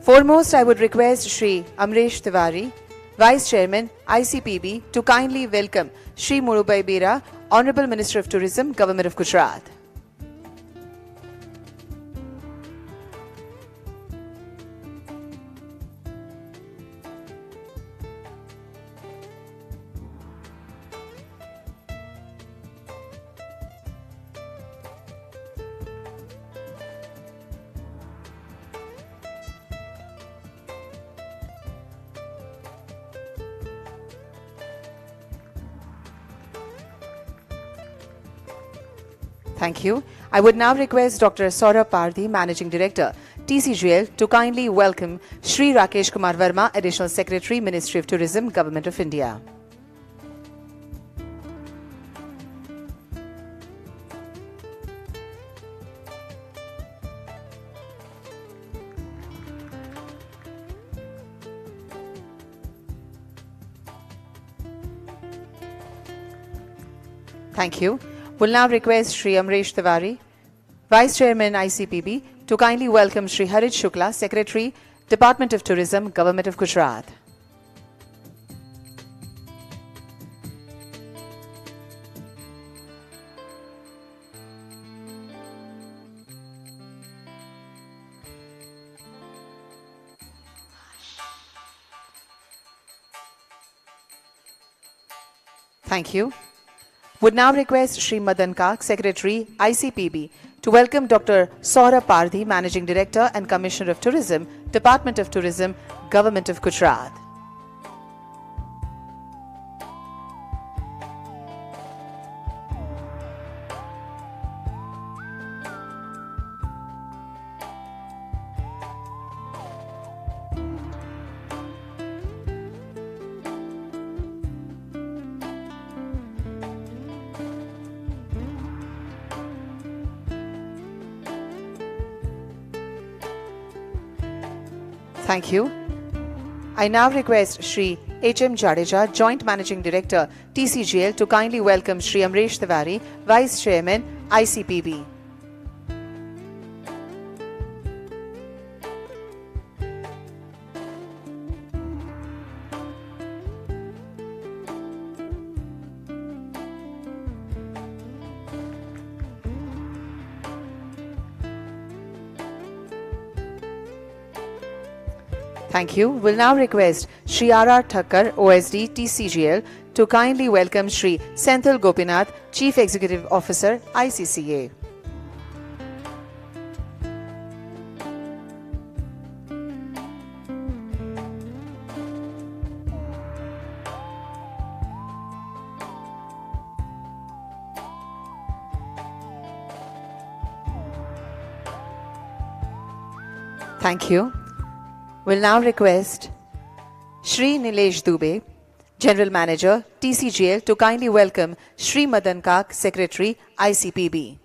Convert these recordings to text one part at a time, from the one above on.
Foremost, I would request Shri Amresh Tiwari, Vice Chairman, ICPB, to kindly welcome Shri Murubai Bera, Honorable Minister of Tourism, Government of Gujarat. Thank you. I would now request Dr. Saurabh Pardhi, Managing Director, TCGL, to kindly welcome Shri Rakesh Kumar Verma, Additional Secretary, Ministry of Tourism, Government of India. Thank you. Will now request Shri Amresh Tiwari, Vice Chairman ICPB, to kindly welcome Shri Harit Shukla, Secretary, Department of Tourism, Government of Gujarat. Thank you. Would now request Shri Madan Kak, Secretary, ICPB, to welcome Dr. Saurabh Pardhi, Managing Director and Commissioner of Tourism, Department of Tourism, Government of Gujarat. Thank you. I now request Shri H.M. Jadeja, Joint Managing Director, TCGL, to kindly welcome Shri Amresh Tiwari, Vice Chairman, ICPB. Thank you. Will now request Shri R.R. Thakkar, OSD, TCGL, to kindly welcome Shri Senthil Gopinath, Chief Executive Officer, ICCA. Thank you. Will now request Shri Nilesh Dubey, General Manager, TCGL, to kindly welcome Shri Madan Kak, Secretary, ICPB.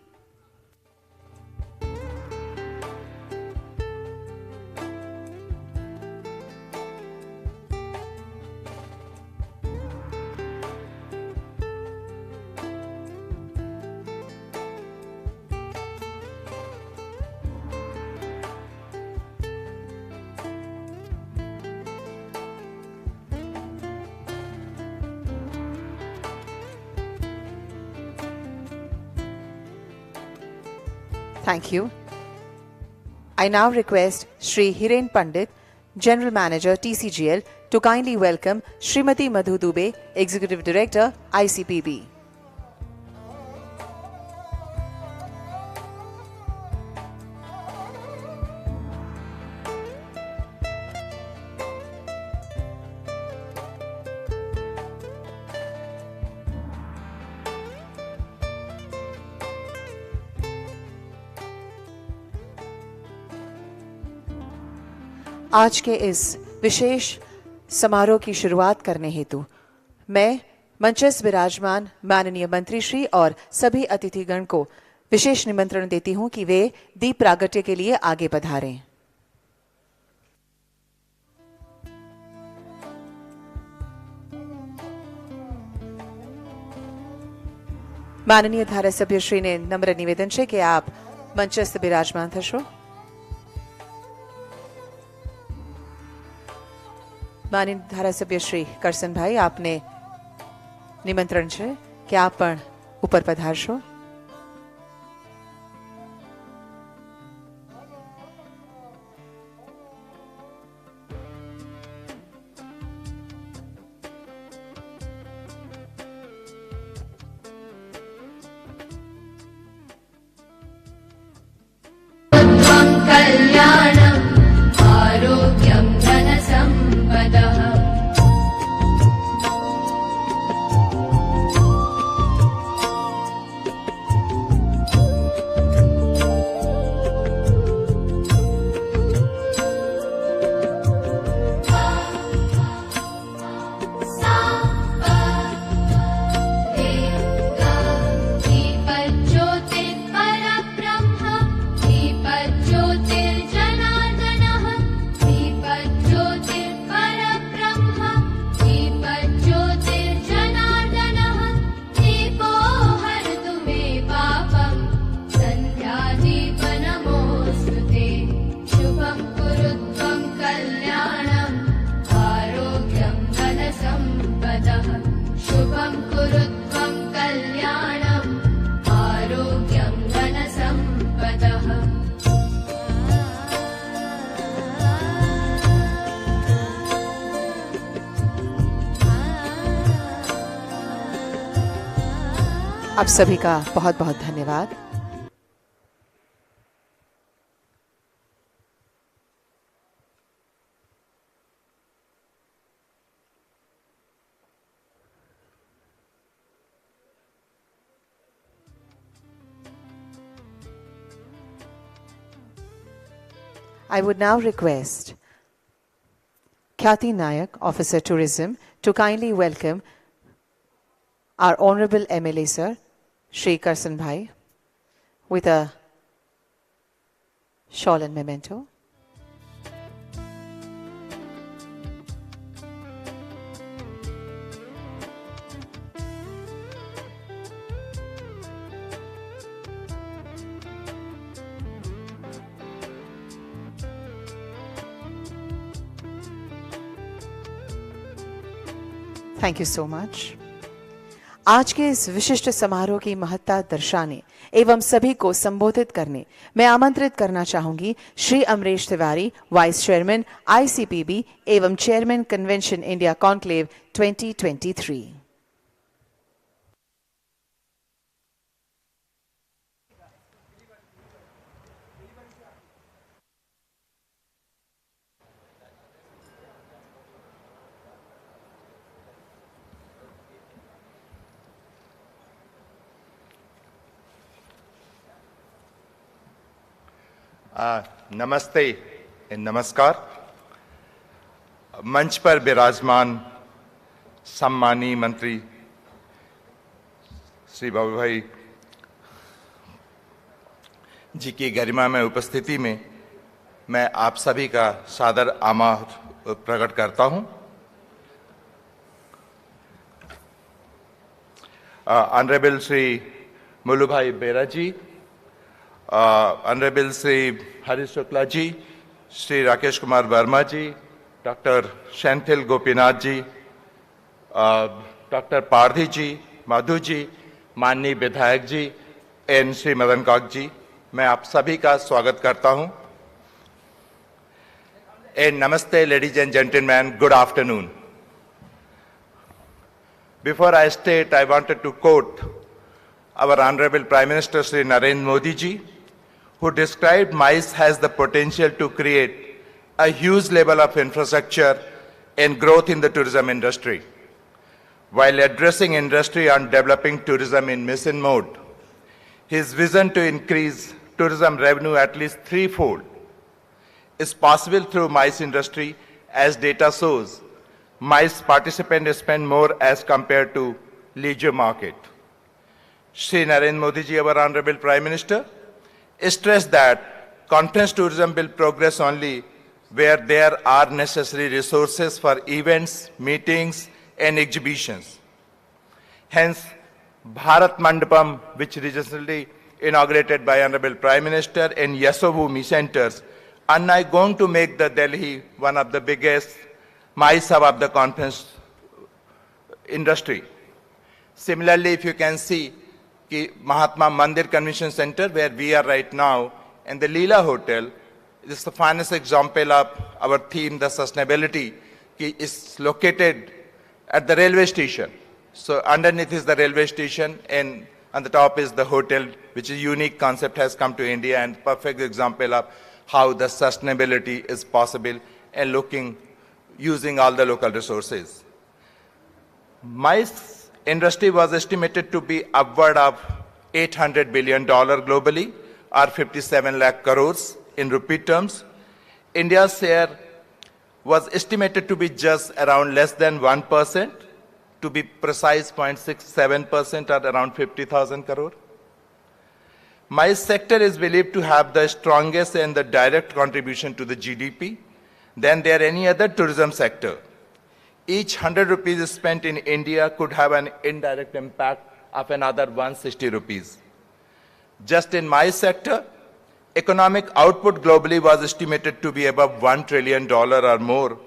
Thank you. I now request Shri Hiren Pandit, General Manager, TCGL, to kindly welcome Srimati Madhu Dubey, Executive Director, ICPB. आज के इस विशेष समारोह की शुरुआत करने हेतु मैं मंचस्थ विराजमान माननीय मंत्री श्री और सभी अतिथिगण को विशेष निमंत्रण देती हूं कि वे दीप प्रागट्य के लिए आगे पधारें। माननीय धारासभ्य श्री ने नम्र निवेदन છે કે આપ મંચસ્થ બિરાજમાન થશો। માનનીય ધારાસભ્ય શ્રી કરસનભાઈ, આપને નિમંત્રણ છે કે આપ પણ ઉપર પધારશો. कल्याणम् आरोग्यं धनसम्पदः शुभं कुरु त्वं कल्याणम् आरोग्यं धनसम्पदः. आप सभी का बहुत बहुत धन्यवाद. I would now request Khyati Nayak, Officer Tourism, to kindly welcome our Honorable MLA Sir, Shri Karsan Bhai, with a shawl and memento. Thank you so much. आज के इस विशिष्ट समारोह की महत्ता दर्शाने एवं सभी को संबोधित करने मैं आमंत्रित करना चाहूंगी श्री अमरीश तिवारी, वाइस चेयरमैन आईसीपीबी एवं चेयरमैन कन्वेंशन इंडिया कॉन्क्लेव 2023. नमस्ते नमस्कार. मंच पर विराजमान सम्मानीय मंत्री श्री बाबू भाई जी की गरिमा में उपस्थिति में मैं आप सभी का सादर आभार प्रकट करता हूं. ऑनरेबल श्री मुल्लू भाई बेरा जी, ऑनरेबल श्री हरीश शुक्ला जी, श्री राकेश कुमार वर्मा जी, डॉक्टर शैंथिल गोपीनाथ जी, डॉक्टर पारधी जी, माधु जी, माननीय विधायक जी एन श्री मदन काक जी, मैं आप सभी का स्वागत करता हूं. एंड नमस्ते ladies and gentleman, good afternoon. Before I state, I wanted to quote our Honorable Prime Minister Shri Narendra Modi ji, who described MICE has the potential to create a huge level of infrastructure and growth in the tourism industry. While addressing industry on developing tourism in mission mode, his vision to increase tourism revenue at least threefold is possible through MICE industry, as data shows MICE participants spend more as compared to leisure market. Shri Narendra Modi ji, our Honorable Prime Minister, stressed that conference tourism will progress only where there are necessary resources for events, meetings, and exhibitions. Hence, Bharat Mandapam, which recently inaugurated by Honorable Prime Minister, and Yasovumi centers are now going to make the Delhi one of the biggest MICE hub of the conference industry. Similarly, if you can see Mahatma Mandir Convention Center, where we are right now, and the Leela Hotel, this is the finest example of our theme, the sustainability, is located at the railway station. So underneath is the railway station, and on the top is the hotel, which is a unique concept, has come to India, and perfect example of how the sustainability is possible and using all the local resources. MICE industry was estimated to be upward of $800 billion globally, or 57 lakh crores in rupee terms. India's share was estimated to be just around less than 1%, to be precise 0.67%, or around 50,000 crore. MICE sector is believed to have the strongest and the direct contribution to the GDP than there any other tourism sector. Each 100 rupees spent in India could have an indirect impact of another 160 rupees. Just in MICE sector, economic output globally was estimated to be above $1 trillion or more,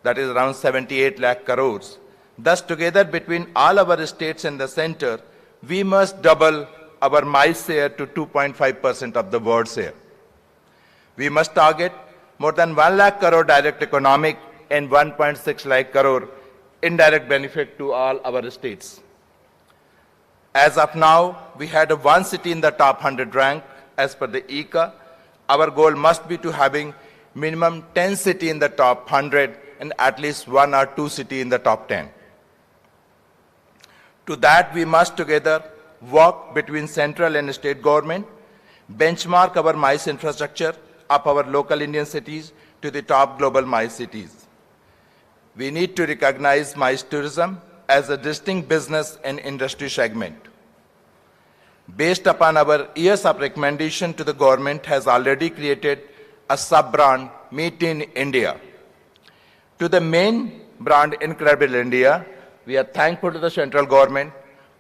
that is around 78 lakh crores. Thus, together between all our states and the center, we must double our MICE share to 2.5% of the world share. We must target more than 1 lakh crore direct economic and 1.6 lakh crore indirect benefit to all our states. As of now, we had one city in the top 100 rank as per the ICA. Our goal must be to having minimum 10 cities in the top 100 and at least 1 or 2 cities in the top 10. To that, we must together work between central and state government, benchmark our MICE infrastructure of our local Indian cities to the top global MICE cities. We need to recognize MICE tourism as a distinct business and industry segment. Based upon our years of recommendation to the government has already created a sub-brand, Meet in India. To the main brand, Incredible India, we are thankful to the central government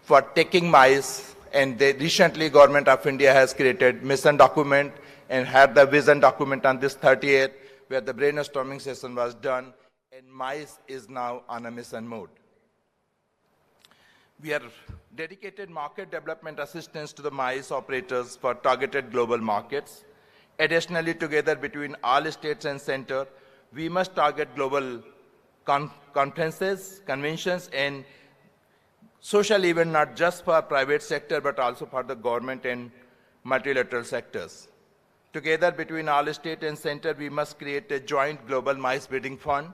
for taking MICE, and recently Government of India has created mission document and had the vision document on this 30th, where the brainstorming session was done, and MICE is now on a mission mode. We are dedicated market development assistance to the MICE operators for targeted global markets. Additionally, together between all states and center, we must target global conferences, conventions, and social events, not just for private sector, but also for the government and multilateral sectors. Together between all state and center, we must create a joint global MICE bidding fund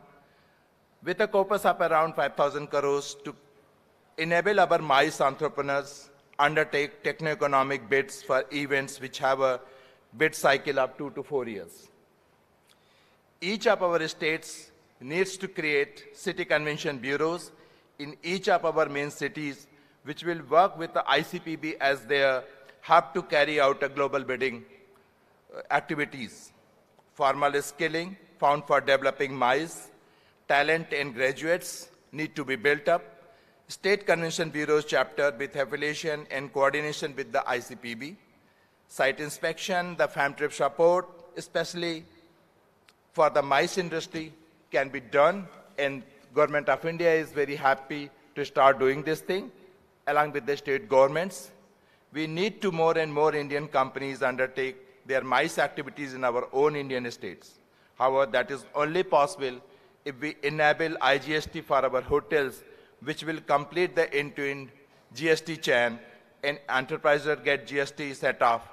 with a corpus of around 5,000 crores to enable our MICE entrepreneurs undertake techno-economic bids for events which have a bid cycle of 2 to 4 years. Each of our states needs to create city convention bureaus in each of our main cities, which will work with the ICPB as their hub to carry out a global bidding activities. Formal skilling found for developing MICE, talent and graduates need to be built up. State Convention Bureau's chapter with affiliation and coordination with the ICPB. Site inspection, the farm trip support, especially for the MICE industry, can be done, and Government of India is very happy to start doing this thing along with the state governments. We need to more and more Indian companies undertake their MICE activities in our own Indian states. However, that is only possible if we enable IGST for our hotels, which will complete the end-to-end GST chain, and enterprises get GST set off.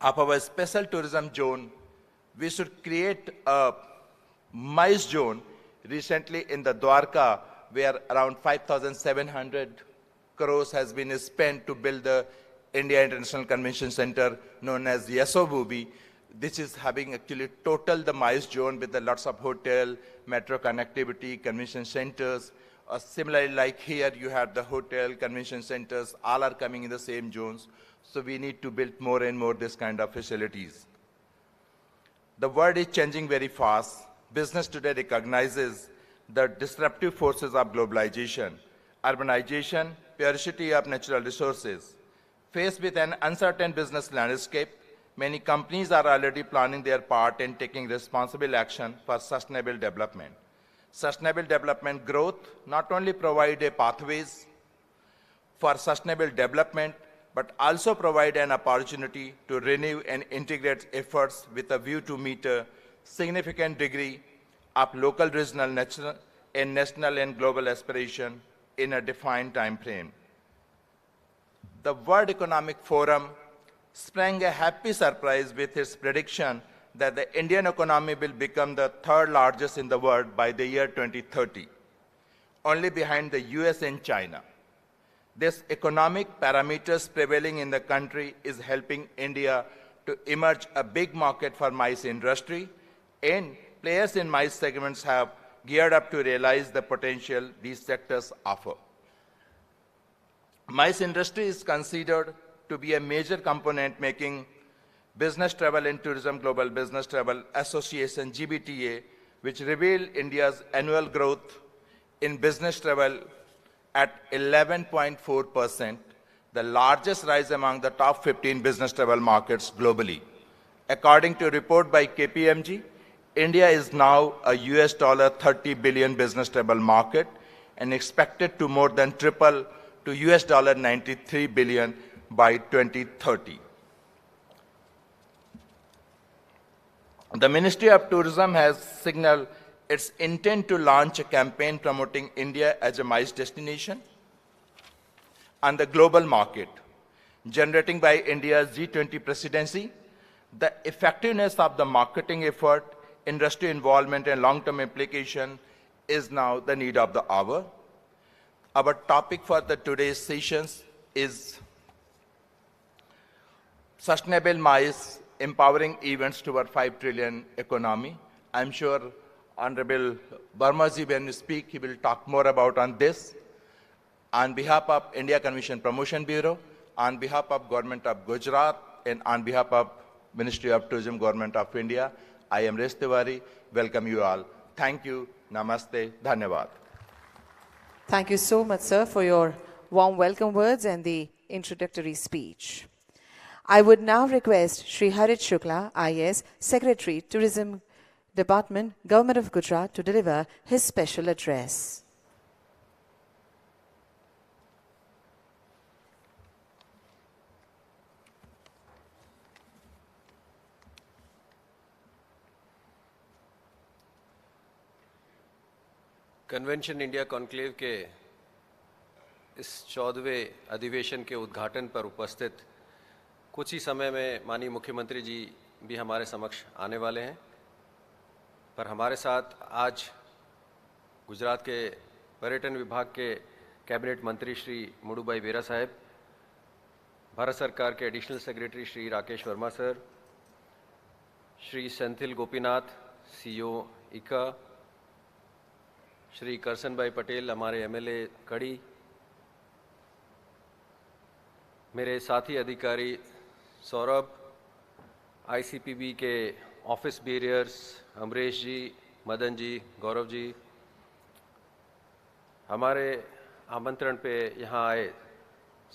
Of our special tourism zone, we should create a MICE zone recently in the Dwarka, where around 5,700 crores has been spent to build the India International Convention Center known as Yasobubi. This is having actually total the MICE zone with the lots of hotel, metro connectivity, convention centers. Similarly, like here, you have the hotel, convention centers, all are coming in the same zones. So we need to build more and more this kind of facilities. The world is changing very fast. Business today recognizes the disruptive forces of globalization, urbanization, scarcity of natural resources. Faced with an uncertain business landscape, Many companies are already planning their part and taking responsible action for sustainable development. Sustainable development growth not only provide a pathways for sustainable development, but also provide an opportunity to renew and integrate efforts with a view to meet a significant degree of local, regional, national and global aspiration in a defined time frame. The World Economic Forum sprang a happy surprise with its prediction that the Indian economy will become the third largest in the world by the year 2030, only behind the US and China. This economic parameters prevailing in the country is helping India to emerge a big market for mice industry, and players in mice segments have geared up to realize the potential these sectors offer. Mice industry is considered to be a major component making Business Travel and Tourism Global Business Travel Association GBTA, which revealed India's annual growth in business travel at 11.4%, the largest rise among the top 15 business travel markets globally. According to a report by KPMG, India is now a US $30 billion business travel market and expected to more than triple to US $93 billion by 2030. The Ministry of Tourism has signaled its intent to launch a campaign promoting India as a MICE destination on the global market, generating by India's G20 presidency. The effectiveness of the marketing effort, industry involvement, and long-term implication is now the need of the hour. Our topic for today's sessions is Sustainable MICE, Empowering Events to our 5 trillion economy. I'm sure Honorable Verma-ji, when you speak, he will talk more about on this. On behalf of India Convention Promotion Bureau, on behalf of Government of Gujarat, and on behalf of Ministry of Tourism, Government of India, I am Resh Tiwari. Welcome you all. Thank you. Namaste. Dhanyavad. Thank you so much, sir, for your warm welcome words and the introductory speech. I would now request Shri Harit Shukla, IAS, Secretary, Tourism Department, Government of Gujarat, to deliver his special address. Convention India conclave के इस 14वें अधिवेशन के उद्घाटन पर उपस्थित कुछ ही समय में माननीय मुख्यमंत्री जी भी हमारे समक्ष आने वाले हैं, पर हमारे साथ आज गुजरात के पर्यटन विभाग के कैबिनेट मंत्री श्री मुडुभाई बेरा साहब, भारत सरकार के additional secretary Shri Rakesh Verma sir, Shri Senthil Gopinath CEO इका, श्री करसन भाई पटेल हमारे एमएलए कड़ी, मेरे साथी अधिकारी सौरभ, आईसीपीबी के ऑफिस बेरियर्स अमरीश जी, मदन जी, गौरव जी, हमारे आमंत्रण पे यहाँ आए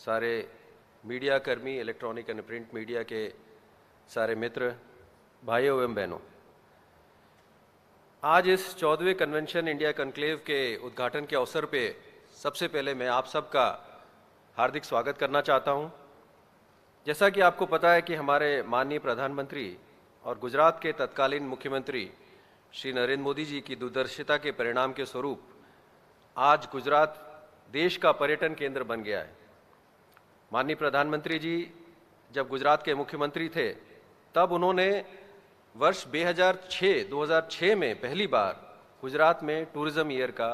सारे मीडिया कर्मी, इलेक्ट्रॉनिक एंड प्रिंट मीडिया के सारे मित्र, भाइयों एवं बहनों, आज इस 14वें कन्वेंशन इंडिया कॉन्क्लेव के उद्घाटन के अवसर पे सबसे पहले मैं आप सबका हार्दिक स्वागत करना चाहता हूं। जैसा कि आपको पता है कि हमारे माननीय प्रधानमंत्री और गुजरात के तत्कालीन मुख्यमंत्री श्री नरेंद्र मोदी जी की दूरदर्शिता के परिणाम के स्वरूप आज गुजरात देश का पर्यटन केंद्र बन गया है। माननीय प्रधानमंत्री जी जब गुजरात के मुख्यमंत्री थे तब उन्होंने वर्ष 2006 में पहली बार गुजरात में टूरिज्म ईयर का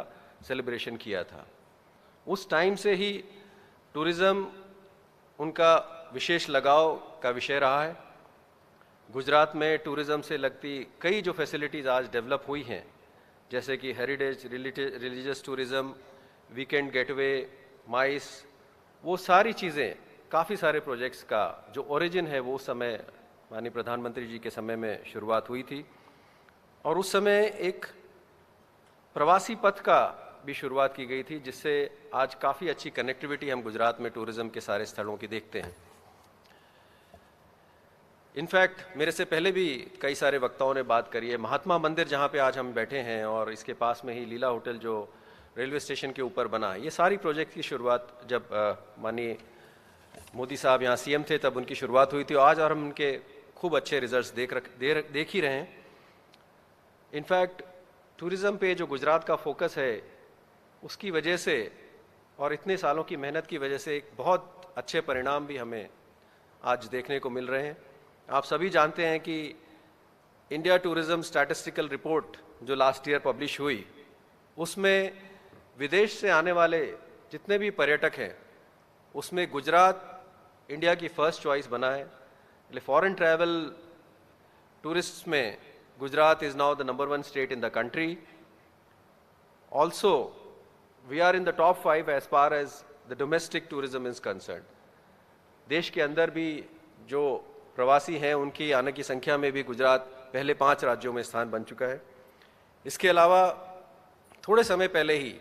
सेलिब्रेशन किया था। उस टाइम से ही टूरिज्म उनका विशेष लगाव का विषय रहा है। गुजरात में टूरिज्म से लगती कई जो फैसिलिटीज़ आज डेवलप हुई हैं, जैसे कि heritage, religious tourism, weekend getaway, MICE, वो सारी चीज़ें, काफ़ी सारे प्रोजेक्ट्स का जो ओरिजिन है वो उस समय माननीय प्रधानमंत्री जी के समय में शुरुआत हुई थी और उस समय एक प्रवासी पथ का भी शुरुआत की गई थी, जिससे आज काफ़ी अच्छी कनेक्टिविटी हम गुजरात में टूरिज्म के सारे स्थलों की देखते हैं। इनफैक्ट मेरे से पहले भी कई सारे वक्ताओं ने बात करी है। महात्मा मंदिर जहाँ पे आज हम बैठे हैं और इसके पास में ही लीला होटल जो रेलवे स्टेशन के ऊपर बना, ये सारी प्रोजेक्ट की शुरुआत जब माननीय मोदी साहब यहाँ सीएम थे तब उनकी शुरुआत हुई थी, और आज और हम उनके खूब अच्छे रिजल्ट्स देख ही रहे हैं। इनफैक्ट टूरिज़्म पे जो गुजरात का फोकस है उसकी वजह से और इतने सालों की मेहनत की वजह से एक बहुत अच्छे परिणाम भी हमें आज देखने को मिल रहे हैं। आप सभी जानते हैं कि इंडिया टूरिज़्म स्टैटिस्टिकल रिपोर्ट जो लास्ट ईयर पब्लिश हुई, उसमें विदेश से आने वाले जितने भी पर्यटक हैं उसमें गुजरात इंडिया की फर्स्ट चॉइस बना है। फॉरेन ट्रैवल टूरिस्ट में Gujarat is now the number 1 state in the country. Also we are in the top 5 as far as the domestic tourism is concern. देश के अंदर भी जो प्रवासी हैं उनकी आने की संख्या में भी गुजरात पहले 5 राज्यों में स्थान बन चुका है। इसके अलावा थोड़े समय पहले ही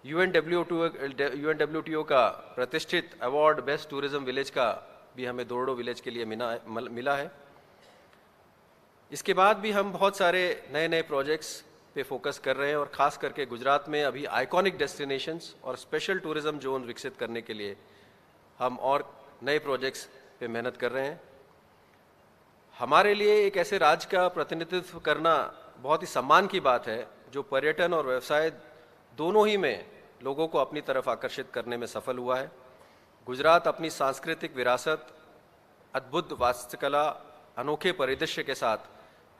यूएनडब्ल्यूटीओ का प्रतिष्ठित अवार्ड बेस्ट टूरिज्म विलेज का भी हमें दोरडो विलेज के लिए मिला है। इसके बाद भी हम बहुत सारे नए नए प्रोजेक्ट्स पे फोकस कर रहे हैं और ख़ास करके गुजरात में अभी आइकॉनिक डेस्टिनेशंस और स्पेशल टूरिज्म जोन विकसित करने के लिए हम और नए प्रोजेक्ट्स पे मेहनत कर रहे हैं। हमारे लिए एक ऐसे राज्य का प्रतिनिधित्व करना बहुत ही सम्मान की बात है जो पर्यटन और व्यवसाय दोनों ही में लोगों को अपनी तरफ आकर्षित करने में सफल हुआ है। गुजरात अपनी सांस्कृतिक विरासत, अद्भुत वास्तुकला, अनोखे परिदृश्य के साथ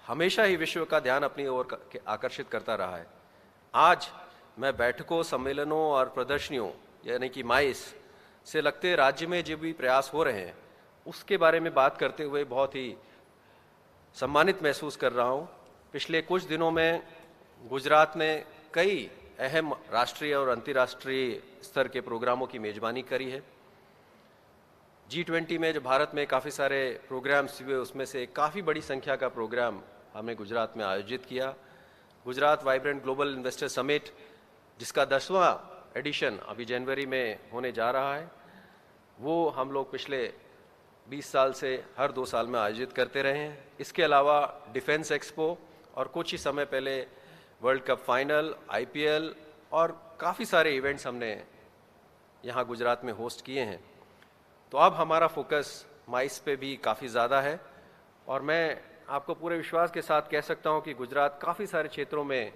हमेशा ही विश्व का ध्यान अपनी ओर आकर्षित करता रहा है। आज मैं बैठकों, सम्मेलनों और प्रदर्शनियों यानी कि माइस से लगते राज्य में जो भी प्रयास हो रहे हैं उसके बारे में बात करते हुए बहुत ही सम्मानित महसूस कर रहा हूँ। पिछले कुछ दिनों में गुजरात ने कई अहम राष्ट्रीय और अंतर्राष्ट्रीय स्तर के प्रोग्रामों की मेजबानी करी है। G20 में जो भारत में काफ़ी सारे प्रोग्राम्स हुए उसमें से काफ़ी बड़ी संख्या का प्रोग्राम हमने गुजरात में आयोजित किया। Gujarat vibrant global investor summit जिसका 10वां एडिशन अभी जनवरी में होने जा रहा है, वो हम लोग पिछले 20 साल से हर 2 साल में आयोजित करते रहे हैं। इसके अलावा डिफेंस एक्सपो और कुछ ही समय पहले वर्ल्ड कप फाइनल, IPL और काफ़ी सारे इवेंट्स हमने यहाँ गुजरात में होस्ट किए हैं। तो अब हमारा फोकस माइस पे भी काफ़ी ज़्यादा है और मैं आपको पूरे विश्वास के साथ कह सकता हूँ कि गुजरात काफ़ी सारे क्षेत्रों में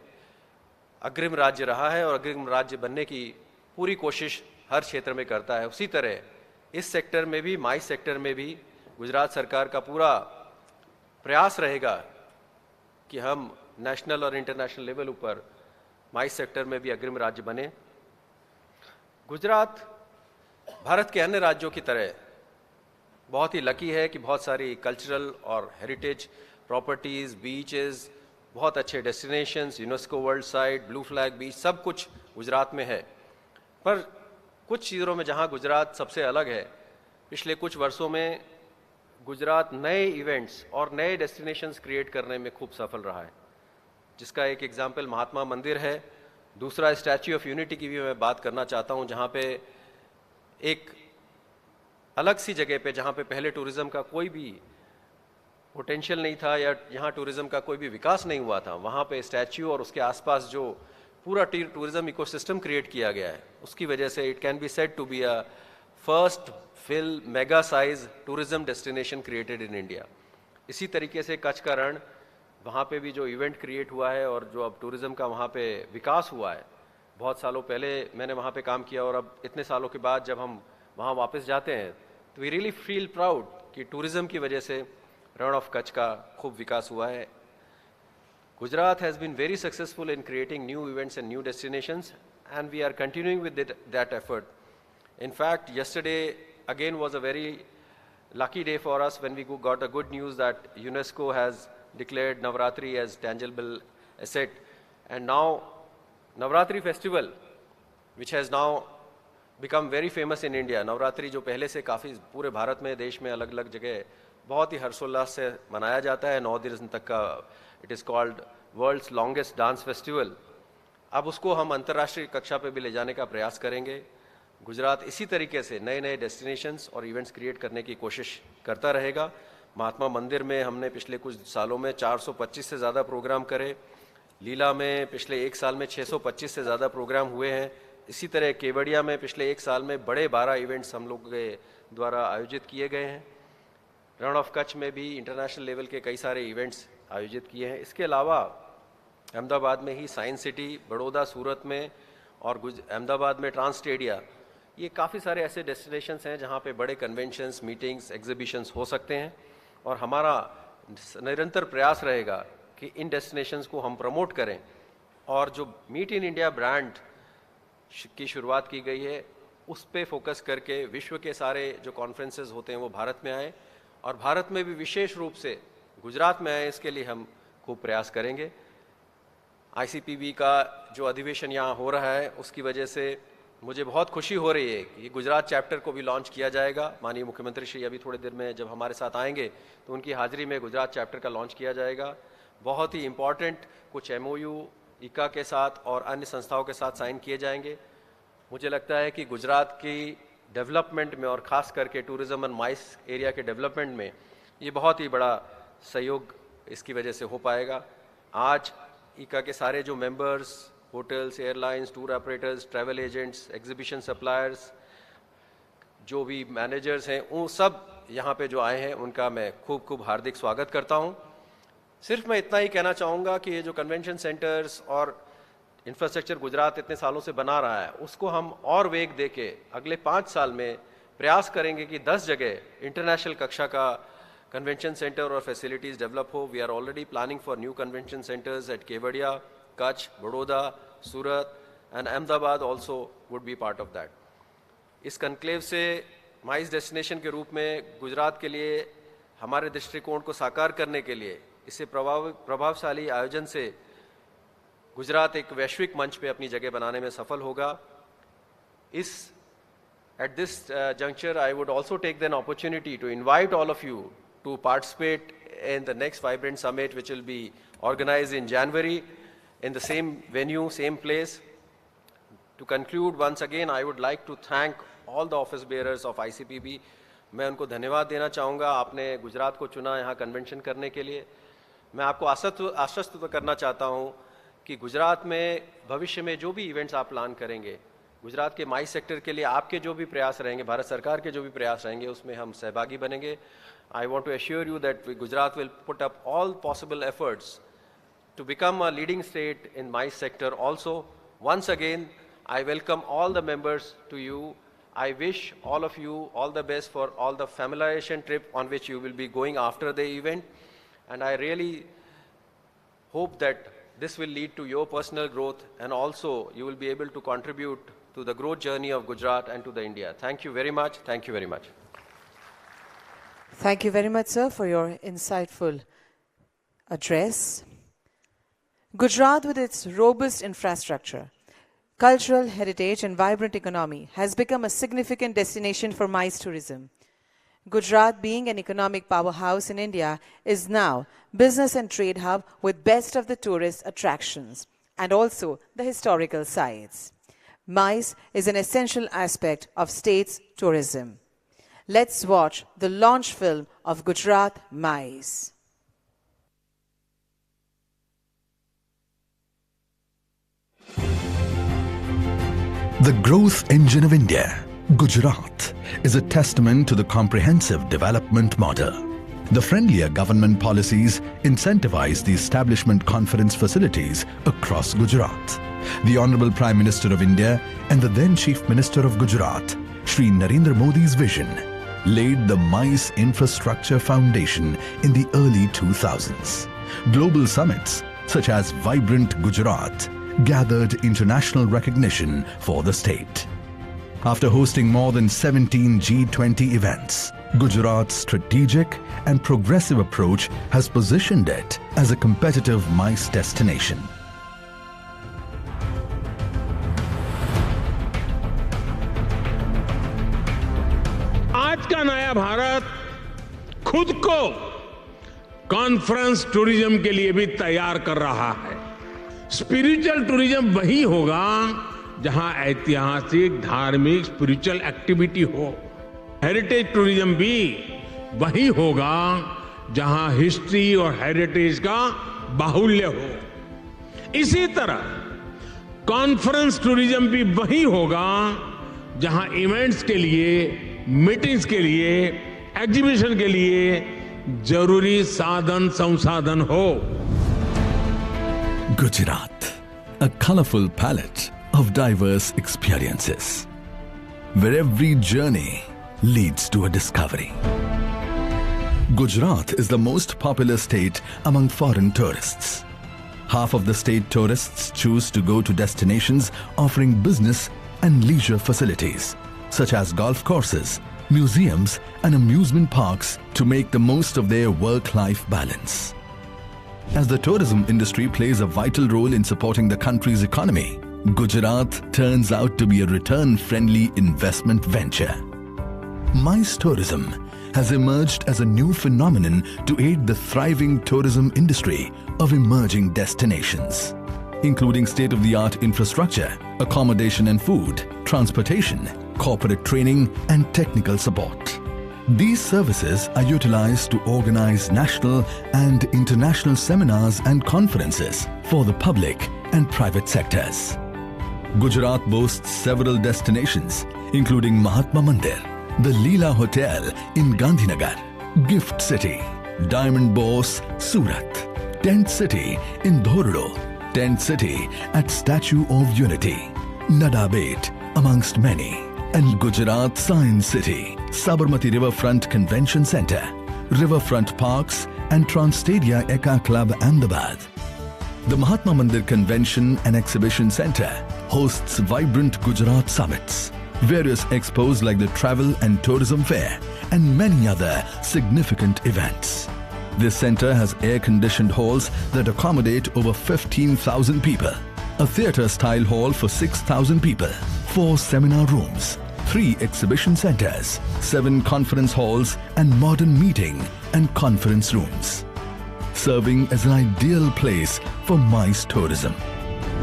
अग्रिम राज्य रहा है और अग्रिम राज्य बनने की पूरी कोशिश हर क्षेत्र में करता है। उसी तरह इस सेक्टर में भी, माइस सेक्टर में भी गुजरात सरकार का पूरा प्रयास रहेगा कि हम नेशनल और इंटरनेशनल लेवल ऊपर माइस सेक्टर में भी अग्रिम राज्य बने। गुजरात भारत के अन्य राज्यों की तरह बहुत ही लकी है कि बहुत सारी कल्चरल और हेरिटेज प्रॉपर्टीज़, बीचेस, बहुत अच्छे destinations, UNESCO world site, blue flag beach, सब कुछ गुजरात में है। पर कुछ चीज़ों में जहां गुजरात सबसे अलग है, पिछले कुछ वर्षों में गुजरात नए इवेंट्स और नए डेस्टिनेशंस क्रिएट करने में खूब सफल रहा है, जिसका एक एग्जाम्पल महात्मा मंदिर है। दूसरा स्टैच्यू ऑफ यूनिटी की भी मैं बात करना चाहता हूं, जहां पे एक अलग सी जगह पे, जहां पे पहले टूरिज्म का कोई भी पोटेंशियल नहीं था या यहाँ टूरिज्म का कोई भी विकास नहीं हुआ था, वहाँ पे स्टैच्यू और उसके आसपास जो पूरा टूरिज्म इकोसिस्टम क्रिएट किया गया है, उसकी वजह से it can be said to be a first fill mega size tourism destination created in India. इसी तरीके से कच्छ का रण, वहाँ पे भी जो इवेंट क्रिएट हुआ है और जो अब टूरिज्म का वहाँ पे विकास हुआ है, बहुत सालों पहले मैंने वहाँ पे काम किया और अब इतने सालों के बाद जब हम वहाँ वापस जाते हैं तो वी रियली फील प्राउड कि टूरिज्म की वजह से रण ऑफ कच्छ का खूब विकास हुआ है। Gujarat has been very successful in creating new events and new destinations, and we are continuing with that effort. In fact, yesterday again was a very lucky day for us when we got the good news that UNESCO has declared Navratri as tangible asset, and now Navratri festival, which has now become very famous in India. Navratri जो पहले से काफ़ी पूरे भारत में, देश में अलग अलग जगह बहुत ही हर्षोल्लास से मनाया जाता है, 9 दिन तक का। It is called world's longest dance festival. अब उसको हम अंतर्राष्ट्रीय कक्षा पे भी ले जाने का प्रयास करेंगे। गुजरात इसी तरीके से नए नए डेस्टिनेशंस और इवेंट्स क्रिएट करने की कोशिश करता रहेगा। महात्मा मंदिर में हमने पिछले कुछ सालों में 425 से ज़्यादा प्रोग्राम करे। लीला में पिछले एक साल में 625 से ज़्यादा प्रोग्राम हुए हैं। इसी तरह केवड़िया में पिछले एक साल में बड़े 12 इवेंट्स हम लोग के द्वारा आयोजित किए गए हैं। रण ऑफ कच्छ में भी इंटरनेशनल लेवल के कई सारे इवेंट्स आयोजित किए हैं। इसके अलावा अहमदाबाद में ही साइंस सिटी, बड़ौदा, सूरत में और अहमदाबाद में ट्रांस स्टेडिया, ये काफ़ी सारे ऐसे डेस्टिनेशंस हैं जहाँ पे बड़े कन्वेंशंस, मीटिंग्स, एग्जीबिशंस हो सकते हैं। और हमारा निरंतर प्रयास रहेगा कि इन डेस्टिनेशंस को हम प्रमोट करें और जो मीट इन इंडिया ब्रांड की शुरुआत की गई है उस पे फोकस करके विश्व के सारे जो कॉन्फ्रेंसेस होते हैं वो भारत में आए और भारत में भी विशेष रूप से गुजरात में आए। इसके लिए हम खूब प्रयास करेंगे। आईसीपीबी का जो अधिवेशन यहाँ हो रहा है उसकी वजह से मुझे बहुत खुशी हो रही है कि गुजरात चैप्टर को भी लॉन्च किया जाएगा। माननीय मुख्यमंत्री श्री अभी थोड़ी देर में जब हमारे साथ आएंगे तो उनकी हाजिरी में गुजरात चैप्टर का लॉन्च किया जाएगा। बहुत ही इम्पॉर्टेंट कुछ MOU इका के साथ और अन्य संस्थाओं के साथ साइन किए जाएंगे। मुझे लगता है कि गुजरात की डेवलपमेंट में और ख़ास करके टूरिज़्म एंड माइस एरिया के डेवलपमेंट में ये बहुत ही बड़ा सहयोग इसकी वजह से हो पाएगा। आज इका के सारे जो members, hotels, airlines, tour operators, travel agents, exhibition suppliers, जो भी मैनेजर्स हैं, उन सब यहाँ पे जो आए हैं उनका मैं खूब खूब हार्दिक स्वागत करता हूँ। सिर्फ मैं इतना ही कहना चाहूँगा कि ये जो कन्वेंशन सेंटर्स और इंफ्रास्ट्रक्चर गुजरात इतने सालों से बना रहा है उसको हम और वेग दे के अगले 5 साल में प्रयास करेंगे कि 10 जगह इंटरनेशनल कक्षा का कन्वेंशन सेंटर और फैसिलिटीज़ डेवलप हो। We are already planning for new convention centres at Kevadia, Kutch, Baroda, Surat and Ahmedabad also would be part of that. इस कनक्लेव से माइस डेस्टिनेशन के रूप में गुजरात के लिए हमारे दृष्टिकोण को साकार करने के लिए इससे प्रभावशाली आयोजन से गुजरात एक वैश्विक मंच पे अपनी जगह बनाने में सफल होगा। At this juncture, I would also take an opportunity to invite all of you to participate in the next Vibrant Summit, which will be organized in January in the same venue, same place. To conclude, once again, I would like to thank all the office bearers of ICPB. मैं उनको धन्यवाद देना चाहूँगा, आपने गुजरात को चुना यहाँ convention करने के लिए। मैं आपको आश्वस्त करना चाहता हूँ कि गुजरात में भविष्य में जो भी इवेंट्स आप प्लान करेंगे, गुजरात के माइस सेक्टर के लिए आपके जो भी प्रयास रहेंगे, भारत सरकार के जो भी प्रयास रहेंगे, उसमें हम सहभागी बनेंगे। I want to assure you that Gujarat will put up all possible efforts to become a leading state in mice sector also. Once again, I welcome all the members to you. I wish all of you all the best for all the familiarization trip on which you will be going after the event. And I really hope that this will lead to your personal growth and also you will be able to contribute to the growth journey of Gujarat and to the India. Thank you very much. Thank you very much. Thank you very much, sir, for your insightful address. Gujarat, with its robust infrastructure, cultural heritage and vibrant economy, has become a significant destination for mice tourism. Gujarat, being an economic powerhouse in India, is now business and trade hub with best of the tourist attractions and also the historical sites. Mice is an essential aspect of state's tourism. Let's watch the launch film of Gujarat Mice. The growth engine of India, Gujarat, is a testament to the comprehensive development model. The friendlier government policies incentivize the establishment conference facilities across Gujarat. The Honorable Prime Minister of India and the then Chief Minister of Gujarat, Shri Narendra Modi's vision, laid the MICE infrastructure foundation in the early 2000s. Global summits such as Vibrant Gujarat gathered international recognition for the state. After hosting more than 17 G20 events, Gujarat's strategic and progressive approach has positioned it as a competitive MICE destination. आज का नया भारत खुद को conference tourism के लिए भी तैयार कर रहा है। स्पिरिचुअल टूरिज्म वही होगा जहां ऐतिहासिक, धार्मिक, स्पिरिचुअल एक्टिविटी हो। हेरिटेज टूरिज्म भी वही होगा जहां हिस्ट्री और हेरिटेज का बाहुल्य हो। इसी तरह कॉन्फ्रेंस टूरिज्म भी वही होगा जहां इवेंट्स के लिए, मीटिंग्स के लिए, एग्जीबिशन के लिए जरूरी साधन संसाधन हो। Gujarat, a colorful palette of diverse experiences, where every journey leads to a discovery. Gujarat is the most popular state among foreign tourists. Half of the state tourists choose to go to destinations offering business and leisure facilities, such as golf courses, museums, and amusement parks to make the most of their work-life balance. As the tourism industry plays a vital role in supporting the country's economy, Gujarat turns out to be a return-friendly investment venture. MICE tourism has emerged as a new phenomenon to aid the thriving tourism industry of emerging destinations, including state-of-the-art infrastructure, accommodation and food, transportation, corporate training, and technical support. These services are utilized to organize national and international seminars and conferences for the public and private sectors. Gujarat boasts several destinations, including Mahatma Mandir, the Leela Hotel in Gandhinagar, Gift City, Diamond Boss, Surat, Tent City in Dhordo, Tent City at Statue of Unity, Nadabet, amongst many, and Gujarat Science City, Sabarmati Riverfront Convention Centre, Riverfront Parks, and Transtadia Eka Club, Ahmedabad. The Mahatma Mandir Convention and Exhibition Centre hosts vibrant Gujarat summits, various expos like the Travel and Tourism Fair, and many other significant events. This centre has air-conditioned halls that accommodate over 15,000 people, a theatre-style hall for 6,000 people, 4 seminar rooms, 3 exhibition centres, 7 conference halls, and modern meeting and conference rooms, serving as an ideal place for MICE tourism.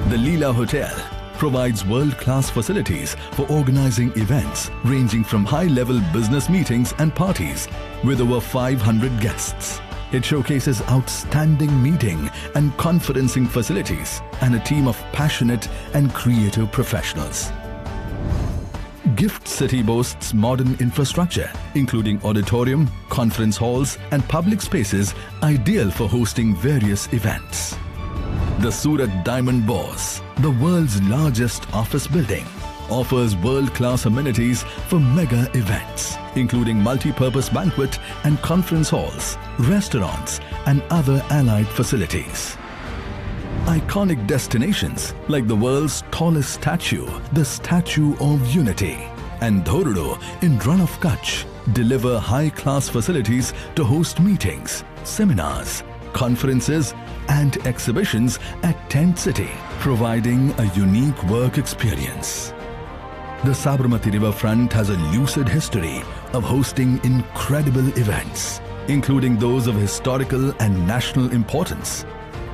The Leela Hotel provides world-class facilities for organizing events ranging from high-level business meetings and parties with over 500 guests. It showcases outstanding meeting and conferencing facilities and a team of passionate and creative professionals. Gift City boasts modern infrastructure, including auditorium, conference halls, and public spaces ideal for hosting various events. The Surat Diamond Boss, the world's largest office building, offers world-class amenities for mega events, including multi-purpose banquet and conference halls, restaurants, and other allied facilities. Iconic destinations like the world's tallest statue, the Statue of Unity, and Dhordo in Run of Kutch deliver high-class facilities to host meetings, seminars, conferences, and exhibitions at Tent City, providing a unique work experience. The Sabarmati Riverfront has a lucid history of hosting incredible events, including those of historical and national importance.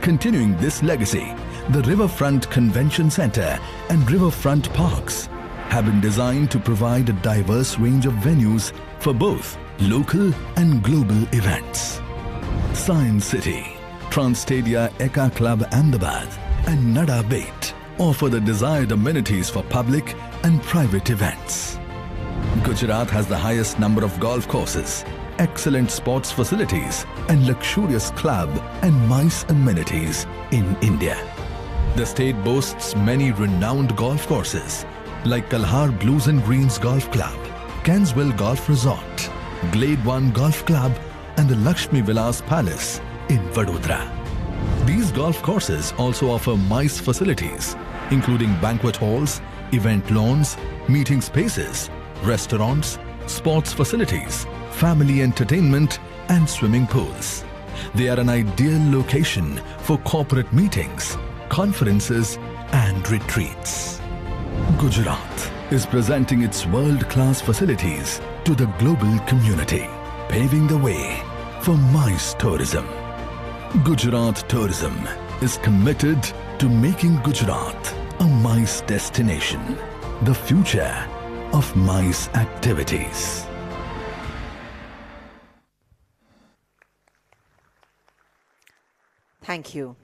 Continuing this legacy, the Riverfront Convention Centre and Riverfront Parks have been designed to provide a diverse range of venues for both local and global events. Science City, Transtadia Eka Club, Ahmedabad, and Nadabet offer the desired amenities for public and private events. Gujarat has the highest number of golf courses, excellent sports facilities, and luxurious club and MICE amenities in India. The state boasts many renowned golf courses like Kalhar Blues and Greens Golf Club, Canswell Golf Resort, Glade One Golf Club, and the Lakshmi Vilas Palace in Vadodara. These golf courses also offer MICE facilities, including banquet halls, event lawns, meeting spaces, restaurants, sports facilities, family entertainment, and swimming pools. They are an ideal location for corporate meetings, conferences, and retreats. Gujarat is presenting its world-class facilities to the global community, paving the way for MICE tourism. Gujarat Tourism is committed to making Gujarat a MICE destination, the future of MICE activities. Thank you.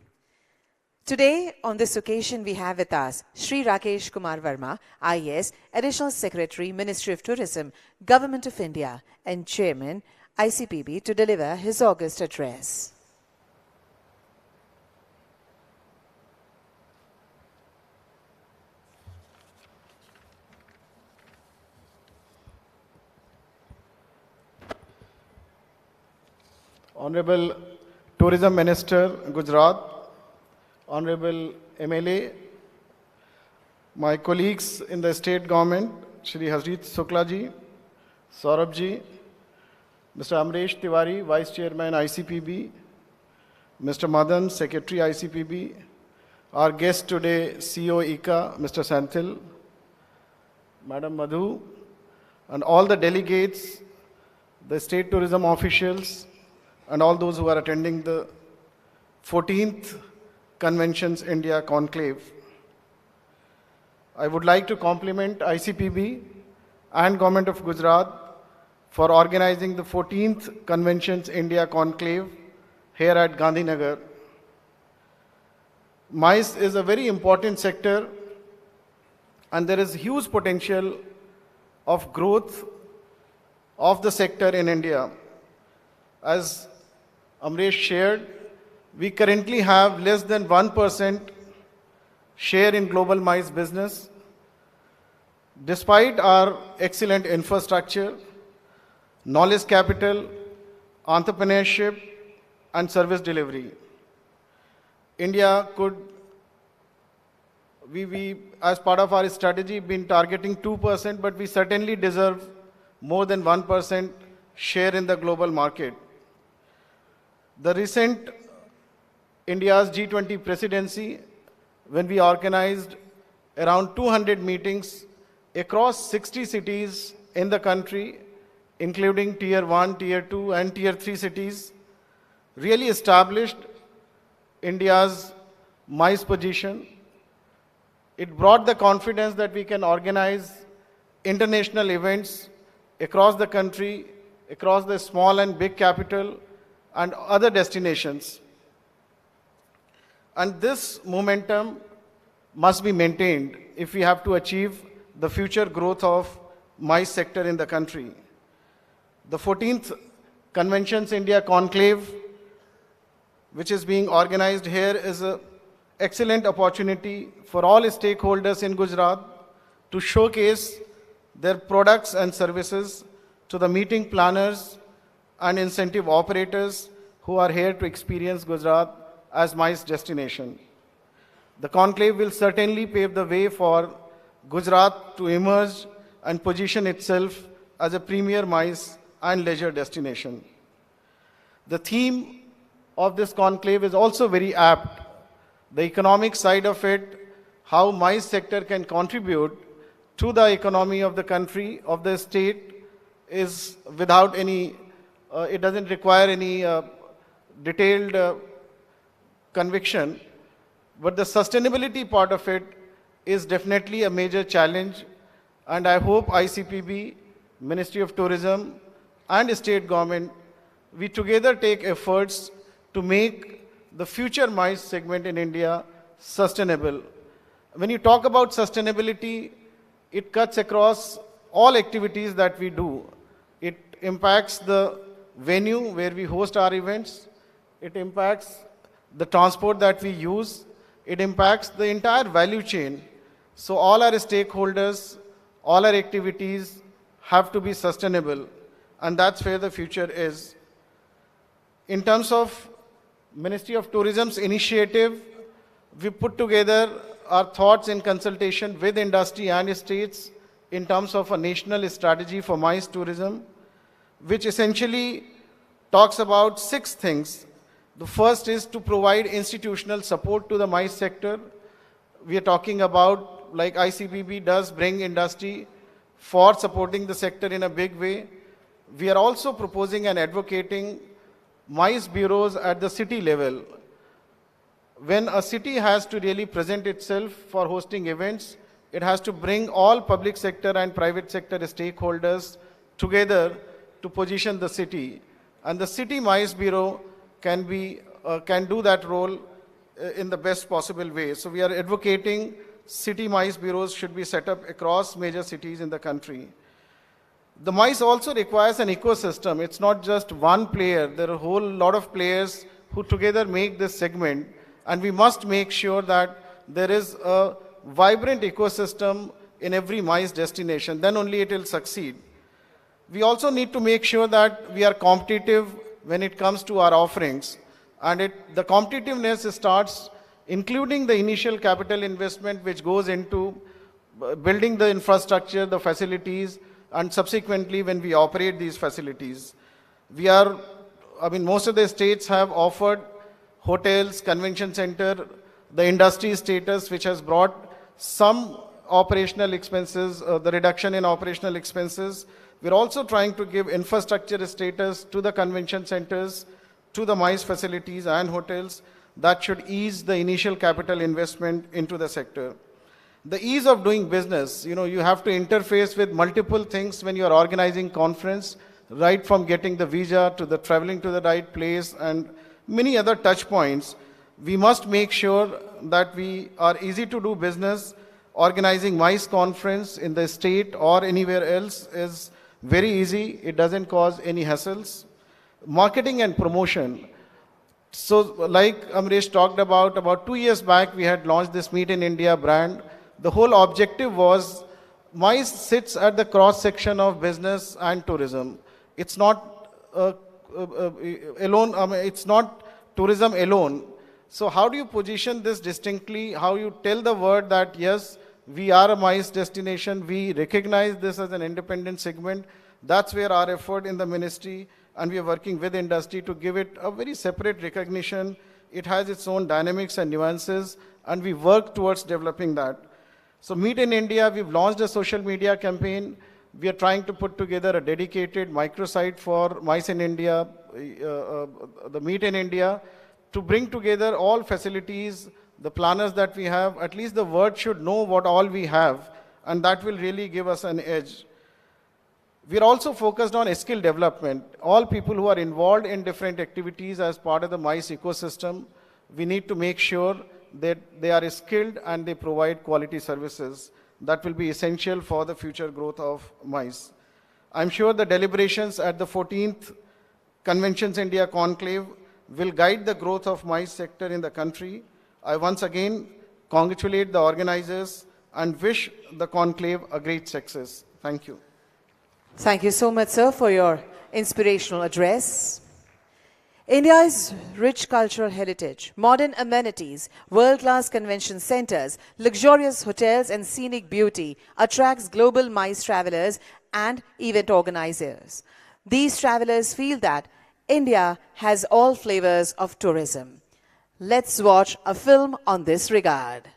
Today, on this occasion, we have with us Shri Rakesh Kumar Verma, IAS, Additional Secretary, Ministry of Tourism, Government of India, and Chairman, ICPB, to deliver his August address. Honorable Tourism Minister, Gujarat, Honorable MLA, my colleagues in the state government, Shri Harjeet Shukla ji, Saurabh ji, Mr. Amresh Tiwari, Vice Chairman ICPB, Mr. Madan, Secretary ICPB, our guest today, CEO ICA, Mr. Santhil, Madam Madhu, and all the delegates, the state tourism officials, and all those who are attending the 14th Conventions India Conclave. I would like to compliment ICPB and Government of Gujarat for organizing the 14th Conventions India Conclave here at Gandhinagar. MICE is a very important sector and there is huge potential of growth of the sector in India. As Amresh shared, we currently have less than 1% share in global MICE business. Despite our excellent infrastructure, knowledge capital, entrepreneurship, and service delivery, India could, we as part of our strategy, been targeting 2%, but we certainly deserve more than 1% share in the global market. The recent India's G20 presidency, when we organized around 200 meetings across 60 cities in the country, including Tier 1, Tier 2, and Tier 3 cities, really established India's MICE position. It brought the confidence that we can organize international events across the country, across the small and big capital, and other destinations. And this momentum must be maintained if we have to achieve the future growth of MICE sector in the country. The 14th Conventions India Conclave, which is being organized here, is an excellent opportunity for all stakeholders in Gujarat to showcase their products and services to the meeting planners and incentive operators who are here to experience Gujarat as MICE destination. The conclave will certainly pave the way for Gujarat to emerge and position itself as a premier MICE and leisure destination. The theme of this conclave is also very apt. The economic side of it, how MICE sector can contribute to the economy of the country, of the state, is without any, it doesn't require any detailed conviction, but the sustainability part of it is definitely a major challenge, and I hope ICPB, Ministry of Tourism, and state government, we together take efforts to make the future MICE segment in India sustainable. When you talk about sustainability, it cuts across all activities that we do. It impacts the venue where we host our events. It impacts the transport that we use. It impacts the entire value chain. So all our stakeholders, all our activities have to be sustainable. And that's where the future is. In terms of Ministry of Tourism's initiative, we put together our thoughts in consultation with industry and states in terms of a national strategy for MICE tourism, which essentially talks about 6 things. The first is to provide institutional support to the MICE sector. We are talking about, like ICPB does bring industry for supporting the sector in a big way. We are also proposing and advocating MICE bureaus at the city level. When a city has to really present itself for hosting events, it has to bring all public sector and private sector stakeholders together to position the city. And the city MICE bureau can be can do that role in the best possible way. So we are advocating city MICE bureaus should be set up across major cities in the country. The MICE also requires an ecosystem. It's not just one player. There are a whole lot of players who together make this segment, and we must make sure that there is a vibrant ecosystem in every MICE destination. Then only it will succeed. We also need to make sure that we are competitive when it comes to our offerings. And the competitiveness starts including the initial capital investment which goes into building the infrastructure, the facilities, and subsequently when we operate these facilities. Most of the states have offered hotels, convention center, the industry status which has brought some operational expenses, the reduction in operational expenses. We're also trying to give infrastructure status to the convention centers, to the MICE facilities and hotels that should ease the initial capital investment into the sector. The ease of doing business, you have to interface with multiple things when you're organizing conference, right from getting the visa to the traveling to the right place and many other touch points. We must make sure that we are easy to do business. Organizing MICE conference in the state or anywhere else is very easy. It doesn't cause any hassles. Marketing and promotion. So like Amresh talked about 2 years back, we had launched this Meet in India brand. The whole objective was MICE sits at the cross section of business and tourism. It's not it's not tourism alone. So how do you position this distinctly? How you tell the world that yes, we are a MICE destination, we recognize this as an independent segment. That's where our effort in the ministry, and we are working with industry to give it a very separate recognition. It has its own dynamics and nuances, and we work towards developing that. So Meet in India, we've launched a social media campaign. We are trying to put together a dedicated microsite for MICE in India, the Meet in India, to bring together all facilities, the planners that we have. At least the world should know what all we have, and that will really give us an edge. We are also focused on skill development. All people who are involved in different activities as part of the MICE ecosystem, we need to make sure that they are skilled and they provide quality services. That will be essential for the future growth of MICE. I'm sure the deliberations at the 14th Conventions India Conclave will guide the growth of MICE sector in the country. I once again congratulate the organizers and wish the conclave a great success. Thank you. Thank you so much, sir, for your inspirational address. India's rich cultural heritage, modern amenities, world-class convention centers, luxurious hotels and scenic beauty attracts global MICE travelers and event organizers. These travelers feel that India has all flavors of tourism. Let's watch a film on this regard.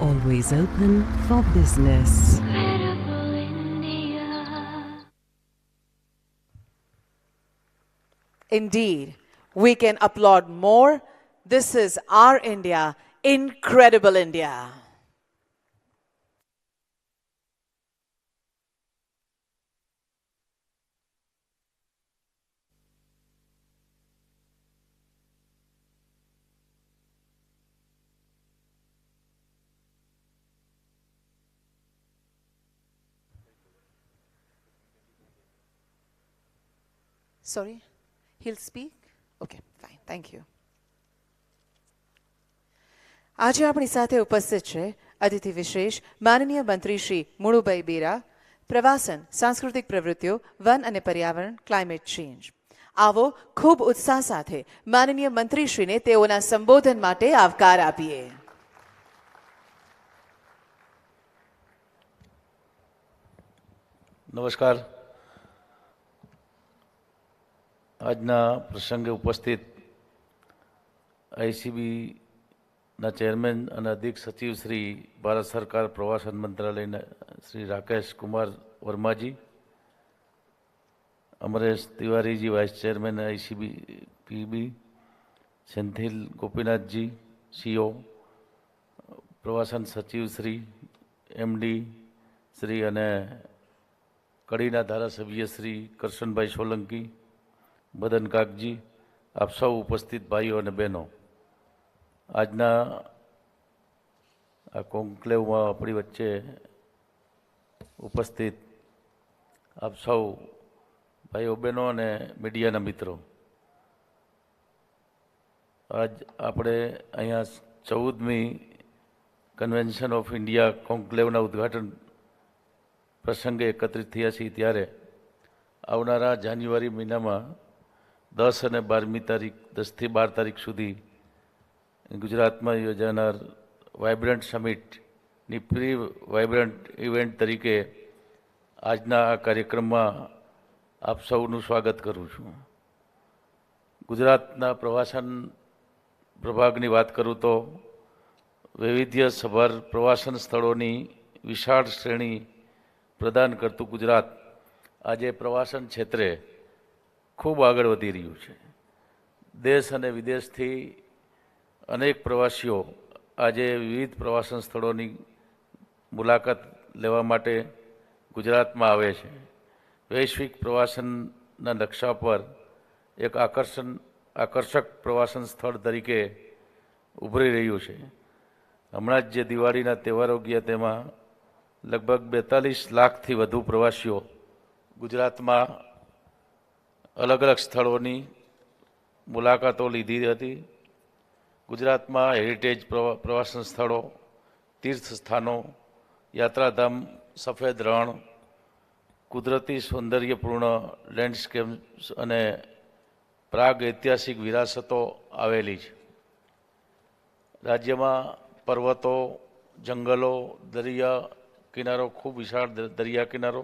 Always open for business. Incredible India. Indeed, we can applaud more. This is our India, incredible India. Sorry, he'll speak? Okay, fine, thank you. આજે આપણી સાથે ઉપસ્થિત છે अतिथि विशेष माननीय मंत्री श्री मुळुभाई बेरा, प्रवासन, सांस्कृतिक प्रवृत्तिओ, वन અને પર્યાવરણ, ક્લાઇમેટ ચેન્જ. આવો ખૂબ ઉત્સાહ સાથે માનનીય મંત્રીશ્રીને તેઓના સંબોધન માટે આવકાર આપીએ. નમસ્કાર. આજના પ્રસંગે ઉપસ્થિત આઈસીબીના ચેરમેન અને અધિક સચિવ શ્રી ભારત સરકાર પ્રવાસન મંત્રાલયના શ્રી રાકેશ કુમાર વર્માજી, અમરેશ તિવારીજી vice chairman ICB PB, Senthil ગોપીનાથજી સીઓ, પ્રવાસન સચિવ શ્રી એમડી શ્રી અને કડીના ધારાસભ્ય શ્રી કરશનભાઈ સોલંકી, મદન કાકજી, આપ સૌ ઉપસ્થિત ભાઈઓ અને બહેનો, આજના આ કોન્ક્લેવમાં આપણી વચ્ચે ઉપસ્થિત આપ સૌ ભાઈઓ બહેનો અને મીડિયાના મિત્રો, આજ આપણે અહીંયા 14મી કન્વેન્શન ઓફ ઇન્ડિયા કોન્ક્લેવના ઉદ્ઘાટન પ્રસંગે એકત્રિત થયા છીએ. ત્યારે આવનારા જાન્યુઆરી મહિનામાં 10 અને 12મી તારીખ 10થી 12 તારીખ સુધી ગુજરાતમાં યોજાનાર વાઇબ્રન્ટ સમિટની પ્રી વાઇબ્રન્ટ ઇવેન્ટ તરીકે આજના આ કાર્યક્રમમાં આપ સૌનું સ્વાગત કરું છું. ગુજરાતના પ્રવાસન પ્રભાગની વાત કરું તો વૈવિધ્યસભર પ્રવાસન સ્થળોની વિશાળ શ્રેણી પ્રદાન કરતું ગુજરાત આજે પ્રવાસન ક્ષેત્રે ખૂબ આગળ વધી રહ્યું છે. દેશ અને વિદેશથી અનેક પ્રવાસીઓ આજે વિવિધ પ્રવાસન સ્થળોની મુલાકાત લેવા માટે ગુજરાતમાં આવે છે. વૈશ્વિક પ્રવાસનના નકશા પર એક આકર્ષક પ્રવાસન સ્થળ તરીકે ઉભરી રહ્યું છે. હમણાં જ જે દિવાળીના તહેવારો ગયા તેમાં લગભગ 42 લાખથી વધુ પ્રવાસીઓ ગુજરાતમાં અલગ અલગ સ્થળોની મુલાકાતો લીધી હતી. ગુજરાતમાં હેરિટેજ પ્રવાસન સ્થળો, તીર્થ સ્થાનો, યાત્રાધામ, સફેદ રણ, કુદરતી સૌંદર્યપૂર્ણ લેન્ડસ્કેપ અને પ્રાગ ઐતિહાસિક વિરાસતો આવેલી છે. રાજ્યમાં પર્વતો, જંગલો, દરિયા કિનારો, ખૂબ વિશાળ દરિયા કિનારો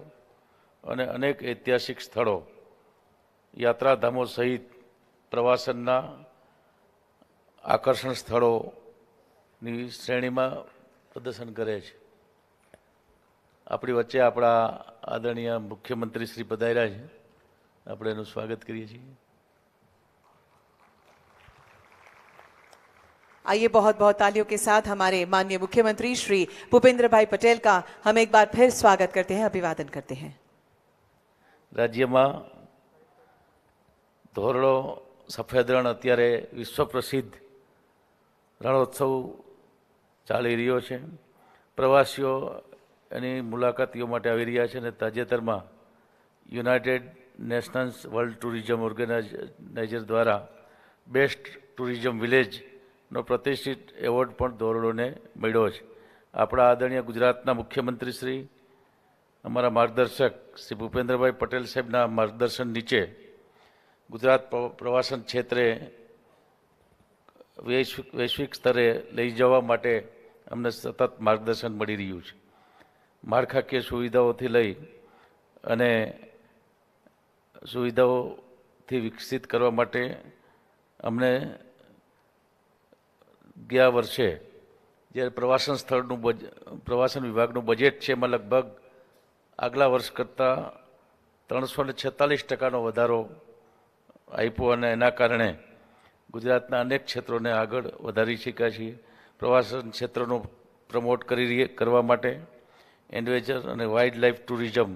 અને અનેક ઐતિહાસિક સ્થળો, યાત્રાધામો સહિત પ્રવાસનના આકર્ષણ સ્થળોની શ્રેણીમાં પ્રદર્શન કરે છે. આપણી વચ્ચે આપણા આદરણીય મુખ્યમંત્રી શ્રી પધાર્યા છે, આપણે એનું સ્વાગત કરીએ છીએ. आइए बहुत बहुत तालियों के साथ हमारे माननीय मुख्यमंत्री श्री भूपेंद्र भाई पटेल का हम एक बार फिर स्वागत करते हैं, अभिवादन करते हैं. રાજ્યમાં ધોરડો સફેદ રણ અત્યારે વિશ્વ પ્રસિદ્ધ રણોત્સવ ચાલી રહ્યો છે. પ્રવાસીઓ એની મુલાકાતીઓ માટે આવી રહ્યા છે અને તાજેતરમાં United Nations world tourism organiser દ્વારા બેસ્ટ ટુરિઝમ વિલેજનો પ્રતિષ્ઠિત એવોર્ડ પણ ધોરડોને મળ્યો છે. આપણા આદરણીય ગુજરાતના મુખ્યમંત્રી શ્રી, અમારા માર્ગદર્શક શ્રી ભૂપેન્દ્રભાઈ પટેલ સાહેબના માર્ગદર્શન નીચે ગુજરાત પ્રવાસન ક્ષેત્રે વૈશ્વિક સ્તરે લઈ જવા માટે અમને સતત માર્ગદર્શન મળી રહ્યું છે. માળખાકીય સુવિધાઓથી લઈ અને સુવિધાઓથી વિકસિત કરવા માટે અમને ગયા વર્ષે જ્યારે પ્રવાસન વિભાગનું બજેટ છે એમાં લગભગ આગલા વર્ષ કરતાં 346% વધારો આપ્યો અને એના કારણે ગુજરાતના અનેક ક્ષેત્રોને આગળ વધારી શક્યા છીએ. પ્રવાસન ક્ષેત્રનો પ્રમોટ કરવા માટે એડવેન્ચર અને wild life tourism,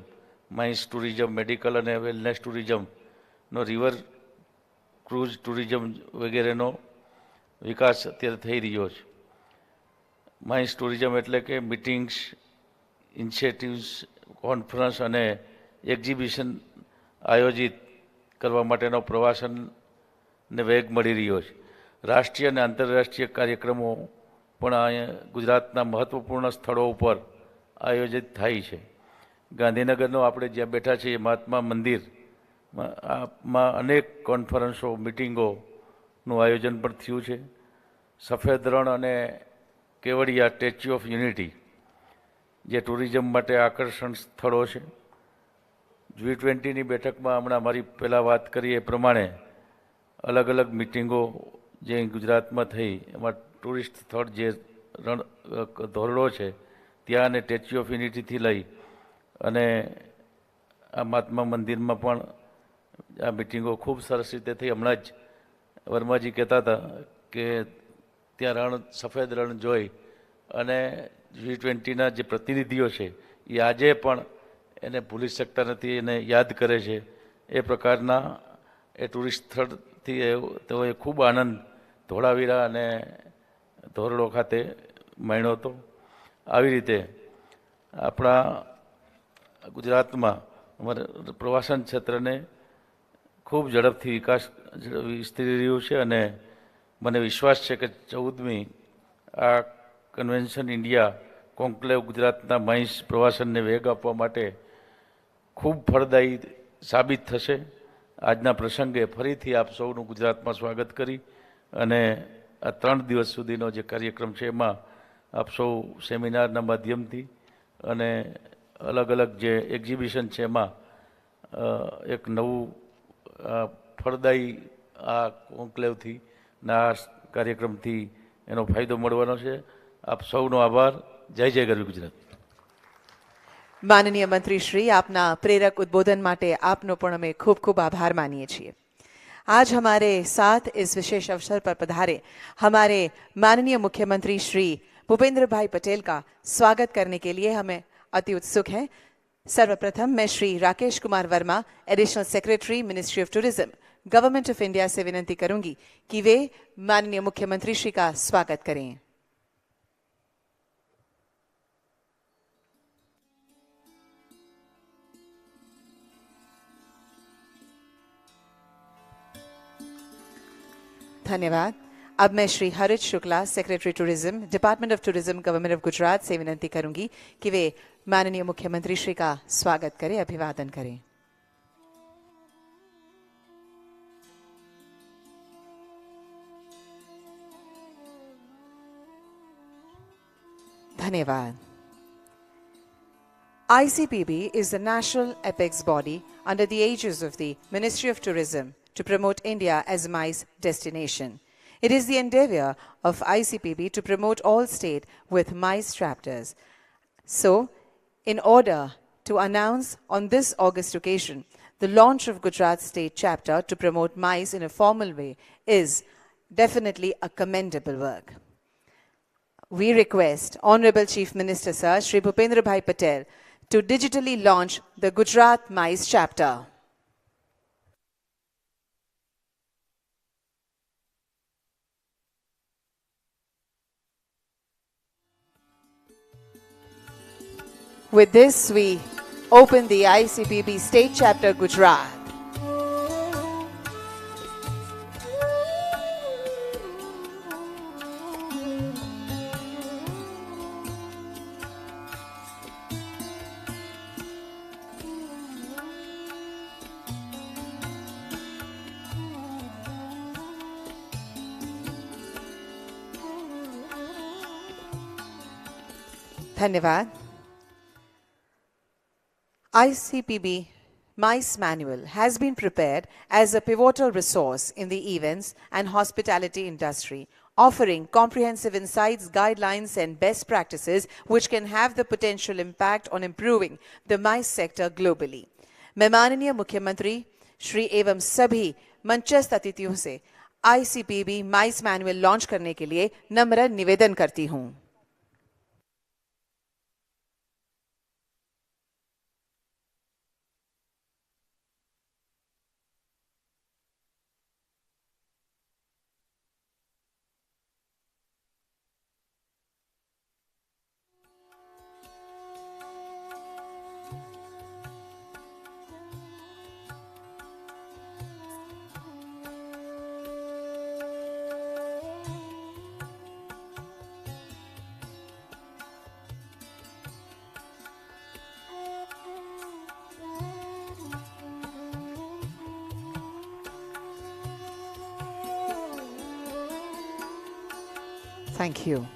mines tourism, medical અને વેલનેસ ટુરિઝમનો, રિવર ક્રૂઝ ટુરિઝમ વગેરેનો વિકાસ અત્યારે થઈ રહ્યો છે. માઇન્સ ટુરિઝમ એટલે કે મિટિંગ્સ, ઇનિશિયેટિવ્સ, કોન્ફરન્સ અને એક્ઝિબિશન આયોજિત કરવા માટેનો પ્રવાસનને વેગ મળી રહ્યો છે. રાષ્ટ્રીય અને આંતરરાષ્ટ્રીય કાર્યક્રમો પણ અહીંયા ગુજરાતના મહત્ત્વપૂર્ણ સ્થળો ઉપર આયોજિત થાય છે. ગાંધીનગરનો આપણે જ્યાં બેઠા છીએ મહાત્મા મંદિરમાં અનેક કોન્ફરન્સો મિટિંગોનું આયોજન પણ થયું છે. સફેદ રણ અને કેવડિયા સ્ટેચ્યુ ઓફ યુનિટી જે ટુરિઝમ માટે આકર્ષણ સ્થળો છે. G20ની બેઠકમાં હમણાં મારી પહેલાં વાત કરી એ પ્રમાણે અલગ અલગ મિટિંગો જે ગુજરાતમાં થઈ એમાં ટુરિસ્ટ સ્થળ જે ધોરડો છે ત્યાં અને સ્ટેચ્યુ ઓફ યુનિટીથી લઈ અને આ મહાત્મા મંદિરમાં પણ આ મિટિંગો ખૂબ સરસ રીતે થઈ. હમણાં જ વર્માજી કહેતા હતા કે ત્યાં સફેદ રણ જોઈ અને G20ના જે પ્રતિનિધિઓ છે એ આજે પણ એને ભૂલી શકતા નથી, એને યાદ કરે છે. એ પ્રકારના એ ટુરિસ્ટ સ્થળથી તેઓએ ખૂબ આનંદ ધોળાવીરા અને ધોરડો ખાતે માણ્યો હતો. આવી રીતે આપણા ગુજરાતમાં અમારા પ્રવાસન ક્ષેત્રને ખૂબ ઝડપથી વિકાસ વિસ્તરી રહ્યું છે અને મને વિશ્વાસ છે કે 14મી આ કન્વેન્શન ઇન્ડિયા કોન્ક્લેવ ગુજરાતના માઇન્સ પ્રવાસનને વેગ આપવા માટે ખૂબ ફળદાયી સાબિત થશે. આજના પ્રસંગે ફરીથી આપ સૌનું ગુજરાતમાં સ્વાગત કરી અને આ 3 દિવસ સુધીનો જે કાર્યક્રમ છે એમાં આપ સૌ સેમિનારના માધ્યમથી અને અલગ અલગ જે એક્ઝિબિશન છે એમાં એક નવું ફળદાયી આ કોન્ક્લેવથી ના કાર્યક્રમથી એનો ફાયદો મળવાનો છે. આપ સૌનો આભાર. જય જય ગરવી ગુજરાત. माननीय मंत्री श्री आपना प्रेरक उद्बोधन माटे आपनो पण अमे खूब खूब आभार मानीए छिए. आज हमारे साथ इस विशेष अवसर पर पधारे हमारे माननीय मुख्यमंत्री श्री भूपेंद्र भाई पटेल का स्वागत करने के लिए हमें अति उत्सुक हैं. सर्वप्रथम मैं Shri Rakesh Kumar Verma, additional secretary, ministry of tourism, government of India से विनती करूंगी कि वे माननीय मुख्यमंत्री श्री का स्वागत करें. धन्यवाद. अब मैं श्री हरित Shukla, secretary tourism, department of tourism, government of Gujarat से विनती करूंगी कि वे माननीय मुख्यमंत्री श्री का स्वागत करें, अभिवादन करें. धन्यवाद. ICPB is the national apex body under the aegis of the Ministry of Tourism to promote India as a MICE destination. It is the endeavor of ICPB to promote all states with MICE chapters. So, in order to announce on this August occasion the launch of Gujarat State Chapter to promote MICE in a formal way is definitely a commendable work. We request Honorable Chief Minister Sir Shri Bhupendra Bhai Patel to digitally launch the Gujarat MICE Chapter. With this, we open the ICPB State Chapter Gujarat. धन्यवाद. ICPB MICE Manual has been prepared as a pivotal resource in the events and hospitality industry, offering comprehensive insights, guidelines and best practices which can have the potential impact on improving the MICE sector globally. मैं माननीय मुख्यमंत्री श्री एवं सभी मंचस्थ अतिथियों से ICPB MICE Manual launch करने के लिए नम्र निवेदन करती हूँ. Thank you.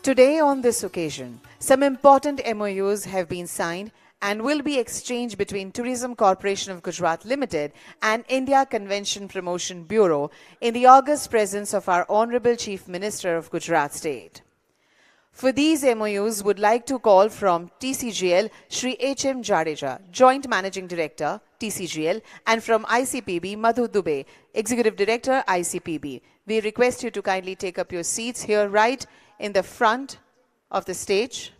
Today, on this occasion, some important MOUs have been signed and will be exchanged between Tourism Corporation of Gujarat Limited and India Convention Promotion Bureau in the august presence of our Honorable Chief Minister of Gujarat State. For these MOUs, would like to call from TCGL, Shri H.M. Jadeja, Joint Managing Director, TCGL, and from ICPB, Madhu Dubey, Executive Director, ICPB. We request you to kindly take up your seats here right in the front of the stage.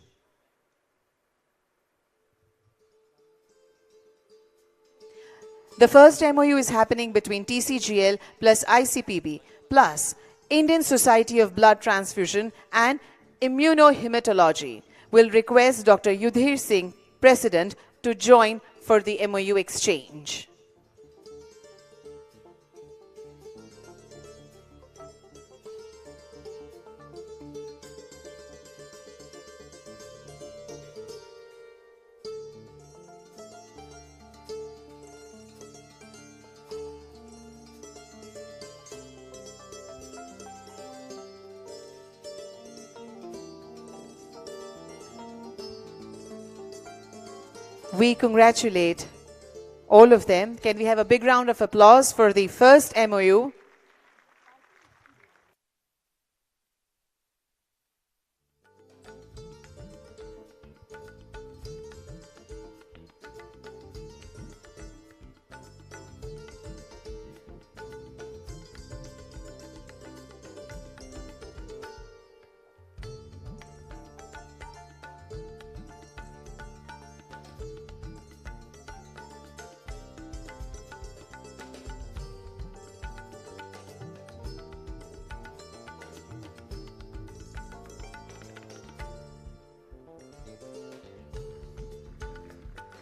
The first MOU is happening between TCGL plus ICPB plus Indian Society of Blood Transfusion and Immunohematology. Will request Dr. Yudhir Singh, President, to join for the MOU exchange. We congratulate all of them. Can we have a big round of applause for the first MOU?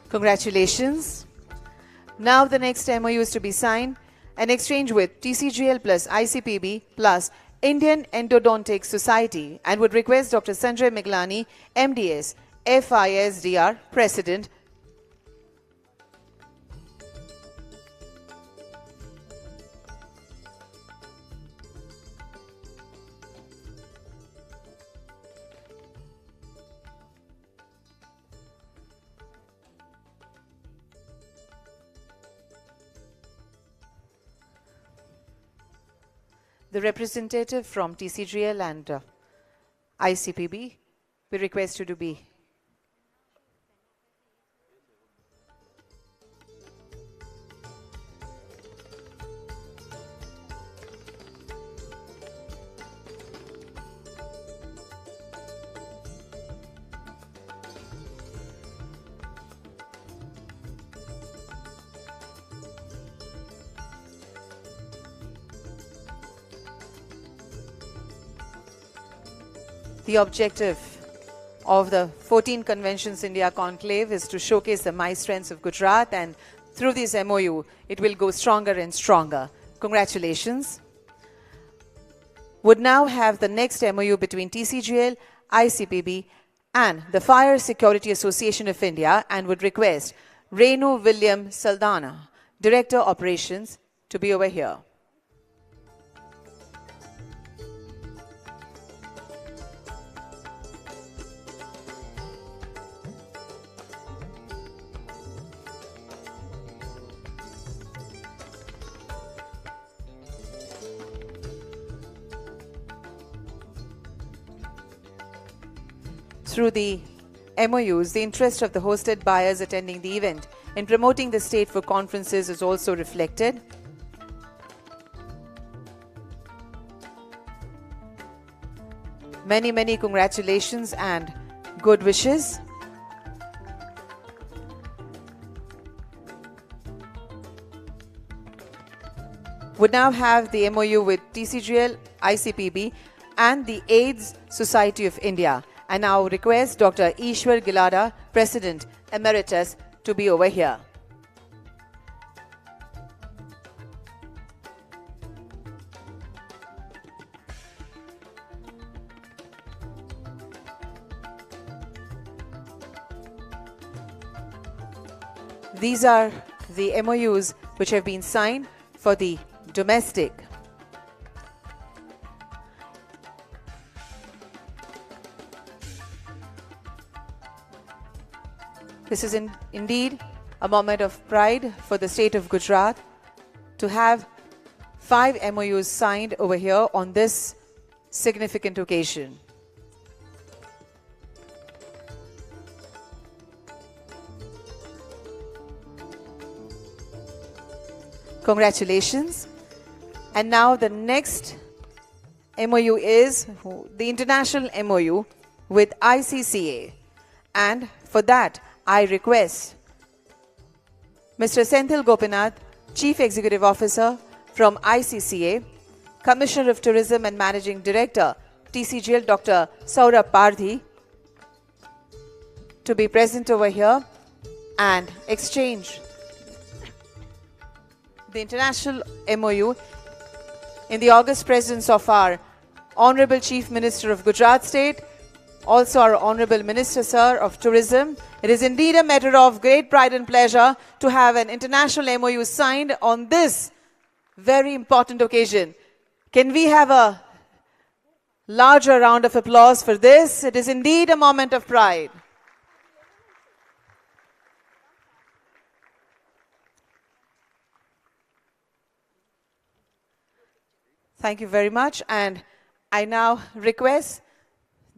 Congratulations. Now the next MOU is to be signed, an exchange with TCGL plus ICPB plus Indian Endodontic Society, and would request Dr. Sanjay Miglani, MDS, FISDR, President, the representative from TCGL and ICPB, we request you to be. The objective of the 14 Conventions India Conclave is to showcase the MICE strengths of Gujarat, and through this MOU, it will go stronger and stronger. Congratulations. Would now have the next MOU between TCGL, ICPB, and the Fire Security Association of India, and would request Renu William Saldana, Director Operations, to be over here. Through the MOUs, the interest of the hosted buyers attending the event in promoting the state for conferences is also reflected. Many, many congratulations and good wishes. Would now have the MOU with TCGL, ICPB, and the AIDS Society of India. And now request Dr. Ishwar Gilada, President Emeritus, to be over here. These are the MOUs which have been signed for the domestic This is indeed a moment of pride for the state of Gujarat to have 5 MOUs signed over here on this significant occasion. Congratulations. And now the next MOU is the international MOU with ICCA. And for that, I request Mr. Senthil Gopinath, Chief Executive Officer from ICCA, Commissioner of Tourism and Managing Director, TCGL, Dr. Saurabh Pardhi, to be present over here and exchange the international MOU in the august presence of our Honorable Chief Minister of Gujarat State, also our Honorable Minister, Sir, of Tourism. It is indeed a matter of great pride and pleasure to have an international MOU signed on this very important occasion. Can we have a larger round of applause for this? It is indeed a moment of pride. Thank you very much. And I now request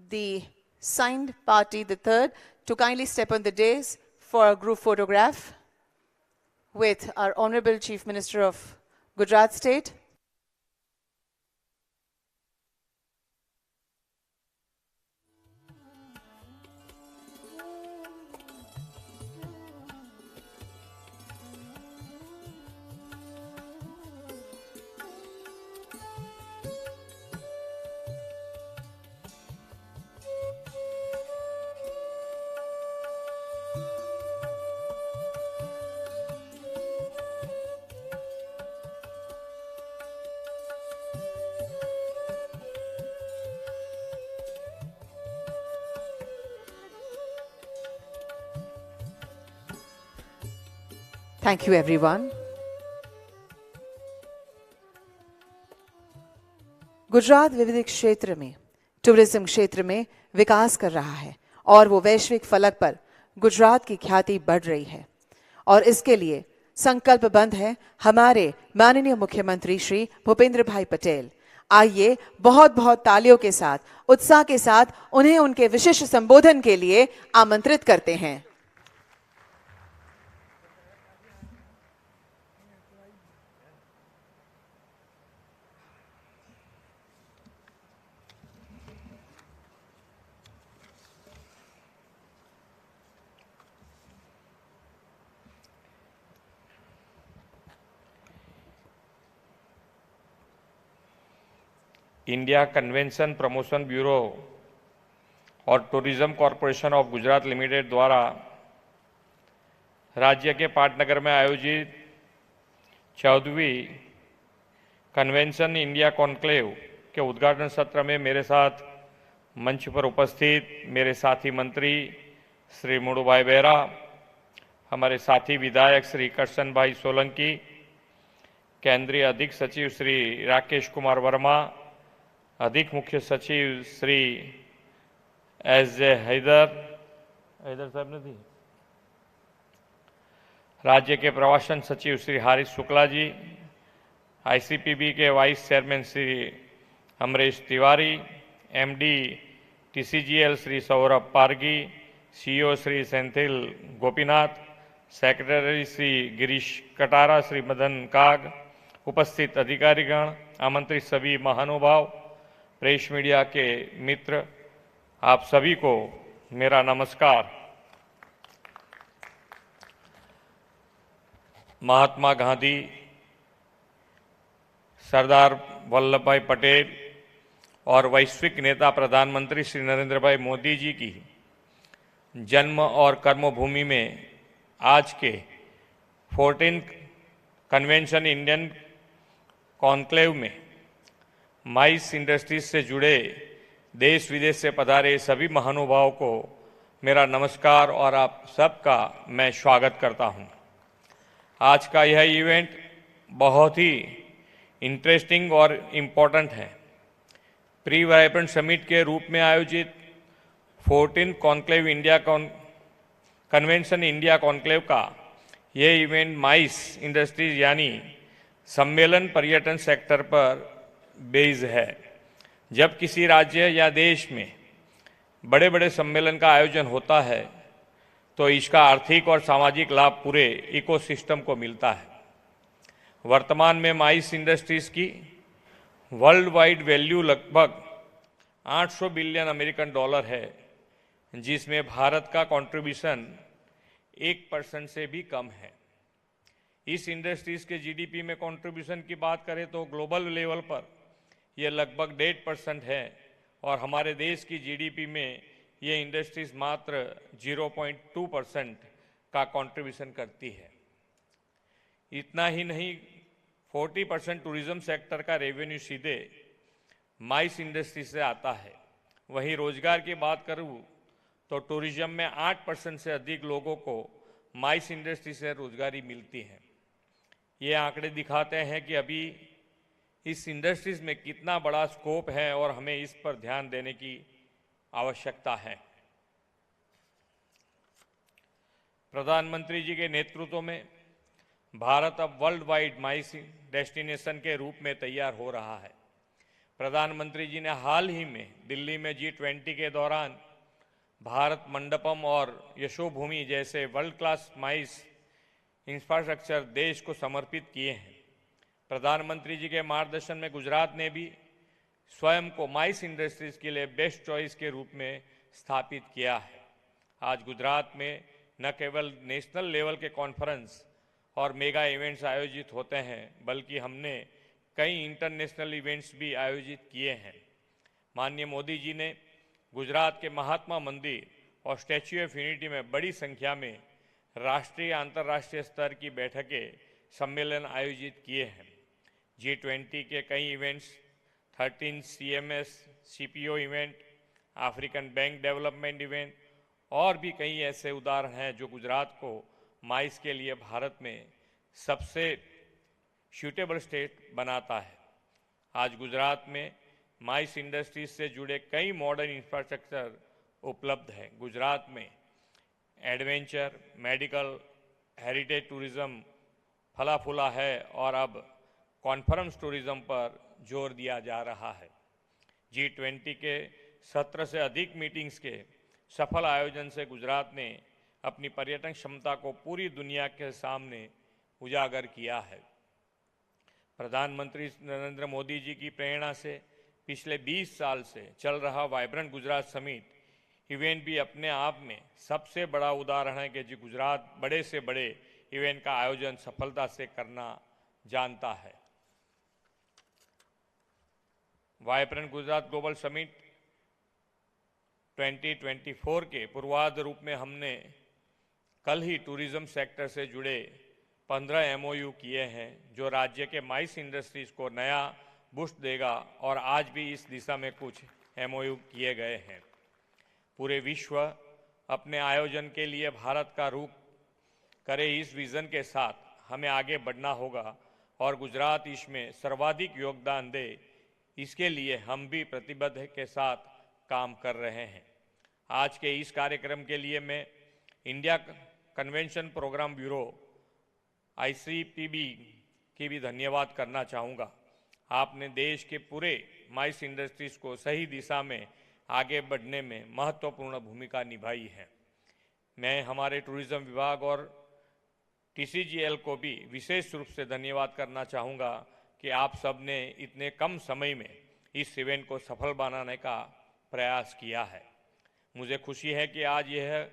the signed party, the third, to kindly step on the dais for a group photograph with our Honorable Chief Minister of Gujarat State. Thank you, everyone. Gujarat विविध क्षेत्र में, tourism क्षेत्र में विकास कर रहा है और वो वैश्विक फलक पर गुजरात की ख्याति बढ़ रही है और इसके लिए संकल्पबद्ध है हमारे माननीय मुख्यमंत्री श्री भूपेंद्र भाई पटेल। आइए बहुत बहुत तालियों के साथ, उत्साह के साथ उन्हें उनके विशिष्ट संबोधन के लिए आमंत्रित करते हैं। इंडिया कन्वेंशन प्रमोशन ब्यूरो और tourism corporation of Gujarat limited द्वारा राज्य के पाटनगर में आयोजित 14वीं कन्वेंशन इंडिया कॉन्क्लेव के उद्घाटन सत्र में मेरे साथ मंच पर उपस्थित मेरे साथी मंत्री श्री मुड़ूभाई बेरा, हमारे साथी विधायक श्री करशन भाई सोलंकी, केंद्रीय अधिक सचिव श्री राकेश कुमार वर्मा, अधिक मुख्य सचिव श्री एस.जे. हैदर साहब नहीं, राज्य के प्रवासन सचिव श्री हारिस शुक्ला जी, आईसीपीबी के vice chairman Shri Amresh Tiwari, MD TCGL Shri Saurabh Pargi, CEO Shri Senthil Gopinath, secretary Shri Girish Katara, Shri Madan Kag, उपस्थित अधिकारीगण, आमंत्रित सभी महानुभाव, प्रेस मीडिया के मित्र, आप सभी को मेरा नमस्कार। महात्मा गांधी, सरदार वल्लभ भाई पटेल और वैश्विक नेता प्रधानमंत्री श्री नरेंद्र भाई मोदी जी की जन्म और कर्मभूमि में आज के 14th कन्वेंशन इंडियन कॉन्क्लेव में माइस इंडस्ट्रीज से जुड़े देश विदेश से पधारे सभी महानुभावों को मेरा नमस्कार और आप सबका मैं स्वागत करता हूं। आज का यह इवेंट बहुत ही इंटरेस्टिंग और इम्पोर्टेंट है। प्री वाइब्रेंट समिट के रूप में आयोजित 14th conclave India convention India conclave का ये इवेंट माइस इंडस्ट्रीज यानी सम्मेलन पर्यटन सेक्टर पर बेस्ड है। जब किसी राज्य या देश में बड़े बड़े सम्मेलन का आयोजन होता है तो इसका आर्थिक और सामाजिक लाभ पूरे इकोसिस्टम को मिलता है। वर्तमान में माइस इंडस्ट्रीज की वर्ल्ड वाइड वैल्यू लगभग 800 बिलियन अमेरिकन डॉलर है, जिसमें भारत का कंट्रीब्यूशन 1% से भी कम है। इस इंडस्ट्रीज के जीडीपी में कंट्रीब्यूशन की बात करें तो ग्लोबल लेवल पर यह लगभग 1.5% है और हमारे देश की जीडीपी में ये इंडस्ट्रीज मात्र 0.2% का कंट्रीब्यूशन करती है। इतना ही नहीं, 40% टूरिज्म सेक्टर का रेवेन्यू सीधे माइस इंडस्ट्री से आता है। वहीं रोजगार की बात करूं तो टूरिज्म में 8% से अधिक लोगों को माइस इंडस्ट्री से रोजगारी मिलती है। ये आंकड़े दिखाते हैं कि अभी इस इंडस्ट्रीज में कितना बड़ा स्कोप है और हमें इस पर ध्यान देने की आवश्यकता है। प्रधानमंत्री जी के नेतृत्व में भारत अब वर्ल्ड वाइड माइस डेस्टिनेशन के रूप में तैयार हो रहा है। प्रधानमंत्री जी ने हाल ही में दिल्ली में G20 के दौरान भारत मंडपम और यशोभूमि जैसे वर्ल्ड क्लास माइस इंफ्रास्ट्रक्चर देश को समर्पित किए हैं। प्रधानमंत्री जी के मार्गदर्शन में गुजरात ने भी स्वयं को माइस इंडस्ट्रीज के लिए बेस्ट चॉइस के रूप में स्थापित किया है। आज गुजरात में न केवल नेशनल लेवल के कॉन्फ्रेंस और मेगा इवेंट्स आयोजित होते हैं, बल्कि हमने कई इंटरनेशनल इवेंट्स भी आयोजित किए हैं। माननीय मोदी जी ने गुजरात के महात्मा मंदिर और स्टैच्यू ऑफ यूनिटी में बड़ी संख्या में राष्ट्रीय अंतर्राष्ट्रीय स्तर की बैठकें सम्मेलन आयोजित किए हैं। G20 के कई events, 13 CMS CPO event, African bank development event और भी कई ऐसे उदाहरण हैं जो गुजरात को माइस के लिए भारत में सबसे सूटेबल स्टेट बनाता है। आज गुजरात में माइस इंडस्ट्रीज से जुड़े कई मॉडर्न इंफ्रास्ट्रक्चर उपलब्ध है। गुजरात में एडवेंचर, मेडिकल, हेरिटेज टूरिज्म फला फूला है और अब कॉन्फ्रेंस टूरिज्म पर जोर दिया जा रहा है। G20 के 17 से अधिक मीटिंग्स के सफल आयोजन से गुजरात ने अपनी पर्यटन क्षमता को पूरी दुनिया के सामने उजागर किया है। प्रधानमंत्री नरेंद्र मोदी जी की प्रेरणा से पिछले 20 साल से चल रहा वाइब्रेंट गुजरात समिट इवेंट भी अपने आप में सबसे बड़ा उदाहरण है कि गुजरात बड़े से बड़े इवेंट का आयोजन सफलता से करना जानता है। वाइब्रेंट गुजरात ग्लोबल समिट 2024 के पूर्वाध रूप में हमने कल ही टूरिज्म सेक्टर से जुड़े 15 MOU किए हैं, जो राज्य के माइस इंडस्ट्रीज को नया बूस्ट देगा और आज भी इस दिशा में कुछ MOU किए गए हैं। पूरे विश्व अपने आयोजन के लिए भारत का रुख करे, इस विजन के साथ हमें आगे बढ़ना होगा और गुजरात इसमें सर्वाधिक योगदान दे, इसके लिए हम भी प्रतिबद्ध के साथ काम कर रहे हैं। आज के इस कार्यक्रम के लिए मैं India convention programme bureau ICPB की भी धन्यवाद करना चाहूँगा। आपने देश के पूरे माइस इंडस्ट्रीज को सही दिशा में आगे बढ़ने में महत्वपूर्ण भूमिका निभाई है। मैं हमारे टूरिज्म विभाग और TCGL को भी विशेष रूप से धन्यवाद करना चाहूँगा कि आप सब ने इतने कम समय में इस इवेंट को सफल बनाने का प्रयास किया है। मुझे खुशी है कि आज यह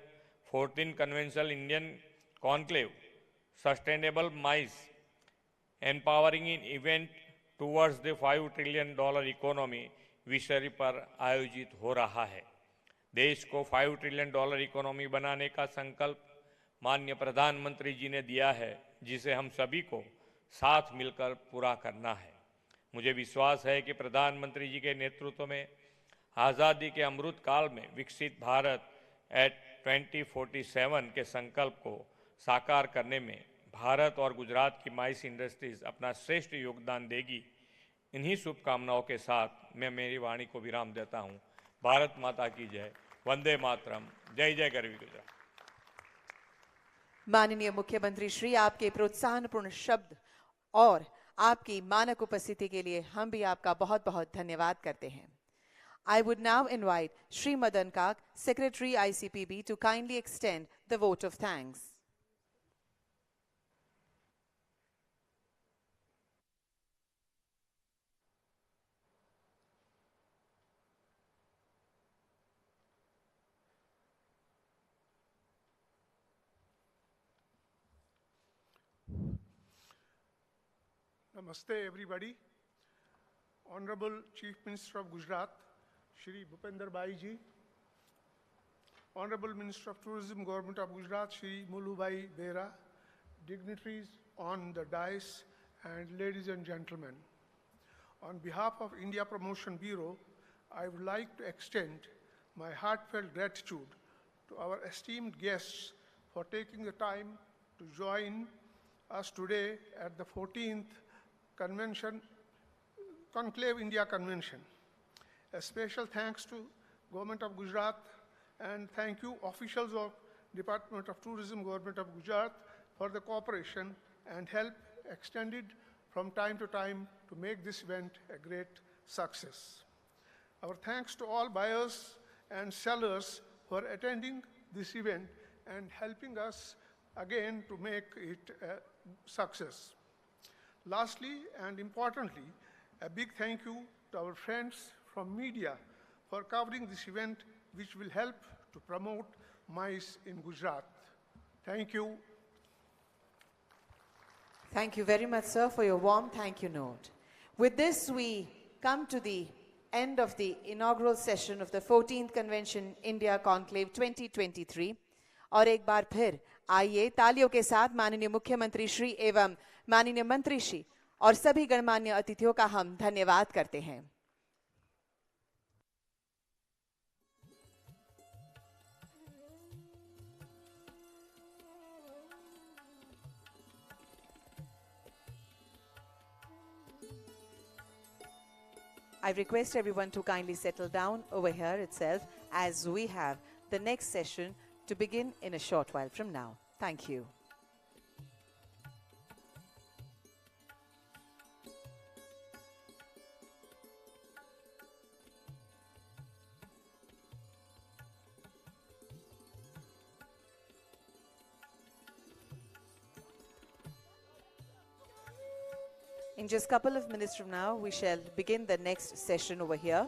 14 conventional Indian conclave sustainable mice empowering in event towards the $5 trillion economy विषय पर आयोजित हो रहा है। देश को $5 ट्रिलियन इकोनॉमी बनाने का संकल्प माननीय प्रधानमंत्री जी ने दिया है, जिसे हम सभी को साथ मिलकर पूरा करना है। मुझे विश्वास है कि प्रधानमंत्री जी के नेतृत्व में आज़ादी के अमृत काल में विकसित भारत एट 2047 के संकल्प को साकार करने में भारत और गुजरात की माइस इंडस्ट्रीज अपना श्रेष्ठ योगदान देगी। इन्हीं शुभकामनाओं के साथ मैं मेरी वाणी को विराम देता हूँ। भारत माता की जय। वंदे मातरम। जय जय गरवी गुजरात। माननीय मुख्यमंत्री श्री, आपके प्रोत्साहनपूर्ण शब्द और आपकी मानक उपस्थिति के लिए हम भी आपका बहुत बहुत धन्यवाद करते हैं. I would now invite Shri Madan Kak, Secretary ICPB, to kindly extend the vote of thanks. Namaste everybody. Honorable Chief Minister of Gujarat, Shri Bhupender Bhai ji, Honorable Minister of Tourism, Government of Gujarat, Shri Mulu Bhai Bera, dignitaries on the dais, and ladies and gentlemen. On behalf of India Promotion Bureau, I would like to extend my heartfelt gratitude to our esteemed guests for taking the time to join us today at the 14th Conclave India Convention. A special thanks to Government of Gujarat and thank you officials of Department of Tourism, Government of Gujarat for the cooperation and help extended from time to time to make this event a great success. Our thanks to all buyers and sellers for attending this event and helping us again to make it a success. Lastly and importantly, a big thank you to our friends from media for covering this event, which will help to promote MICE in Gujarat. Thank you. Thank you very much, sir, for your warm thank you note. With this, we come to the end of the inaugural session of the 14th Convention India Conclave 2023. और एक बार फिर आइए तालियों के साथ माननीय मुख्यमंत्री श्री एवं माननीय मंत्री श्री और सभी गणमान्य अतिथियों का हम धन्यवाद करते हैं. I request everyone to kindly settle down over here itself as we have the next session to begin in a short while from now. Thank you. In just a couple of minutes from now, we shall begin the next session over here.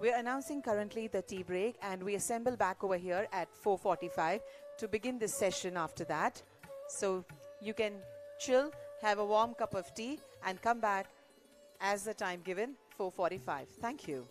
We are announcing currently the tea break and we assemble back over here at 4:45 to begin this session after that. So you can chill, have a warm cup of tea and come back as the time given, 4:45. Thank you.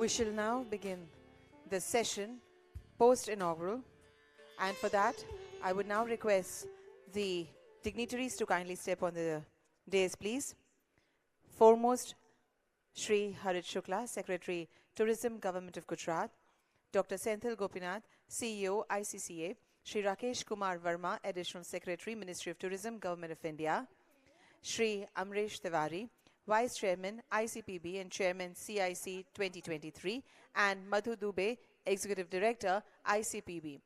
We shall now begin the session post-inaugural, and for that I would now request the dignitaries to kindly step on the dais, please. Foremost, Shri Harit Shukla, Secretary, Tourism, Government of Gujarat; Dr. Senthil Gopinath, CEO, ICCA; Shri Rakesh Kumar Verma, Additional Secretary, Ministry of Tourism, Government of India; Shri Amresh Tiwari, Vice Chairman, ICPB and Chairman, CIC 2023; and Madhu Dubey, Executive Director, ICPB.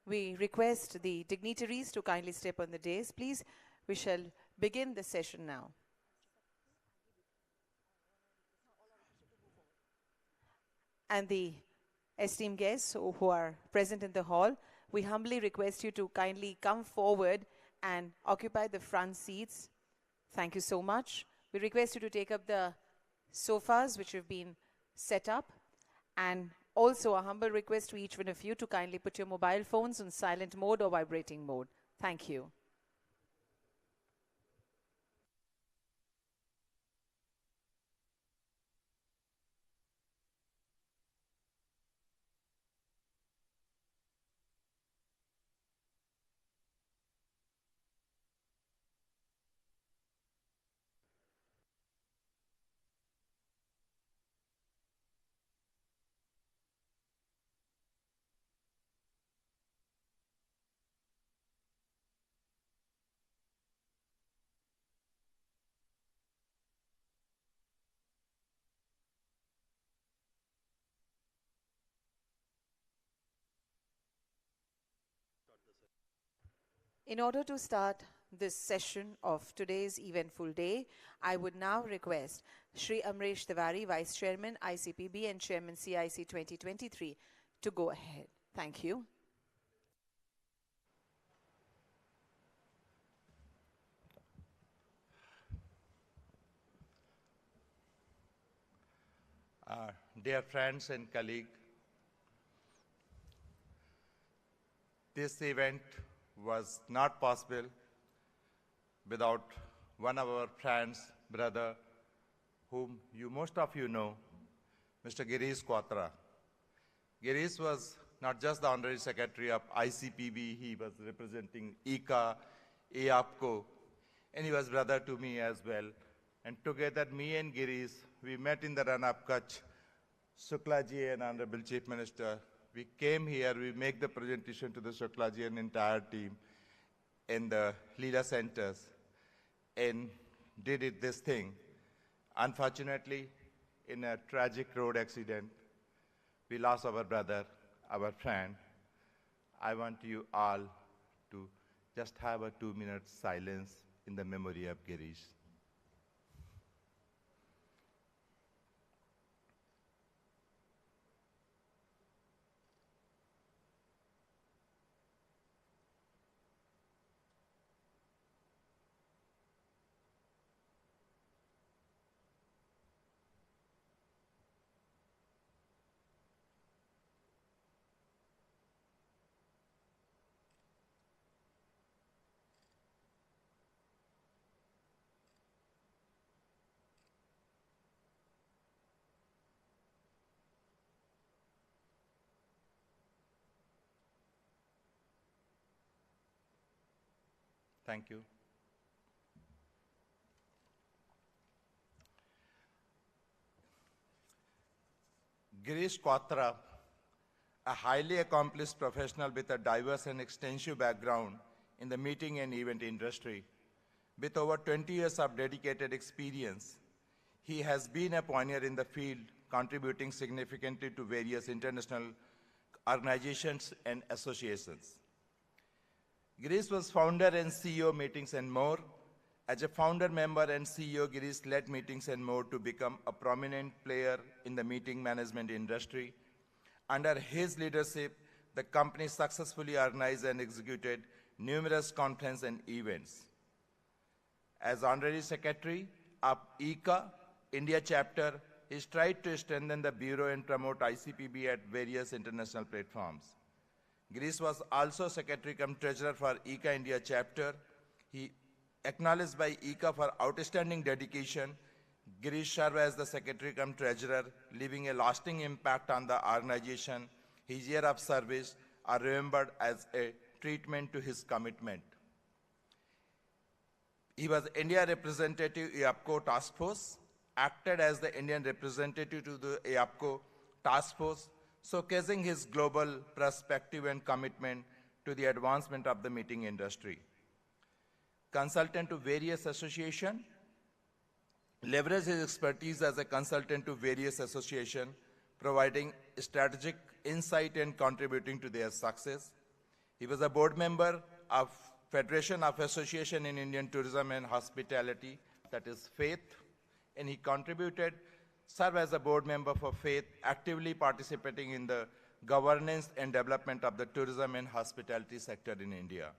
We request the dignitaries to kindly step on the dais, please. We shall begin the session now. And the esteemed guests who are present in the hall, we humbly request you to kindly come forward and occupy the front seats. Thank you so much. We request you to take up the sofas which have been set up, and also a humble request to each one of you to kindly put your mobile phones on silent mode or vibrating mode. Thank you. In order to start this session of today's eventful day, I would now request Shri Amresh Tiwari, Vice Chairman, ICPB and Chairman, CIC 2023, to go ahead. Thank you. Dear friends and colleagues, this event was not possible without one of our friends, brother, whom most of you know, Mr. Girish Quatra. Girish was not just the Honorary Secretary of ICPB, he was representing ICA, AAPCO, and he was brother to me as well. And together, me and Girish, we met in the run of Kutch, Shuklaji and Honorable Chief Minister. We came here, we make the presentation to the Shuklaji and entire team in the Leela centers and did this thing. Unfortunately, in a tragic road accident, we lost our brother, our friend. I want you all to just have a 2-minute silence in the memory of Girish. Thank you. Girish Quatra, a highly accomplished professional with a diverse and extensive background in the meeting and event industry. With over 20 years of dedicated experience, he has been a pioneer in the field, contributing significantly to various international organizations and associations. Girish was founder and CEO Meetings and More. As a founder member and CEO, Girish led Meetings and More to become a prominent player in the meeting management industry. Under his leadership, the company successfully organized and executed numerous conferences and events. As Honorary Secretary of ICA, India chapter, he tried to strengthen the Bureau and promote ICPB at various international platforms. Girish was also Secretary cum Treasurer for ICA India chapter. He acknowledged by ICA for outstanding dedication Girish served as the secretary cum treasurer, leaving a lasting impact on the organization. His year of service are remembered as a treatment to his commitment. He was India representative EAPCO task force, acted as the Indian representative to the EAPCO task force, showcasing his global perspective and commitment to the advancement of the meeting industry. Consultant to various associations, leveraged his expertise as a consultant to various associations, providing strategic insight and contributing to their success. He was a board member of Federation of Association in Indian Tourism and Hospitality, that is FAITH, and he served as a board member for FAITH, actively participating in the governance and development of the tourism and hospitality sector in India.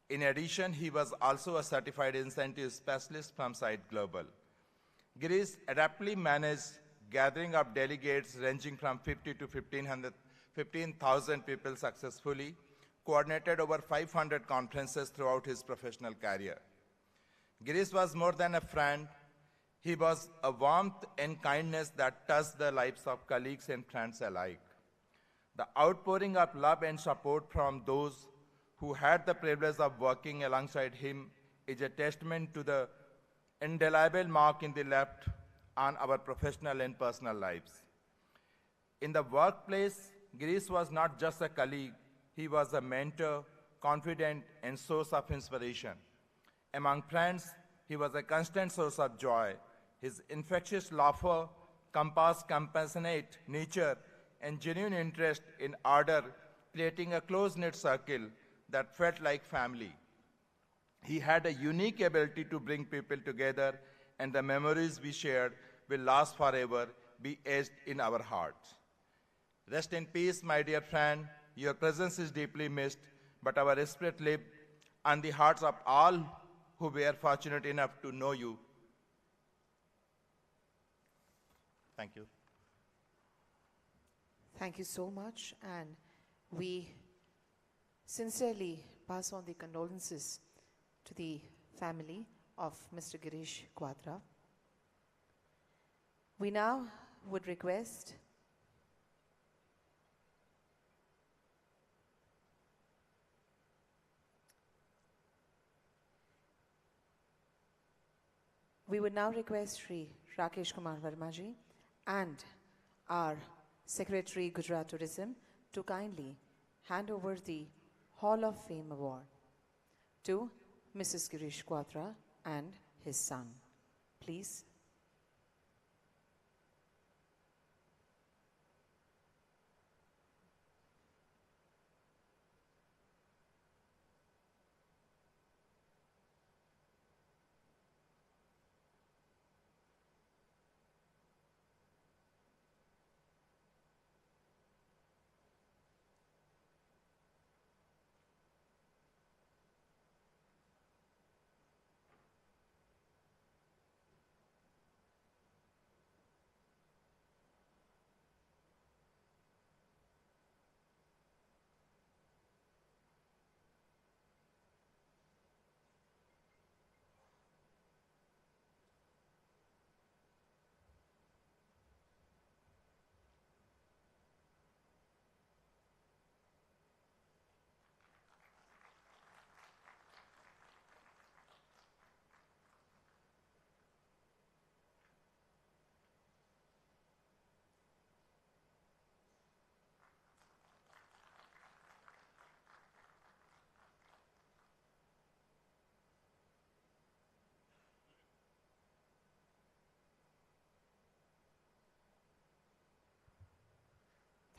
In addition, he was also a certified incentive specialist from Site Global. Girish adeptly managed gathering of delegates ranging from 50 to 15,000 people successfully, coordinated over 500 conferences throughout his professional career. Girish was more than a friend. He was a warmth and kindness that touched the lives of colleagues and friends alike. The outpouring of love and support from those who had the privilege of working alongside him is a testament to the indelible mark in the left on our professional and personal lives. In the workplace, Girish was not just a colleague, he was a mentor, confidant, and source of inspiration. Among friends, he was a constant source of joy. His infectious laughter, compassionate nature, and genuine interest in order, creating a close-knit circle that felt like family. He had a unique ability to bring people together, and the memories we shared will last forever, be etched in our hearts. Rest in peace, my dear friend. Your presence is deeply missed, but our spirit lives on the hearts of all who were fortunate enough to know you. Thank you. Thank you so much, and we sincerely pass on the condolences to the family of Mr. Girish Quadra. We now would request Shri Rakesh Kumar Verma ji and our Secretary Gujarat Tourism to kindly hand over the Hall of Fame Award to Mrs. Girish Quadra and his son. Please.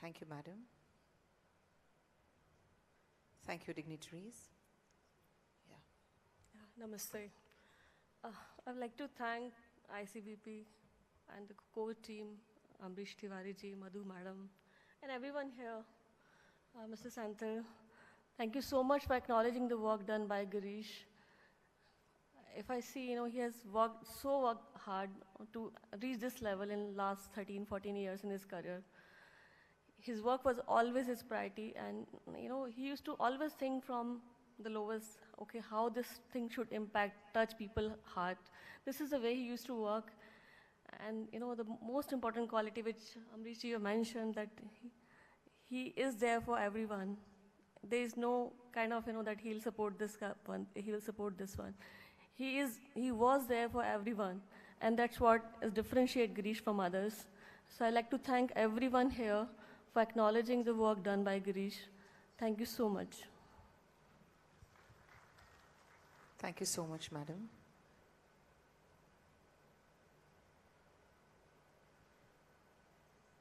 Thank you, madam. Thank you, dignitaries. Namaste. I'd like to thank ICBP and the core team, Amrish Tiwari ji, Madhu madam, and everyone here. Mr. Santhal, thank you so much for acknowledging the work done by Girish. If I see, he has worked hard to reach this level in last 13, 14 years in his career. His work was always his priority, and he used to always think from the lowest, okay, how this thing should touch people's heart. This is the way he used to work, And the most important quality which Amrish you mentioned, that he is there for everyone. There is no kind of that he'll support this one, he'll support this one. He was there for everyone, and that's what differentiate Girish from others. So I'd like to thank everyone here for acknowledging the work done by Girish. Thank you so much. Thank you so much, madam.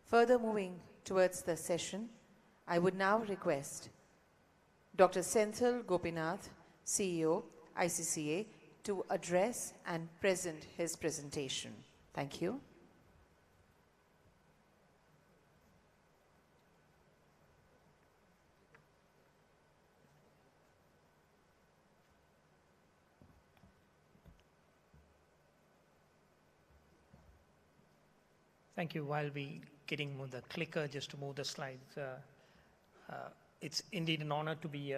Further moving towards the session, I would now request Dr. Senthil Gopinath, CEO, ICCA, to address and present his presentation. Thank you. Thank you. While we getting the clicker just to move the slides, it's indeed an honor to be